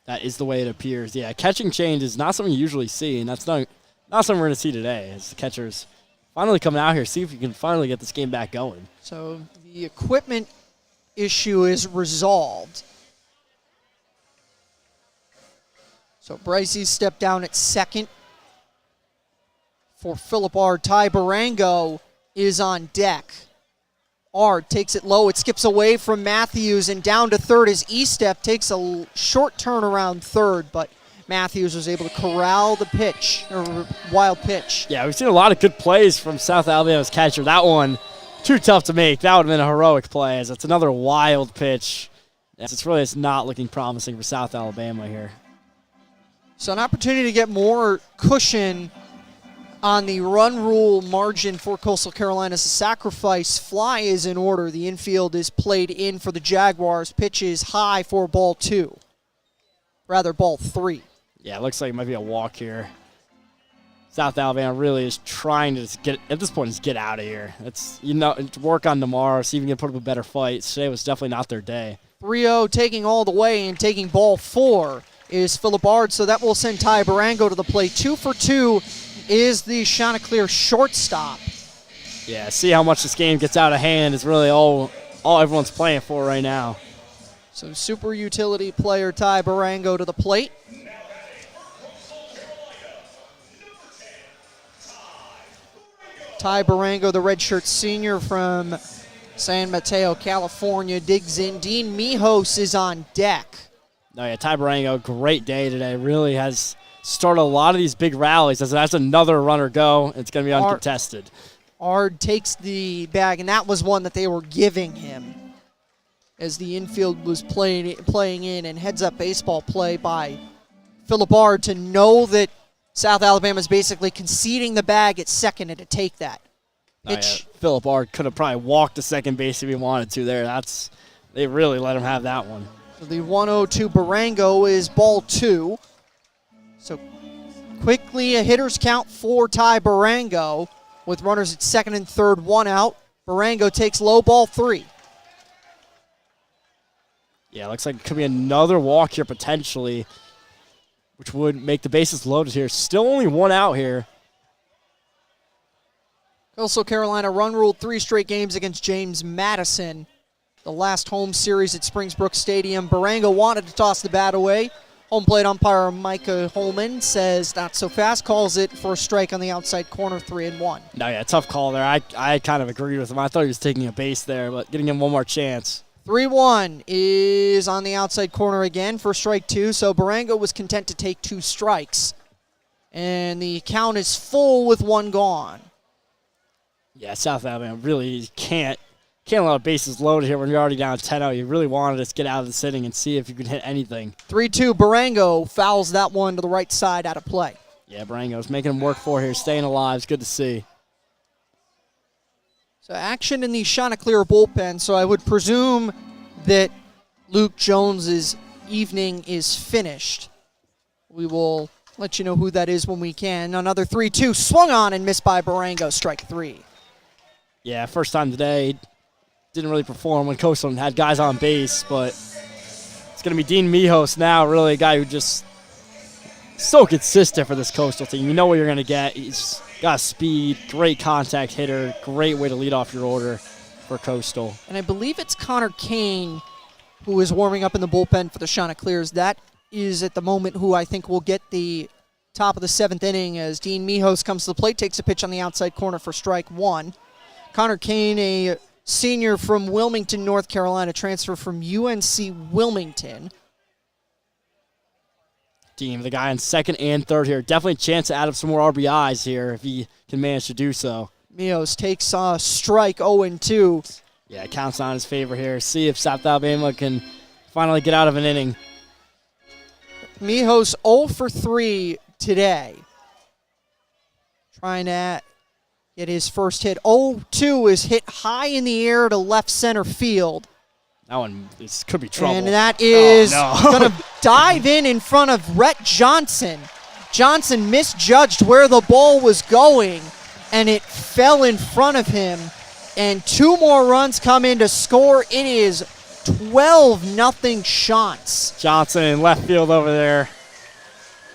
That is the way it appears. Yeah, catching change is not something you usually see, and that's not something we're going to see today, as the catcher's finally coming out here, see if he can finally get this game back going. So the equipment issue is resolved. So Bryce stepped down at second for Philip Ard. Ty Barango is on deck. Ard takes it low. It skips away from Matthews and down to third as Estep takes a short turn around third, but Matthews was able to corral the pitch, or wild pitch. Yeah, we've seen a lot of good plays from South Alabama's catcher. That one, too tough to make. That would have been a heroic play, as it's another wild pitch. It's not looking promising for South Alabama here. So an opportunity to get more cushion on the run rule margin for Coastal Carolina. As a sacrifice fly is in order. The infield is played in for the Jaguars. Pitch is high for ball 2. Rather, ball 3. Yeah, it looks like it might be a walk here. South Alabama really is trying to get out of here. It's work on tomorrow, see if you can put up a better fight. Today was definitely not their day. 3-0 taking all the way and taking ball 4 is Philip Ard, so that will send Ty Barango to the plate. 2 for 2 is the Chanticleer shortstop. Yeah, see how much this game gets out of hand is really all everyone's playing for right now. So super utility player Ty Barango to the plate. Ty Barango, the redshirt senior from San Mateo, California, digs in. Dean Mijos is on deck. No, yeah, Ty Barango, great day today. Really has started a lot of these big rallies. That's another runner go. It's going to be uncontested. Ard takes the bag, and that was one that they were giving him as the infield was playing in, and heads-up baseball play by Philip Ard to know that South Alabama is basically conceding the bag at second and to take that. Pitch. Yeah. Philip Ard could have probably walked to second base if he wanted to there. They really let him have that one. So the 1-0 to Barango is ball 2. So quickly a hitter's count for Ty Barango with runners at second and third, 1 out. Barango takes low, ball 3. Yeah, looks like it could be another walk here potentially, which would make the bases loaded here. Still only 1 out here. Coastal Carolina run ruled 3 straight games against James Madison. The last home series at Springbrook Stadium. Barango wanted to toss the bat away. Home plate umpire Micah Holman says not so fast, calls it for a strike on the outside corner, 3-1. No, yeah, tough call there. I kind of agreed with him. I thought he was taking a base there, but getting him one more chance. 3-1 is on the outside corner again for strike 2, so Barango was content to take 2 strikes. And the count is full with one gone. Yeah, South Alabama really can't allow bases loaded here when you're already down 10-0. You really wanted to just get out of this inning and see if you could hit anything. 3-2, Barango fouls that one to the right side out of play. Yeah, Barango's making him work for here, staying alive. It's good to see. So action in the Chanticleer bullpen, so I would presume that Luke Jones's evening is finished. We will let you know who that is when we can. Another 3-2, swung on and missed by Barango, strike 3. Yeah, first time today. Didn't really perform when Coastal had guys on base, but it's going to be Dean Mijos now, really a guy who just so consistent for this Coastal team. You know what you're going to get. He's got speed, great contact hitter, great way to lead off your order for Coastal. And I believe it's Connor Kane who is warming up in the bullpen for the Chanticleers. That is at the moment who I think will get the top of the 7th inning as Dean Mijos comes to the plate, takes a pitch on the outside corner for strike 1. Connor Kane, a senior from Wilmington, North Carolina, transfer from UNC Wilmington. Team, the guy in second and third here. Definitely a chance to add up some more RBIs here if he can manage to do so. Mijos takes a strike 0-2. Yeah, it counts on his favor here. See if South Alabama can finally get out of an inning. Mijos 0 for 3 today. Trying to get his first hit. 0-2 is hit high in the air to left center field. That one could be trouble. And that is Oh, no. going to dive in front of Rhett Johnson. Johnson misjudged where the ball was going, and it fell in front of him. And 2 more runs come in to score. It is 12-0 Shants. Johnson in left field over there.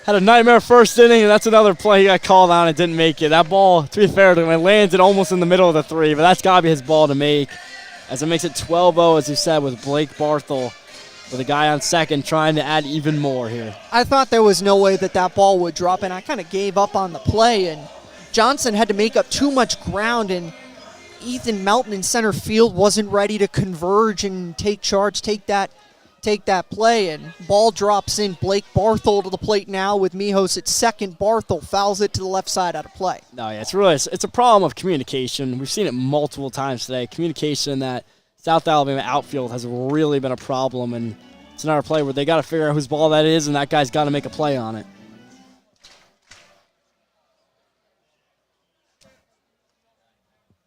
Had a nightmare first inning, and that's another play he got called on and didn't make it. That ball, to be fair to him, it landed almost in the middle of the 3, but that's got to be his ball to make. As it makes it 12-0, as you said, with Blake Barthel, with a guy on second trying to add even more here. I thought there was no way that ball would drop, and I kind of gave up on the play, and Johnson had to make up too much ground, and Ethan Melton in center field wasn't ready to converge and take charge, take that play, and ball drops in. Blake Barthel to the plate now with Mijos at second. Barthel fouls it to the left side out of play. No, yeah, it's a problem of communication. We've seen it multiple times today. Communication in that South Alabama outfield has really been a problem, and it's another play where they got to figure out whose ball that is, and that guy's got to make a play on it.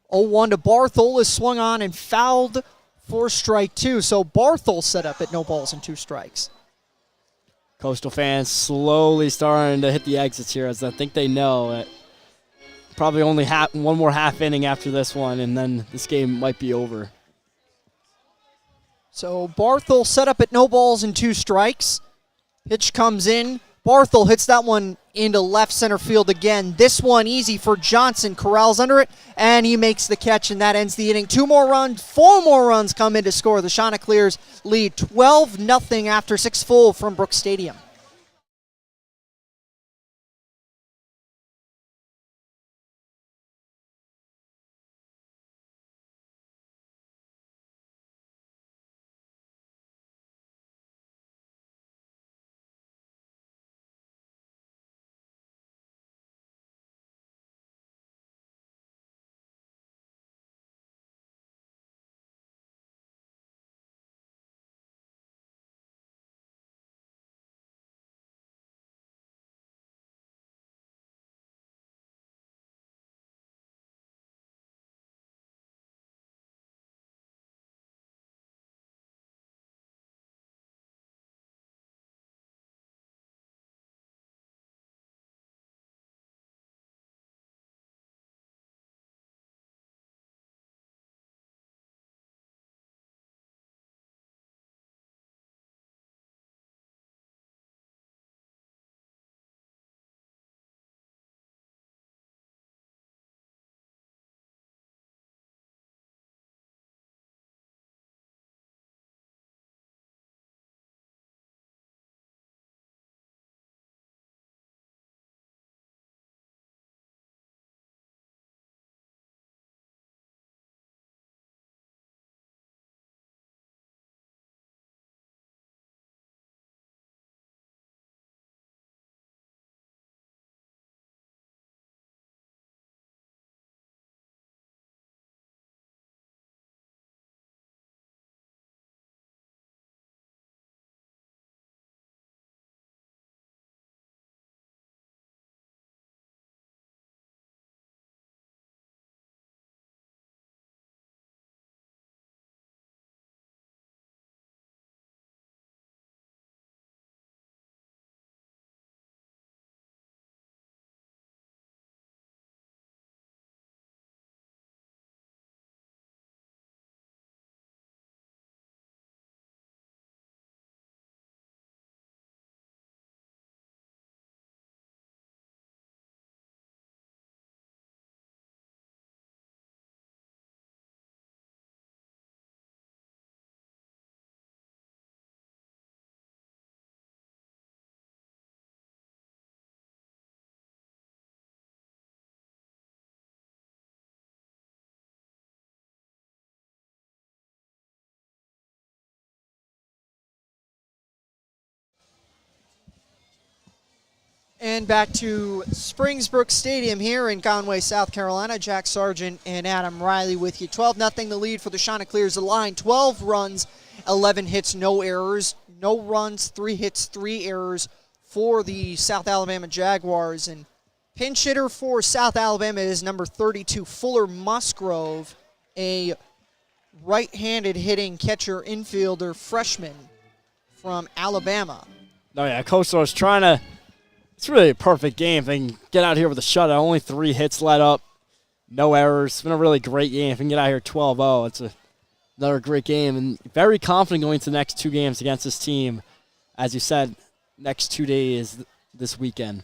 Oh, 1 to Barthel is swung on and fouled for strike 2. So Barthel set up at no balls and 2 strikes. Coastal fans slowly starting to hit the exits here, as I think they know it. Probably only one more half inning after this one, and then this game might be over. So Barthel set up at no balls and 2 strikes. Pitch comes in. Barthel hits that one into left center field again. This one easy for Johnson. Corrals under it, and he makes the catch, and that ends the inning. 4 more runs come in to score. The Chanticleers lead 12-0 after 6 full from Brooks Stadium. again back to Springsbrook Stadium here in Conway, South Carolina. Jack Sargent and Adam Riley with you. 12-0 the lead for the Chanticleers. The line, 12 runs, 11 hits, no errors. No runs, 3 hits, 3 errors for the South Alabama Jaguars. And pinch hitter for South Alabama is number 32, Fuller Musgrove, a right-handed hitting catcher infielder freshman from Alabama. Oh, yeah, Coach was trying to – it's really a perfect game. If they can get out here with a shutout, only 3 hits let up, no errors. It's been a really great game. If we can get out here 12-0, it's another great game. And very confident going to the next 2 games against this team. As you said, next 2 days this weekend.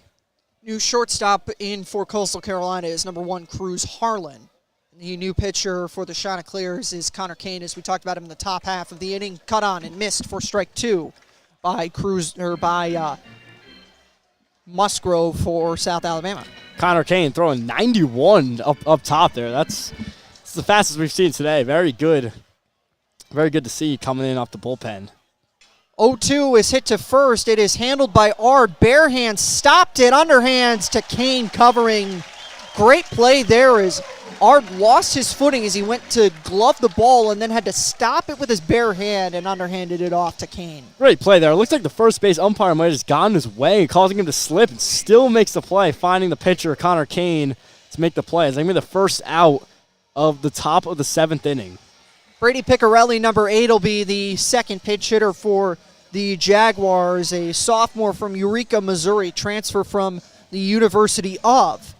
New shortstop in for Coastal Carolina is number 1, Cruz Harlan. The new pitcher for the Chanticleers is Connor Kane, as we talked about him in the top half of the inning. Cut on and missed for strike 2 by Musgrove for South Alabama. Connor Kane throwing 91 up top there. It's the fastest we've seen today. Very good. Very good to see coming in off the bullpen. 0-2 is hit to first. It is handled by Ard. Barehand stopped it. Underhands to Kane covering. Great play there as Ard lost his footing as he went to glove the ball and then had to stop it with his bare hand and underhanded it off to Kane. Great play there. It looks like the first base umpire might have just gone his way, causing him to slip, and still makes the play, finding the pitcher, Connor Kane, to make the play. It's going to be the first out of the top of the 7th inning. Brady Piccarelli, number 8, will be the second pinch hitter for the Jaguars, a sophomore from Eureka, Missouri, transfer from the University of,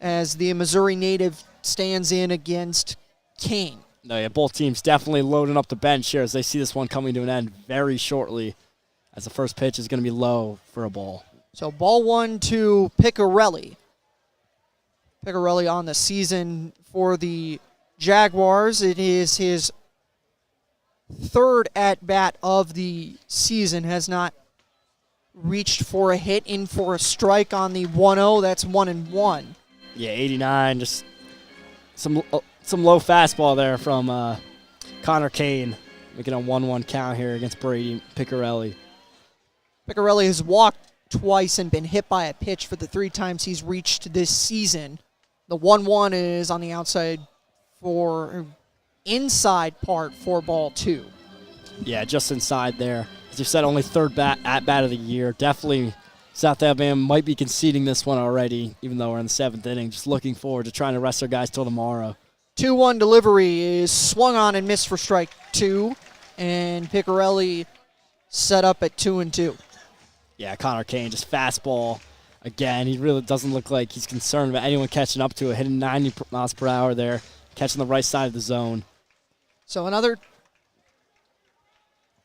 as the Missouri native stands in against Kane. No, yeah, both teams definitely loading up the bench here as they see this one coming to an end very shortly, as the first pitch is going to be low for a ball. So ball 1 to Piccarelli. Piccarelli on the season for the Jaguars. It is his 3rd at-bat of the season. Has not reached for a hit, in for a strike on the 1-0. That's 1-1. Yeah, 89, just some low fastball there from Connor Kane, making a 1-1 count here against Brady Piccarelli. Piccarelli has walked twice and been hit by a pitch for the 3 times he's reached this season. The 1-1 is on the outside for inside part for ball 2. Yeah, just inside there. As you said, only 3rd at-bat of the year. Definitely South Alabama might be conceding this one already, even though we're in the 7th inning. Just looking forward to trying to rest their guys till tomorrow. 2-1 delivery is swung on and missed for strike 2, and Piccarelli set up at 2-2. Yeah, Connor Kane, just fastball. Again, he really doesn't look like he's concerned about anyone catching up to it. Hitting 90 miles per hour there, catching the right side of the zone. So another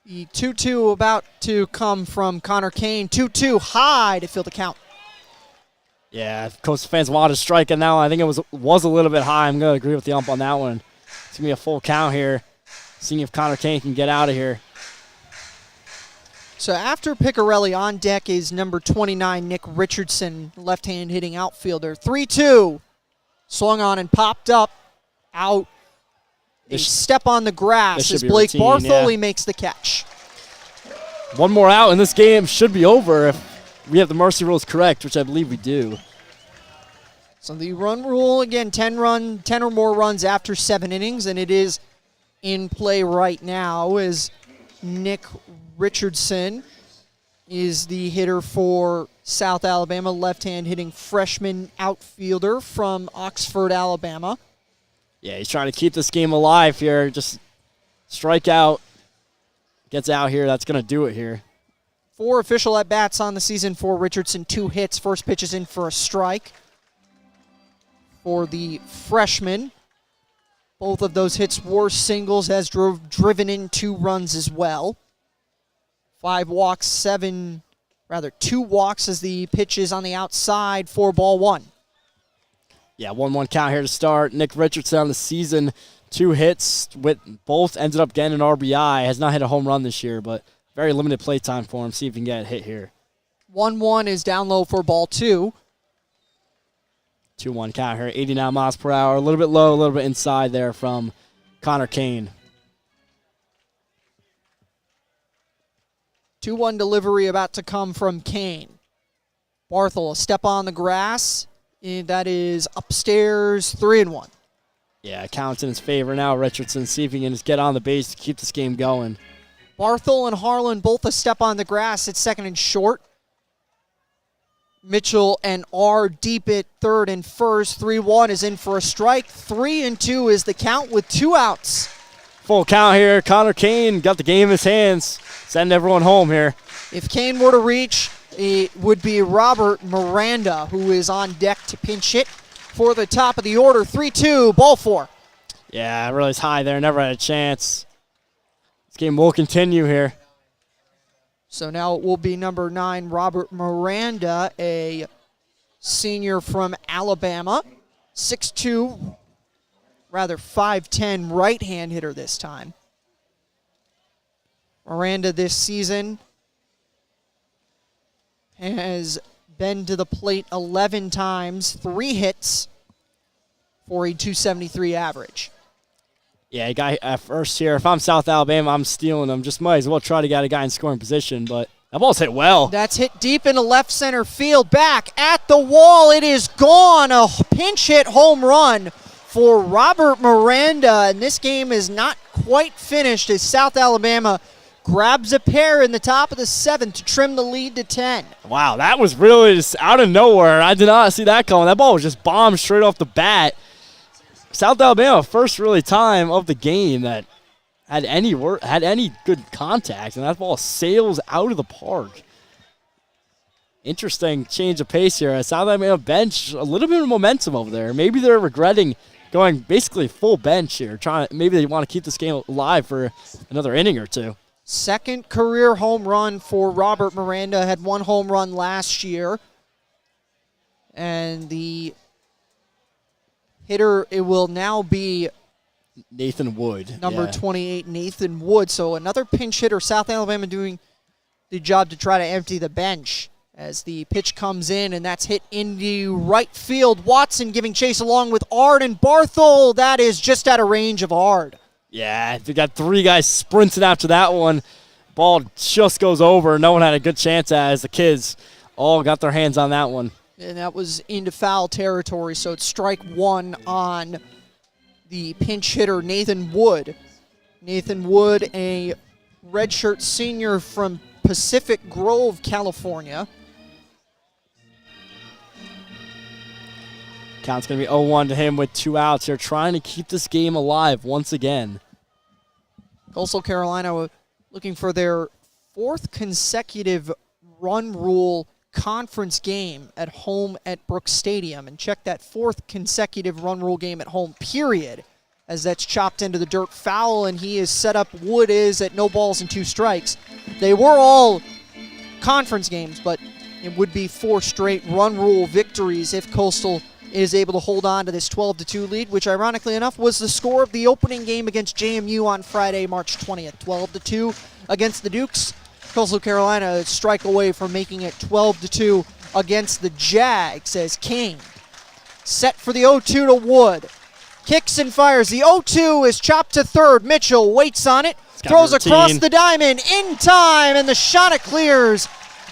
2-2 about to come from Connor Kane. 2-2 high to fill the count. Yeah, Coastal fans wanted to strike, and now I think it was a little bit high. I'm going to agree with the ump on that one. It's going to be a full count here, seeing if Connor Kane can get out of here. So after Piccarelli, on deck is number 29, Nick Richardson, left-hand hitting outfielder. 3-2, swung on and popped up, out. A step on the grass as Blake Bartholey makes the catch. One more out, and this game should be over if we have the mercy rules correct, which I believe we do. So the run rule, again, 10 or more runs after 7 innings, and it is in play right now as Nick Richardson is the hitter for South Alabama, left-hand hitting freshman outfielder from Oxford, Alabama. Yeah, he's trying to keep this game alive here. Just strike out, gets out here. That's going to do it here. 4 official at-bats on the season for Richardson, 2 hits. First pitch is in for a strike for the freshman. Both of those hits were singles, has driven in 2 runs as well. 2 walks as the pitch is on the outside for ball 1. Yeah, 1-1 count here to start. Nick Richardson on the season, 2 hits, with both ended up getting an RBI. Has not hit a home run this year, but very limited play time for him. See if he can get a hit here. 1-1 is down low for ball 2. 2-1 count here, 89 miles per hour. A little bit low, a little bit inside there from Connor Kane. 2-1 delivery about to come from Kane. Barthel, a step on the grass. And that is upstairs, 3-1. Yeah, counts in his favor now. Richardson see if he can just get on the base to keep this game going. Barthel and Harlan both a step on the grass at second and short. Mitchell and R deep at third and first. 3-1 is in for a strike. 3-2 is the count with 2 outs. Full count here. Connor Kane got the game in his hands. Send everyone home here. If Kane were to reach, it would be Robert Miranda, who is on deck to pinch hit for the top of the order. 3-2, ball 4. Yeah, really is high there. Never had a chance. This game will continue here. So now it will be number 9, Robert Miranda, a senior from Alabama. 6'2", rather 5'10", right-hand hitter this time. Miranda this season has been to the plate 11 times, 3 hits for a .273 average. Yeah, guy at first here. If I'm South Alabama, I'm stealing them. Just might as well try to get a guy in scoring position, but that ball's hit well. That's hit deep into left center field. Back at the wall. It is gone. A pinch hit home run for Robert Miranda, and this game is not quite finished as South Alabama grabs a pair in the top of the 7th to trim the lead to 10. Wow, that was really just out of nowhere. I did not see that coming. That ball was just bombed straight off the bat. South Alabama, first really time of the game that had any good contact, and that ball sails out of the park. Interesting change of pace here. South Alabama bench, a little bit of momentum over there. Maybe they're regretting going basically full bench here. Maybe they want to keep this game alive for another inning or two. Second career home run for Robert Miranda. Had 1 home run last year. And the hitter, it will now be Nathan Wood. number 28, Nathan Wood. So another pinch hitter. South Alabama doing the job to try to empty the bench as the pitch comes in, and that's hit into right field. Watson giving chase along with Ard and Barthel. That is just out of range of Ard. Yeah, they got 3 guys sprinting after that one. Ball just goes over. No one had a good chance at it, as the kids all got their hands on that one. And that was into foul territory, so it's strike 1 on the pinch hitter, Nathan Wood. Nathan Wood, a redshirt senior from Pacific Grove, California. Count's going to be 0-1 to him with 2 outs here, trying to keep this game alive once again. Coastal Carolina looking for their 4th consecutive run rule conference game at home at Brooks Stadium. And check that 4th consecutive run rule game at home, period, as that's chopped into the dirt. Foul, and he is set up. Wood is at no balls and 2 strikes. They were all conference games, but it would be 4 straight run rule victories if Coastal is able to hold on to this 12-2 lead, which ironically enough was the score of the opening game against JMU on Friday, March 20th. 12-2 against the Dukes. Coastal Carolina a strike away from making it 12-2 against the Jags as King set for the 0-2 to Wood. Kicks and fires. The 0-2 is chopped to third. Mitchell waits on it. Throws across the diamond in time, and the Chanticleers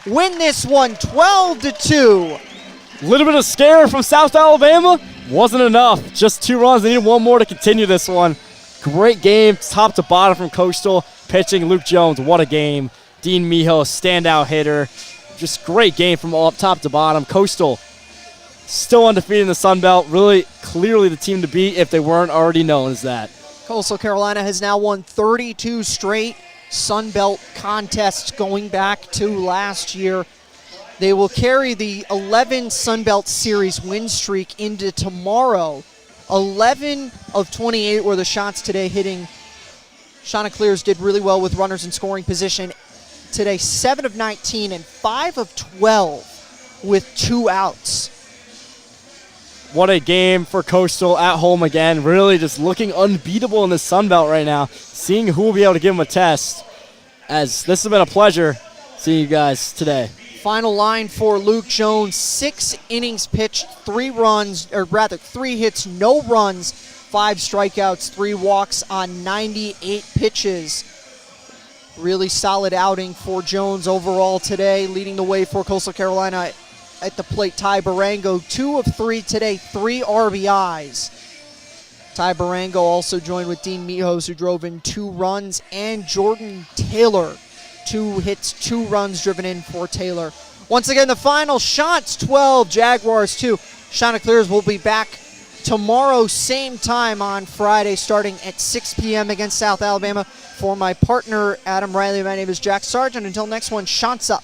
win this one 12-2. A little bit of scare from South Alabama. Wasn't enough. Just 2 runs. They needed 1 more to continue this one. Great game, top to bottom from Coastal. Pitching, Luke Jones, what a game. Dean Miho, standout hitter. Just great game from all top to bottom. Coastal still undefeated in the Sun Belt. Really clearly the team to beat if they weren't already known as that. Coastal Carolina has now won 32 straight Sun Belt contests going back to last year. They will carry the 11 Sun Belt Series win streak into tomorrow. 11 of 28 were the shots today hitting. Chanticleers did really well with runners in scoring position today. 7 of 19 and 5 of 12 with 2 outs. What a game for Coastal at home again. Really just looking unbeatable in the Sun Belt right now. Seeing who will be able to give them a test. As this has been a pleasure seeing you guys today. Final line for Luke Jones, 6 innings pitched, 3 hits, no runs, 5 strikeouts, 3 walks on 98 pitches. Really solid outing for Jones overall today, leading the way for Coastal Carolina at the plate. Ty Barango, 2 of 3 today, 3 RBIs. Ty Barango also joined with Dean Mijos, who drove in 2 runs, and Jordan Taylor, 2 hits, 2 runs driven in for Taylor. Once again, the final shots 12, Jaguars 2. Chanticleers will be back tomorrow, same time on Friday, starting at 6 p.m. against South Alabama. For my partner, Adam Riley, my name is Jack Sargent. Until next one, Chants up.